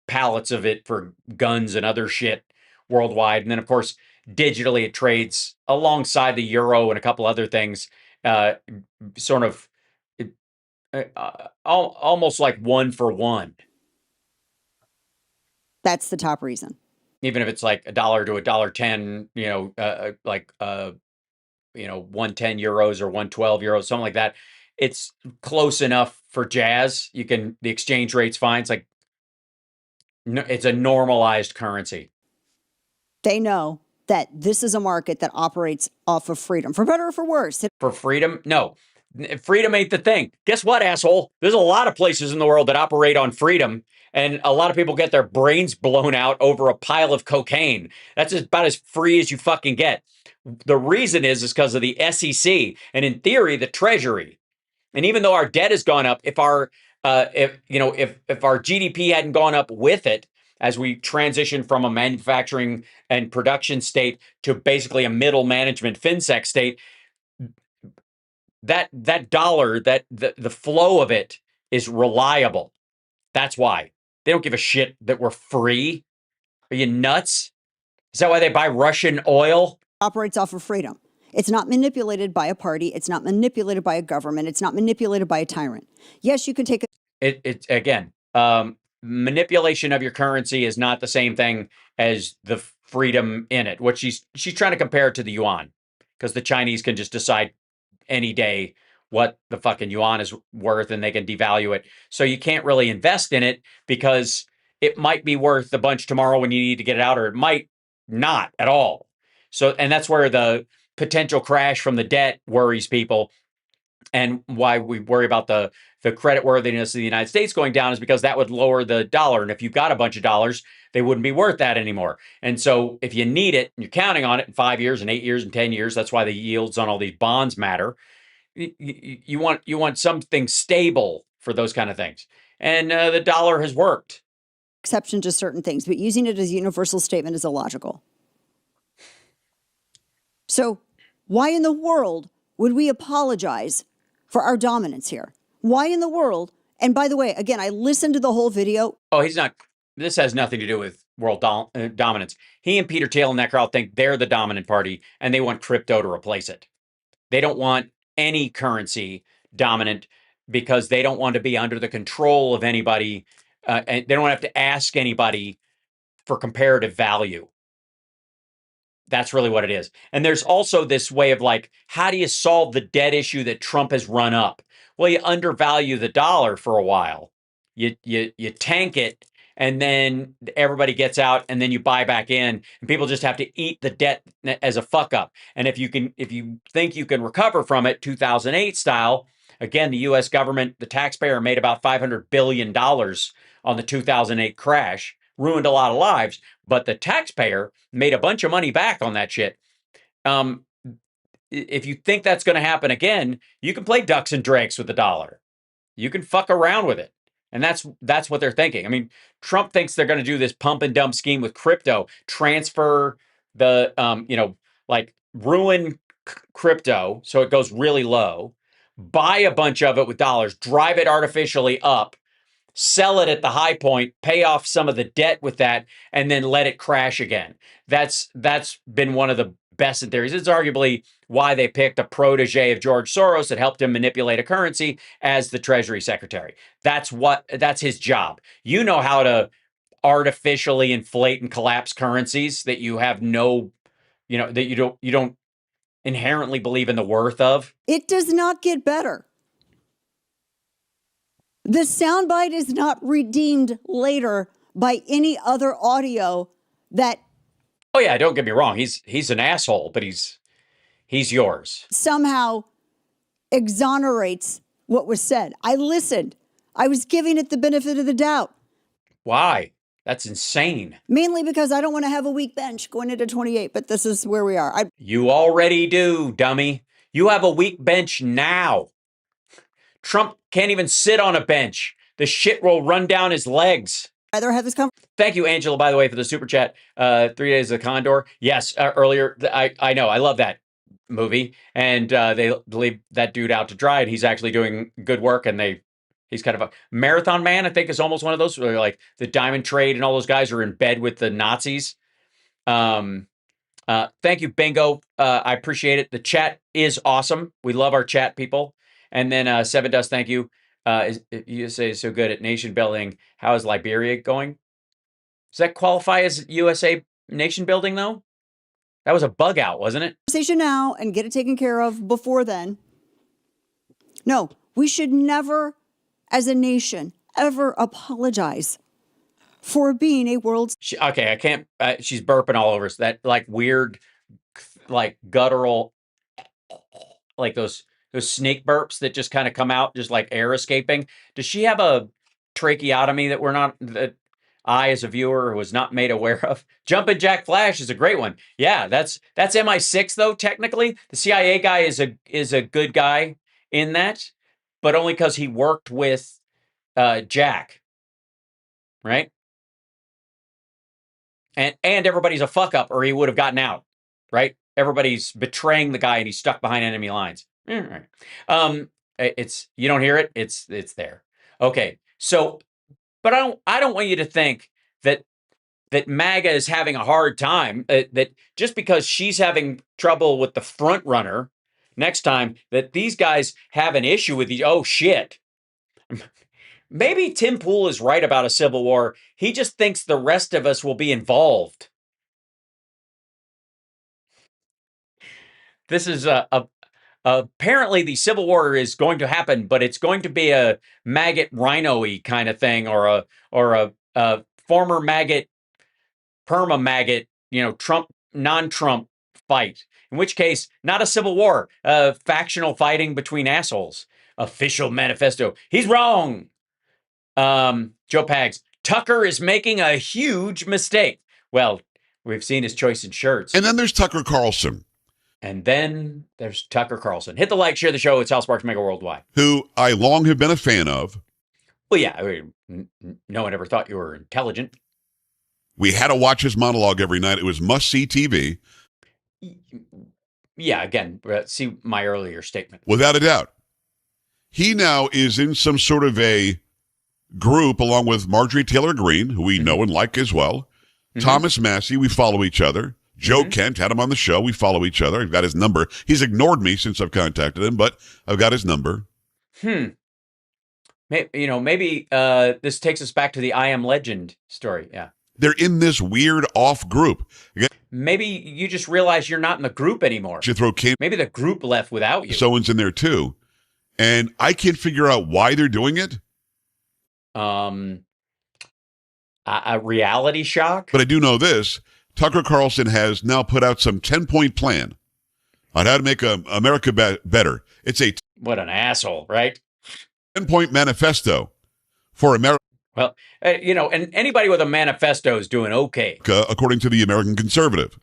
Pallets of it for guns and other shit worldwide, and then of course digitally it trades alongside the euro and a couple other things, sort of almost like one for one. That's the top reason. Even if it's like $1 to $1.10, like 110 euros or 112 euros, something like that. It's close enough for jazz. The exchange rate's fine. It's like, it's a normalized currency. They know that this is a market that operates off of freedom, for better or for worse. For freedom? No. Freedom ain't the thing. Guess what, asshole? There's a lot of places in the world that operate on freedom, and a lot of people get their brains blown out over a pile of cocaine. That's about as free as you fucking get. The reason is because of the SEC, and in theory, the Treasury. And even though our debt has gone up, if our GDP hadn't gone up with it, as we transition from a manufacturing and production state to basically a middle management fintech state, that dollar, the flow of it is reliable. That's why. They don't give a shit that we're free. Are you nuts? Is that why they buy Russian oil? Operates off of freedom. It's not manipulated by a party. It's not manipulated by a government. It's not manipulated by a tyrant. Yes, you can take Again, manipulation of your currency is not the same thing as the freedom in it. What she's trying to compare it to the yuan, because the Chinese can just decide any day what the fucking yuan is worth and they can devalue it. So you can't really invest in it because it might be worth a bunch tomorrow when you need to get it out, or it might not at all. So, and that's where the potential crash from the debt worries people, and why we worry about the credit worthiness of the United States going down is because that would lower the dollar. And if you've got a bunch of dollars, they wouldn't be worth that anymore. And so if you need it, and you're counting on it in 5 years and 8 years and 10 years, that's why the yields on all these bonds matter. You want something stable for those kind of things, and the dollar has worked. Exception to certain things, but using it as a universal statement is illogical. So why in the world would we apologize for our dominance here? Why in the world? And by the way, again, I listened to the whole video. Oh, he's not. This has nothing to do with world dominance. He and Peter Thiel and that crowd think they're the dominant party, and they want crypto to replace it. They don't want any currency dominant because they don't want to be under the control of anybody, and they don't have to ask anybody for comparative value. That's really what it is. And there's also this way of like, how do you solve the debt issue that Trump has run up? Well, you undervalue the dollar for a while. You tank it, and then everybody gets out, and then you buy back in, and people just have to eat the debt as a fuck up. And if you think you can recover from it, 2008 style, again, the U.S. government, the taxpayer made about $500 billion on the 2008 crash, ruined a lot of lives, but the taxpayer made a bunch of money back on that shit. If you think that's going to happen again, you can play ducks and drakes with the dollar. You can fuck around with it. And that's what they're thinking. I mean, Trump thinks they're going to do this pump and dump scheme with crypto, transfer the, like ruin crypto so it goes really low, buy a bunch of it with dollars, drive it artificially up, sell it at the high point, pay off some of the debt with that, and then let it crash again. That's been one of the best in theories. It's arguably why they picked a protege of George Soros that helped him manipulate a currency as the Treasury Secretary. That's his job. You know how to artificially inflate and collapse currencies that you have no, that you don't inherently believe in the worth of. It does not get better. The soundbite is not redeemed later by any other audio that. Oh yeah, don't get me wrong. He's an asshole, but he's yours. Somehow exonerates what was said. I listened. I was giving it the benefit of the doubt. Why? That's insane. Mainly because I don't want to have a weak bench going into 28, but this is where we are. You already do, dummy. You have a weak bench now. Trump can't even sit on a bench. The shit will run down his legs. Rather have this Thank you, Angela, by the way, for the super chat. 3 Days of the Condor. Yes, earlier, I know. I love that movie. And they leave that dude out to dry, and he's actually doing good work. And he's kind of a marathon man, I think, is almost one of those where like the Diamond Trade and all those guys are in bed with the Nazis. Thank you, Bingo. I appreciate it. The chat is awesome. We love our chat people. And then Seven Dust, thank you. You say so good at nation building. How is Liberia going? Does that qualify as USA nation building, though? That was a bug out, wasn't it? Conversation now and get it taken care of before then. No, we should never, as a nation, ever apologize for being a world. Okay, I can't. She's burping all over us. That like weird, like guttural, like those snake burps that just kind of come out, just like air escaping. Does she have a tracheotomy that I, as a viewer, was not made aware of? Jumpin' Jack Flash is a great one. Yeah, that's MI6 though. Technically, the CIA guy is a good guy in that, but only because he worked with Jack, right? And everybody's a fuck up, or he would have gotten out, right? Everybody's betraying the guy, and he's stuck behind enemy lines. Right. It's you don't hear it. It's there. Okay. So, but I don't want you to think that MAGA is having a hard time. That just because she's having trouble with the front runner, next time that these guys have an issue with these. Oh shit. Maybe Tim Pool is right about a civil war. He just thinks the rest of us will be involved. This is apparently the Civil War is going to happen, but it's going to be a maggot rhino-y kind of thing, or a former maggot, perma maggot, Trump, non-Trump fight. In which case, not a civil war, factional fighting between assholes. Official manifesto. He's wrong. Joe Pags, Tucker is making a huge mistake. Well, we've seen his choice in shirts. And then there's Tucker Carlson. And then there's Tucker Carlson. Hit the like, share the show. It's House Sparks Mega Worldwide. Who I long have been a fan of. Well, yeah, I mean, no one ever thought you were intelligent. We had to watch his monologue every night. It was must-see TV. Yeah, again, see my earlier statement. Without a doubt. He now is in some sort of a group along with Marjorie Taylor Greene, who we know and like as well. Thomas Massey, we follow each other. Joe Kent, had him on the show. We follow each other. I've got his number. He's ignored me since I've contacted him, but I've got his number. Maybe this takes us back to the I Am Legend story. Yeah. They're in this weird off group. Again, maybe you just realize you're not in the group anymore. You throw maybe the group left without you. Someone's in there too. And I can't figure out why they're doing it. A reality shock. But I do know this. Tucker Carlson has now put out some 10-point plan on how to make America better. It's what an asshole, right? 10-point manifesto for America. Well, and anybody with a manifesto is doing okay. According to the American Conservative.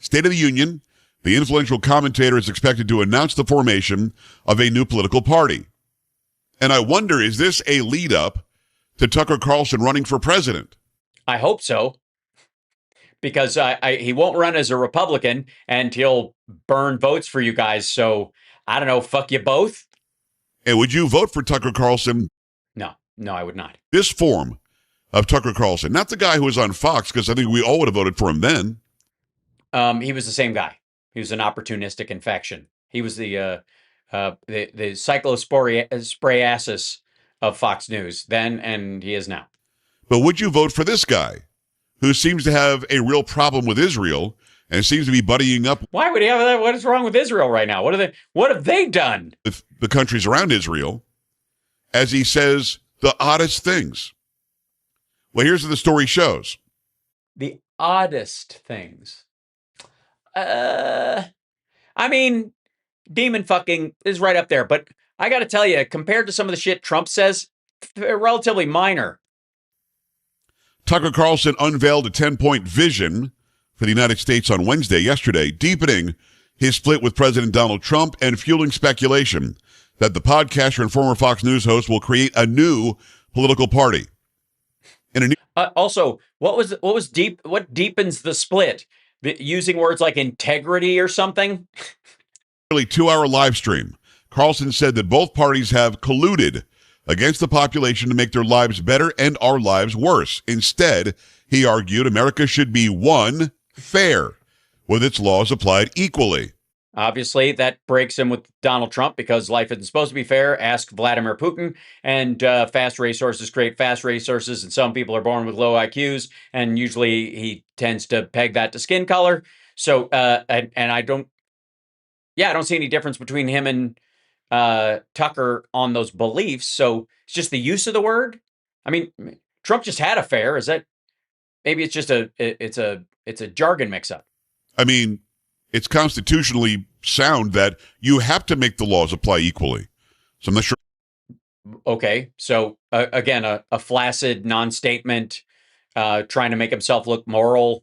State of the Union, the influential commentator is expected to announce the formation of a new political party. And I wonder, is this a lead up to Tucker Carlson running for president? I hope so. Because he won't run as a Republican and he'll burn votes for you guys. So I don't know, fuck you both. And would you vote for Tucker Carlson? No, I would not. This form of Tucker Carlson, not the guy who was on Fox, because I think we all would have voted for him then. He was the same guy. He was an opportunistic infection. He was the cyclosporiasis of Fox News then, and he is now. But would you vote for this guy, who seems to have a real problem with Israel and seems to be buddying up? Why would he have that? What is wrong with Israel right now? What have they done? With the countries around Israel, as he says the oddest things. Well, here's what the story shows. The oddest things. I mean, demon fucking is right up there, but I got to tell you, compared to some of the shit Trump says, relatively minor. Tucker Carlson unveiled a 10-point vision for the United States on yesterday, deepening his split with President Donald Trump and fueling speculation that the podcaster and former Fox News host will create a new political party. Also, what deepens the split? Using words like integrity or something? Nearly 2-hour live stream. Carlson said that both parties have colluded against the population to make their lives better and our lives worse. Instead, he argued America should be, one, fair, with its laws applied equally. Obviously, that breaks him with Donald Trump because life isn't supposed to be fair. Ask Vladimir Putin. And fast racehorses create fast racehorses, and some people are born with low IQs, and usually he tends to peg that to skin color. So, and I don't see any difference between him and Tucker on those beliefs. So it's just the use of the word. I mean, Trump just had a fair. Is that maybe it's just it's a jargon mix-up? I mean, it's constitutionally sound that you have to make the laws apply equally. So I'm not sure. Okay. So again, a flaccid non-statement, trying to make himself look moral.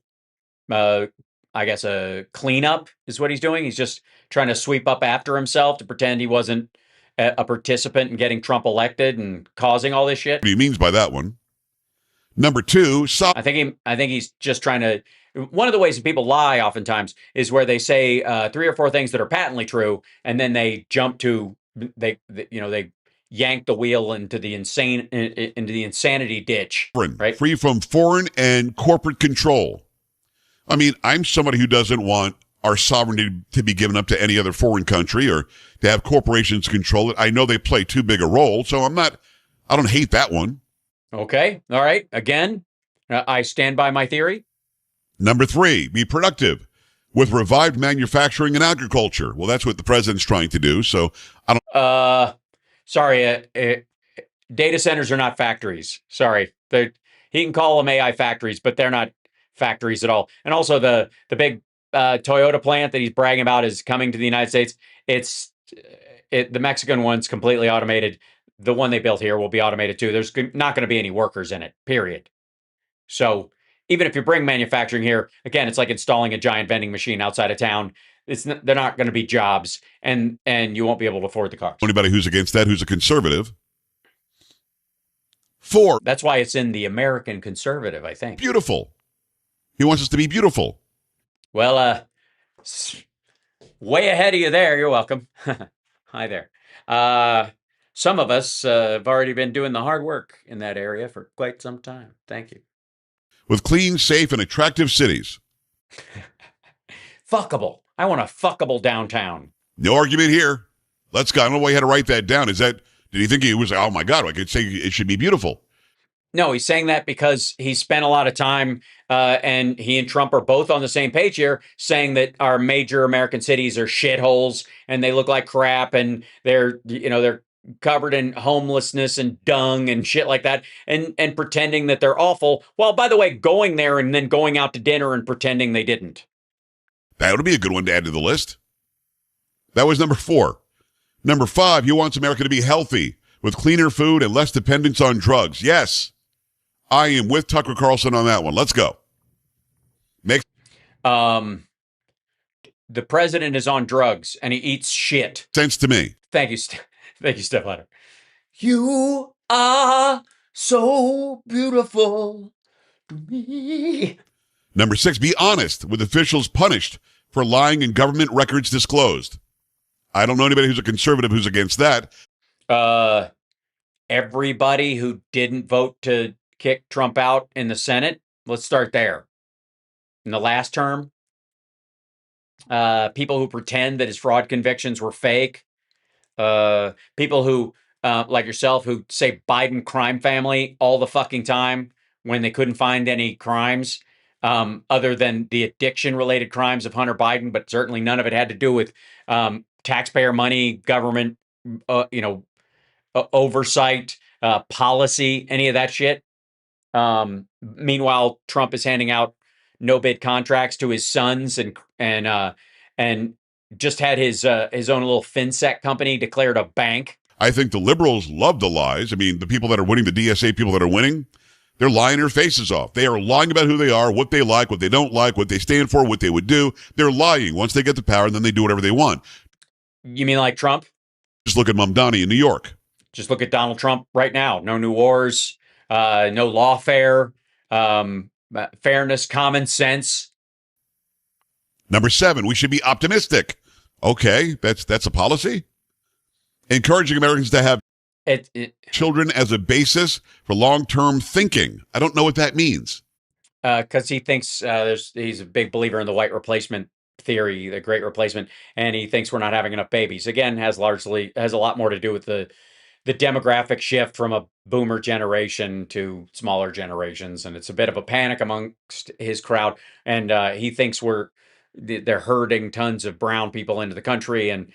I guess a cleanup is what he's doing. He's just trying to sweep up after himself to pretend he wasn't a participant in getting Trump elected and causing all this shit. What he means by that one. Number two, I think he's just trying to. One of the ways that people lie oftentimes is where they say 3 or 4 things that are patently true, and then they jump to they yank the wheel into the insanity ditch. Right? Free from foreign and corporate control. I mean, I'm somebody who doesn't want our sovereignty to be given up to any other foreign country or to have corporations control it. I know they play too big a role, so I don't hate that one. Okay. All right. Again, I stand by my theory. Number 3, be productive with revived manufacturing and agriculture. Well, that's what the president's trying to do. So I don't. Sorry. Data centers are not factories. Sorry. He can call them AI factories, but they're not factories at all. And also the big Toyota plant that he's bragging about is coming to the United States. The Mexican one's completely automated. The one they built here will be automated too. There's not going to be any workers in it, period. So even if you bring manufacturing here, again, it's like installing a giant vending machine outside of town. They're not going to be jobs, and you won't be able to afford the cars. Anybody who's against that, who's a conservative. 4. That's why it's in the American Conservative, I think. Beautiful. He wants us to be beautiful. Well, way ahead of you there. You're welcome. Hi there. Some of us have already been doing the hard work in that area for quite some time. Thank you. With clean, safe, and attractive cities. Fuckable. I want a fuckable downtown. No argument here. Let's go. I don't know why he had to write that down. Did he think he was, oh my God, I could say it should be beautiful? No, he's saying that because he spent a lot of time, and he and Trump are both on the same page here, saying that our major American cities are shitholes and they look like crap, and they're covered in homelessness and dung and shit like that, and pretending that they're awful. Well, by the way, going there and then going out to dinner and pretending they didn't. That would be a good one to add to the list. That was number 4. Number 5, he wants America to be healthy with cleaner food and less dependence on drugs. Yes, I am with Tucker Carlson on that one. Let's go. The president is on drugs and he eats shit. Sense to me. Thank you, Steph Ladder. You are so beautiful to me. Number 6, be honest with officials punished for lying and government records disclosed. I don't know anybody who's a conservative who's against that. Everybody who didn't vote to kick Trump out in the Senate. Let's start there. In the last term, people who pretend that his fraud convictions were fake. People who, like yourself, who say Biden crime family all the fucking time when they couldn't find any crimes other than the addiction-related crimes of Hunter Biden, but certainly none of it had to do with taxpayer money, government, oversight, policy, any of that shit. Meanwhile, Trump is handing out no-bid contracts to his sons and just had his own little FinSec company declared a bank. I think the liberals love the lies. I mean, the people that are winning, the DSA people that are winning, they're lying their faces off. They are lying about who they are, what they like, what they don't like, what they stand for, what they would do. They're lying once they get the power, and then they do whatever they want. You mean like Trump? Just look at Mamdani in New York. Just look at Donald Trump right now. No new wars, no lawfare, fairness, common sense. Number 7, we should be optimistic. Okay, that's a policy. Encouraging Americans to have children as a basis for long-term thinking. I don't know what that means. Because he thinks he's a big believer in the white replacement theory, the great replacement, and he thinks we're not having enough babies. Again, has a lot more to do with the demographic shift from a boomer generation to smaller generations, and it's a bit of a panic amongst his crowd. And he thinks they're herding tons of brown people into the country, and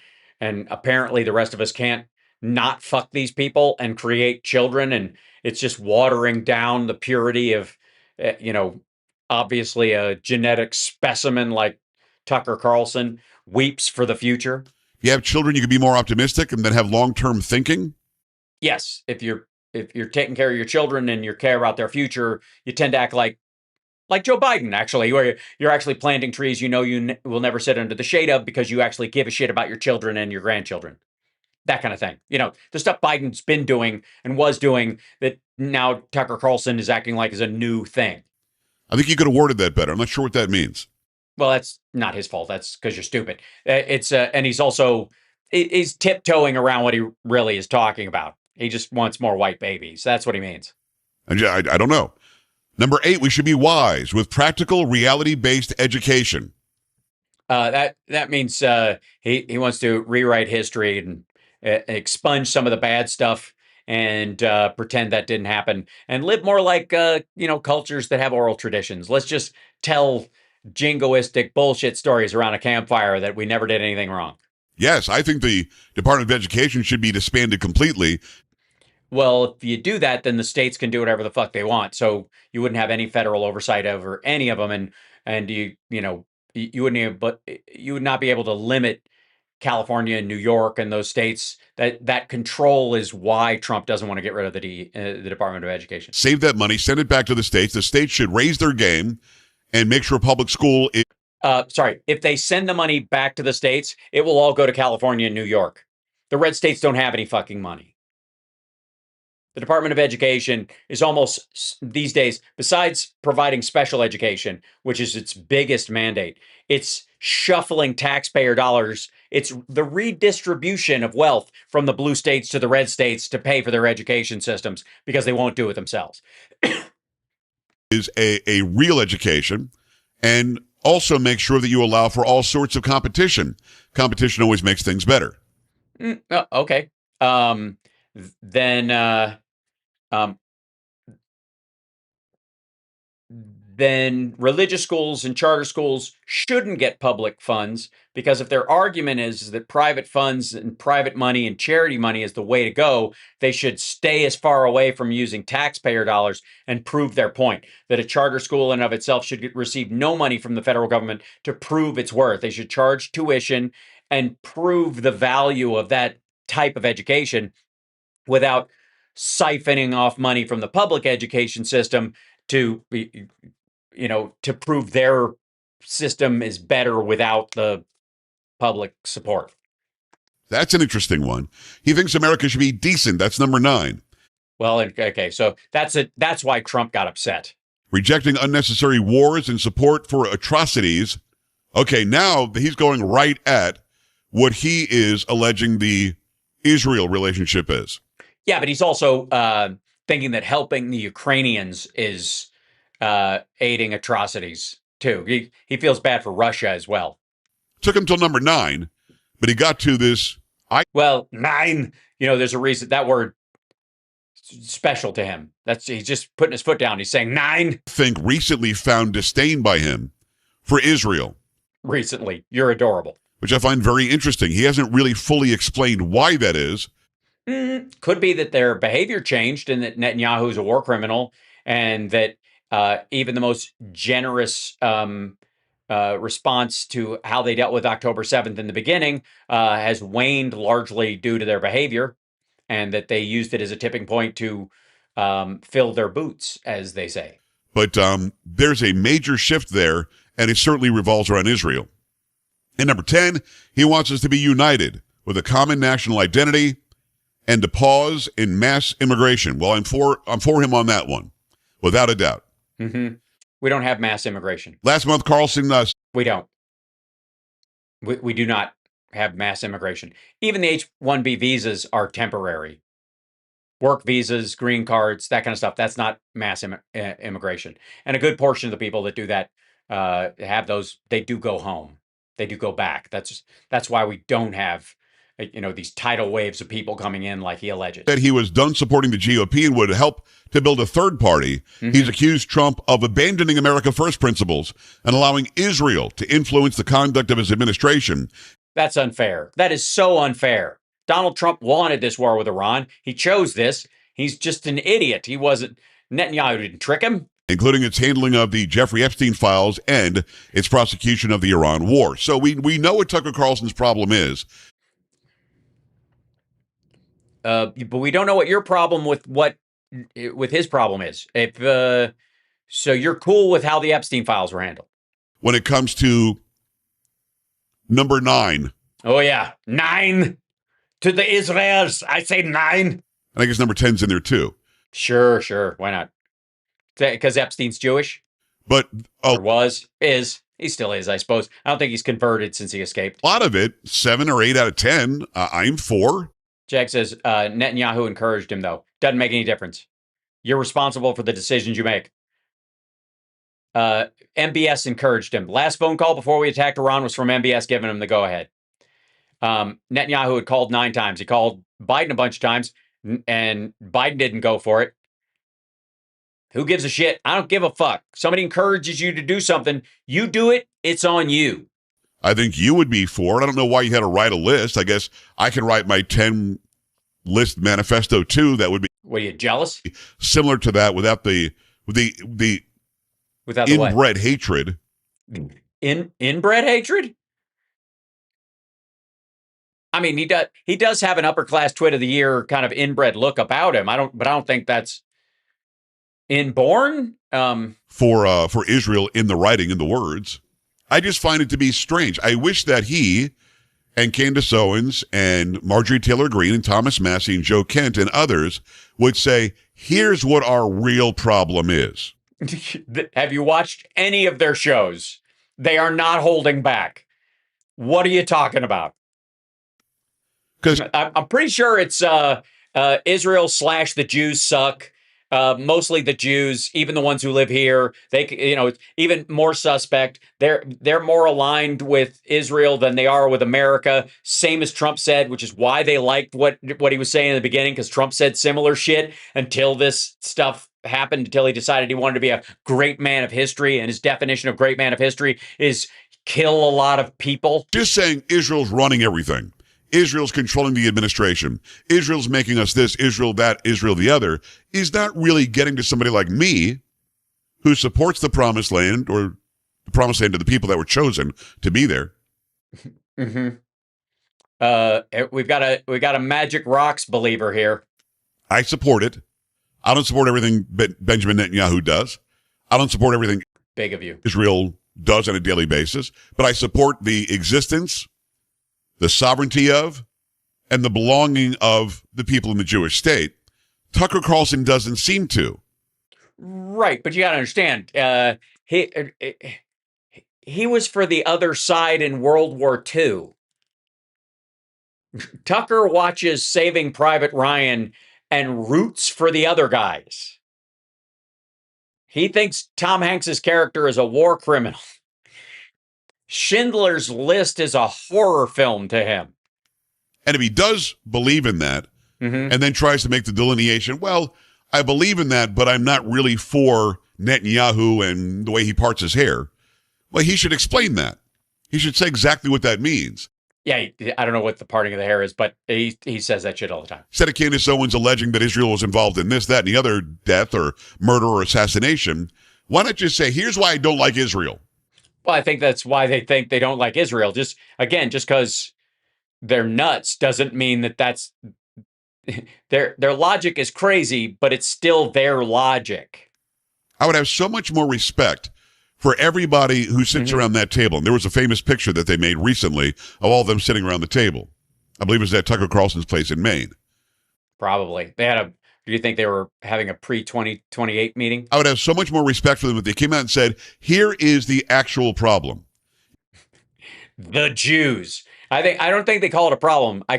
apparently the rest of us can't not fuck these people and create children, and it's just watering down the purity of, obviously a genetic specimen like Tucker Carlson weeps for the future. If you have children, you can be more optimistic and then have long-term thinking. Yes, if you're taking care of your children and you care about their future, you tend to act like Joe Biden, actually, where you're actually planting trees you will never sit under the shade of because you actually give a shit about your children and your grandchildren. That kind of thing. The stuff Biden's been doing and was doing that now Tucker Carlson is acting like is a new thing. I think you could have worded that better. I'm not sure what that means. Well, that's not his fault. That's because you're stupid. And he's tiptoeing around what he really is talking about. He just wants more white babies. That's what he means. And I don't know. Number 8, we should be wise with practical, reality-based education. That means he wants to rewrite history and expunge some of the bad stuff and pretend that didn't happen and live more like cultures that have oral traditions. Let's just tell jingoistic bullshit stories around a campfire that we never did anything wrong. Yes, I think the Department of Education should be disbanded completely. Well, if you do that, then the states can do whatever the fuck they want. So you wouldn't have any federal oversight over any of them, and you would not be able to limit California and New York and those states. That control is why Trump doesn't want to get rid of the Department of Education. Save that money, send it back to the states. The states should raise their game and make sure public school is. If they send the money back to the states, it will all go to California and New York. The red states don't have any fucking money. The Department of Education is almost, these days, besides providing special education, which is its biggest mandate, it's shuffling taxpayer dollars. It's the redistribution of wealth from the blue states to the red states to pay for their education systems because they won't do it themselves. Is a real education, and also make sure that you allow for all sorts of competition. Competition always makes things better. Okay. Then religious schools and charter schools shouldn't get public funds, because if their argument is that private funds and private money and charity money is the way to go, they should stay as far away from using taxpayer dollars and prove their point that a charter school in and of itself should receive no money from the federal government to prove its worth. They should charge tuition and prove the value of that type of education without siphoning off money from the public education system to prove their system is better without the public support. That's an interesting one. He thinks America should be decent. That's number 9. Well, okay, so that's why Trump got upset. Rejecting unnecessary wars and support for atrocities. Okay, now he's going right at what he is alleging the Israel relationship is. Yeah, but he's also thinking that helping the Ukrainians is aiding atrocities too. He feels bad for Russia as well. Took him till number 9, but he got to this. 9. There's a reason that word special to him. He's just putting his foot down. He's saying 9. Think recently found disdain by him for Israel. Recently, you're adorable. Which I find very interesting. He hasn't really fully explained why that is. Could be that their behavior changed and that Netanyahu is a war criminal, and that even the most generous response to how they dealt with October 7th in the beginning has waned largely due to their behavior, and that they used it as a tipping point to fill their boots, as they say. But there's a major shift there, and it certainly revolves around Israel. And number 10, he wants us to be united with a common national identity and to pause in mass immigration. Well, I'm for him on that one, without a doubt. Mm-hmm. We don't have mass immigration. Last month, Carlson... we don't. We do not have mass immigration. Even the H-1B visas are temporary. Work visas, green cards, that kind of stuff. That's not mass immigration. And a good portion of the people that do that have those, they do go home. They do go back. That's why we don't have these tidal waves of people coming in like he alleges. That he was done supporting the GOP and would help to build a third party. Mm-hmm. He's accused Trump of abandoning America First principles and allowing Israel to influence the conduct of his administration. That's unfair. That is so unfair. Donald Trump wanted this war with Iran. He chose this. He's just an idiot. He wasn't. Netanyahu didn't trick him. Including its handling of the Jeffrey Epstein files and its prosecution of the Iran war. So we know what Tucker Carlson's problem is. But we don't know what your problem with his problem is. So you're cool with how the Epstein files were handled. When it comes to number 9. Oh yeah, 9 to the Israels. I say 9. And I guess number 10's in there too. Sure. Why not? Because Epstein's Jewish? But he still is, I suppose. I don't think he's converted since he escaped. A lot of it, 7 or 8 out of 10. I'm for. Jack says Netanyahu encouraged him, though. Doesn't make any difference. You're responsible for the decisions you make. MBS encouraged him. Last phone call before we attacked Iran was from MBS giving him the go-ahead. Netanyahu had called 9 times. He called Biden a bunch of times, and Biden didn't go for it. Who gives a shit? I don't give a fuck. Somebody encourages you to do something. You do it. It's on you. I think you would be for it. I don't know why you had to write a list. I guess I can write my 10 list manifesto too. That would be. What, are you jealous? Similar to that, without the without inbred hatred. Inbred hatred? I mean, he does have an upper class twit of the year kind of inbred look about him. I don't think that's inborn. For Israel in the writing, in the words. I just find it to be strange. I wish that he and Candace Owens and Marjorie Taylor Greene and Thomas Massey and Joe Kent and others would say, here's what our real problem is. Have you watched any of their shows? They are not holding back. What are you talking about? Because I'm pretty sure it's Israel / the Jews suck. Mostly the Jews, even the ones who live here, even more suspect. They're more aligned with Israel than they are with America. Same as Trump said, which is why they liked what he was saying in the beginning, because Trump said similar shit until this stuff happened, until he decided he wanted to be a great man of history. And his definition of great man of history is kill a lot of people. Just saying Israel's running everything. Israel's controlling the administration. Israel's making us this, Israel that, Israel the other, is not really getting to somebody like me who supports the promised land, or the promised land to the people that were chosen to be there. Mm-hmm. We've got a Magic Rocks believer here. I support it. I don't support everything Benjamin Netanyahu does. I don't support everything big of you Israel does on a daily basis, but I support the existence, the sovereignty of, and the belonging of the people in the Jewish state. Tucker Carlson doesn't seem to. Right, but you got to understand, he was for the other side in World War II. Tucker watches Saving Private Ryan and roots for the other guys. He thinks Tom Hanks's character is a war criminal. Schindler's List is a horror film to him. And if he does believe in that, and then tries to make the delineation, well, I believe in that, but I'm not really for Netanyahu and the way he parts his hair, well, he should explain that. He should say exactly what that means. Yeah, I don't know what the parting of the hair is, but he says that shit all the time. Instead of Candace Owens alleging that Israel was involved in this, that, and the other death or murder or assassination, why not just say, here's why I don't like Israel? Well, I think that's why they think they don't like Israel. Just because they're nuts doesn't mean that's their logic is crazy, but it's still their logic. I would have so much more respect for everybody who sits around that table. And there was a famous picture that they made recently of all of them sitting around the table. I believe it was at Tucker Carlson's place in Maine. Probably. Do you think they were having a pre-2028 meeting? I would have so much more respect for them if they came out and said, here is the actual problem. The Jews. I don't think they call it a problem. I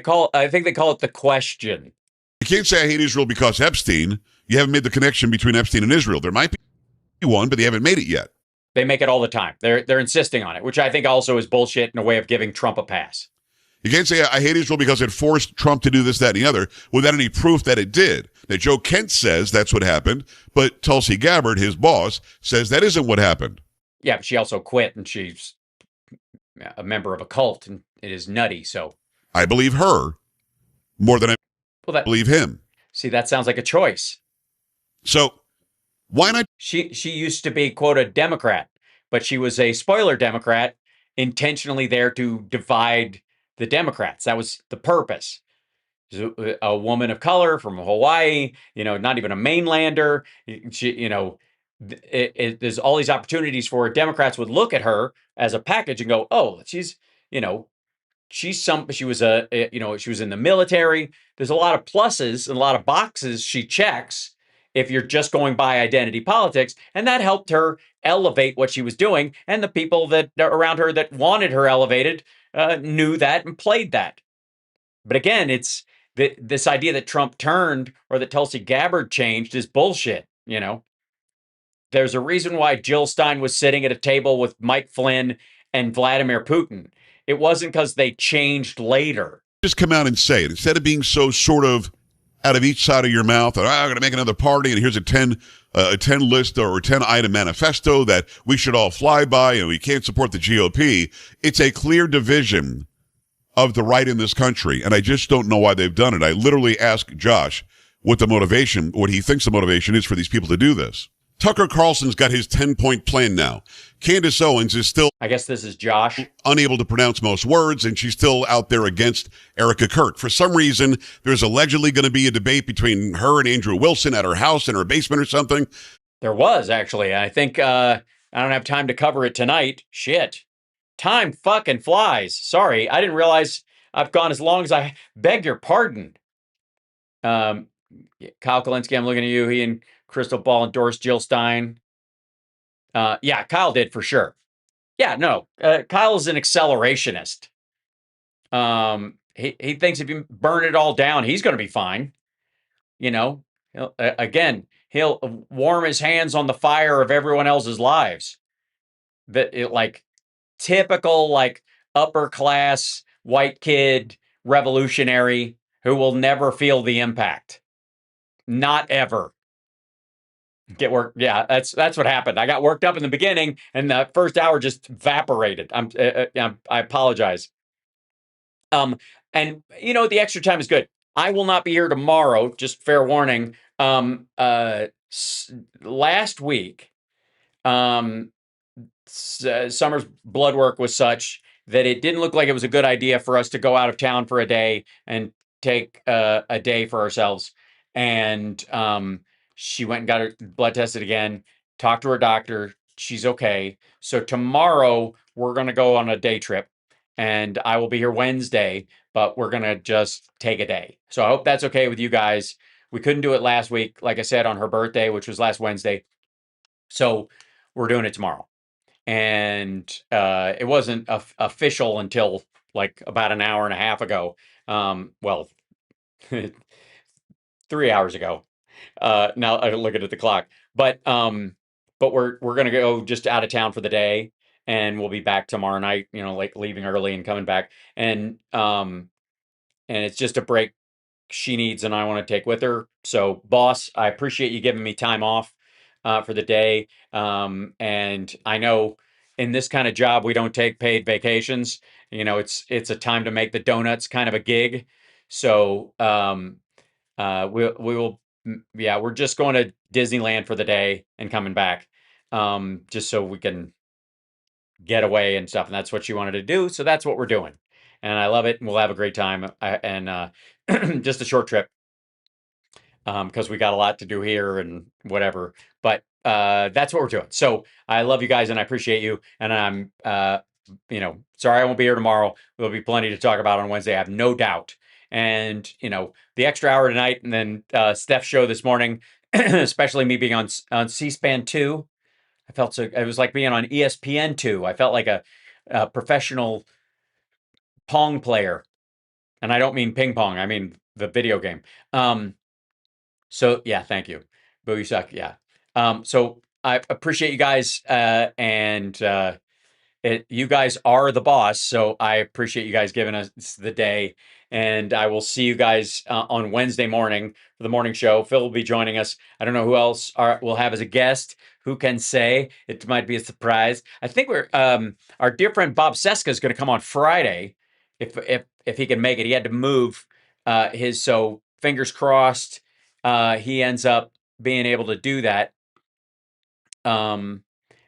think they call it the question. You can't say I hate Israel because Epstein. You haven't made the connection between Epstein and Israel. There might be one, but they haven't made it yet. They make it all the time. They're insisting on it, which I think also is bullshit and a way of giving Trump a pass. You can't say I hate Israel because it forced Trump to do this, that, and the other without any proof that it did. Now, Joe Kent says that's what happened, but Tulsi Gabbard, his boss, says that isn't what happened. Yeah, but she also quit, and she's a member of a cult, and it is nutty, so. I believe her more than I believe him. See, that sounds like a choice. So, why not? She used to be, quote, a Democrat, but she was a spoiler Democrat, intentionally there to divide the Democrats. That was the purpose. A woman of color from Hawaii, not even a mainlander. There's all these opportunities for Democrats would look at her as a package and go, oh, she was she was in the military. There's a lot of pluses and a lot of boxes she checks if you're just going by identity politics. And that helped her elevate what she was doing. And the people that around her that wanted her elevated knew that and played that. But again, it's this idea that Trump turned or that Tulsi Gabbard changed is bullshit. There's a reason why Jill Stein was sitting at a table with Mike Flynn and Vladimir Putin. It wasn't because they changed later. Just come out and say it. Instead of being so sort of out of each side of your mouth, I'm going to make another party, and here's a 10 list or a 10 item manifesto that we should all fly by, and we can't support the GOP. It's a clear division of the right in this country, and I just don't know why they've done it. I literally asked Josh what he thinks the motivation is for these people to do this. Tucker Carlson's got his 10-point plan now. Candace Owens is still, I guess this is Josh, unable to pronounce most words, and she's still out there against Erica Kirk. For some reason, there's allegedly going to be a debate between her and Andrew Wilson at her house in her basement or something. There was, actually. I think I don't have time to cover it tonight. Shit. Time fucking flies. Sorry, I didn't realize I've gone as long as I beg your pardon. Kyle Kalinske, I'm looking at you. He and Crystal Ball endorsed Jill Stein. Yeah, Kyle did for sure. Yeah, no, Kyle's an accelerationist. He thinks if you burn it all down, he's going to be fine. You know, he'll warm his hands on the fire of everyone else's lives. Typical, like, upper class white kid revolutionary who will never feel the impact. Not ever. Get worked. Yeah, that's what happened. I got worked up in the beginning, and the first hour just evaporated. I apologize. And the extra time is good. I will not be here tomorrow. Just fair warning. Last week, Summer's blood work was such that it didn't look like it was a good idea for us to go out of town for a day and take a day for ourselves. And she went and got her blood tested again, talked to her doctor. She's okay. So tomorrow we're going to go on a day trip, and I will be here Wednesday, but we're going to just take a day. So I hope that's okay with you guys. We couldn't do it last week, like I said, on her birthday, which was last Wednesday. So we're doing it tomorrow. And it wasn't official until like about an hour and a half ago. 3 hours ago. Now I'm looking at the clock, but we're gonna go just out of town for the day, and we'll be back tomorrow night. Like leaving early and coming back, and it's just a break she needs and I want to take with her. So, boss, I appreciate you giving me time off for the day. And I know in this kind of job we don't take paid vacations. It's a time to make the donuts kind of a gig. So we will. Yeah, we're just going to Disneyland for the day and coming back, just so we can get away and stuff. And that's what she wanted to do. So that's what we're doing. And I love it. And we'll have a great time. And just a short trip, because we got a lot to do here and whatever. But that's what we're doing. So I love you guys and I appreciate you. And I'm, sorry I won't be here tomorrow. There'll be plenty to talk about on Wednesday. I have no doubt. And, the extra hour tonight, and then Steph's show this morning, especially me being on C-SPAN 2. I felt so, it was like being on ESPN 2. I felt like a professional Pong player. And I don't mean ping pong. I mean the video game. So yeah, thank you. Boo, you suck. Yeah. So I appreciate you guys, and you guys are the boss. So I appreciate you guys giving us the day, and I will see you guys on Wednesday morning for the morning show. Phil will be joining us. I don't know who else we'll have as a guest. Who can say? It might be a surprise. I think our dear friend Bob Seska is going to come on Friday, if he can make it. He had to move so fingers crossed he ends up being able to do that. And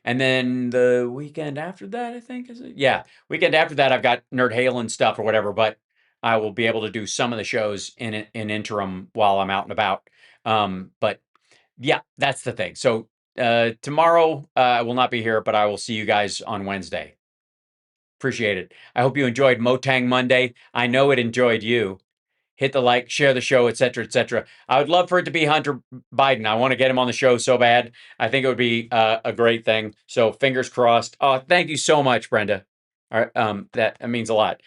then the weekend after that, I think, is it? Yeah, weekend after that, I've got Nerd Halen stuff or whatever, but I will be able to do some of the shows in interim while I'm out and about. But yeah, that's the thing. So tomorrow I will not be here, but I will see you guys on Wednesday. Appreciate it. I hope you enjoyed Motang Monday. I know it enjoyed you. Hit the like, share the show, etc., etc. I would love for it to be Hunter Biden. I want to get him on the show so bad. I think it would be a great thing. So fingers crossed. Oh, thank you so much, Brenda. All right, that means a lot.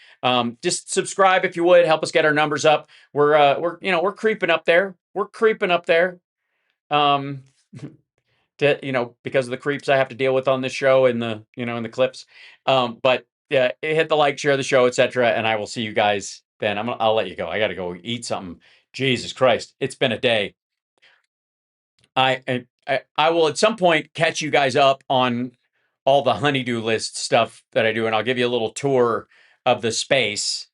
Just subscribe if you would. Help us get our numbers up. We're creeping up there. We're creeping up there. Because of the creeps I have to deal with on this show and in the clips. But yeah, hit the like, share the show, etc. And I will see you guys then. I'll let you go. I got to go eat something. Jesus Christ, it's been a day. I will at some point catch you guys up on all the honeydew list stuff that I do, and I'll give you a little tour of the space.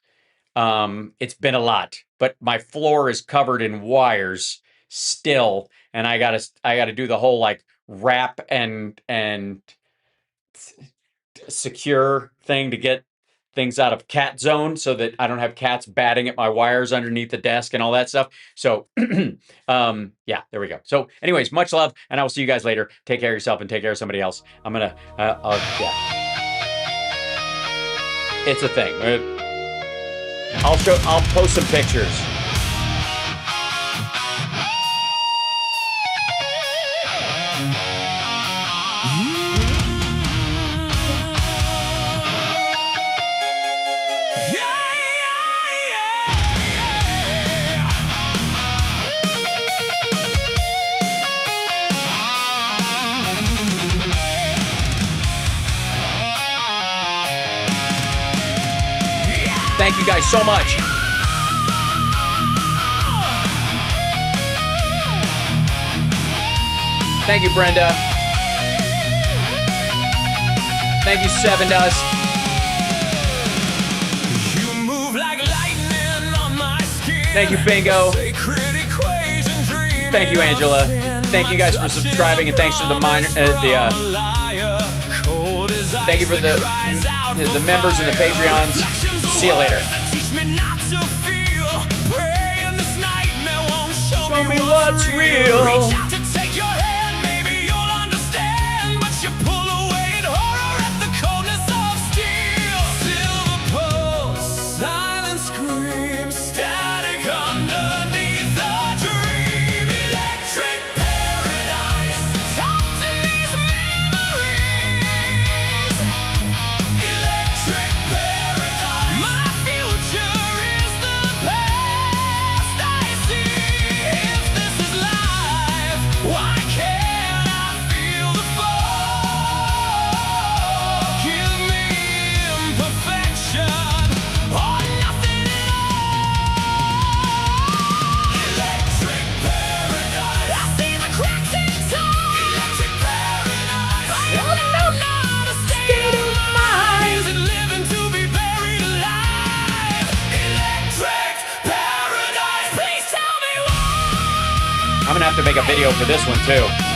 It's been a lot, but my floor is covered in wires still, and I gotta do the whole like wrap and secure thing to get things out of cat zone so that I don't have cats batting at my wires underneath the desk and all that stuff. So, yeah, there we go. So anyways, much love, and I will see you guys later. Take care of yourself and take care of somebody else. I'm gonna, yeah. It's a thing. I'll post some pictures. Thank you guys so much. Thank you, Brenda. Thank you, Seven Dust. Thank you, Bingo. Thank you, Angela. Thank you guys for subscribing, and thanks to the thank you for the members and the Patreons. See you later. Show me what's real. I'm gonna have to make a video for this one too.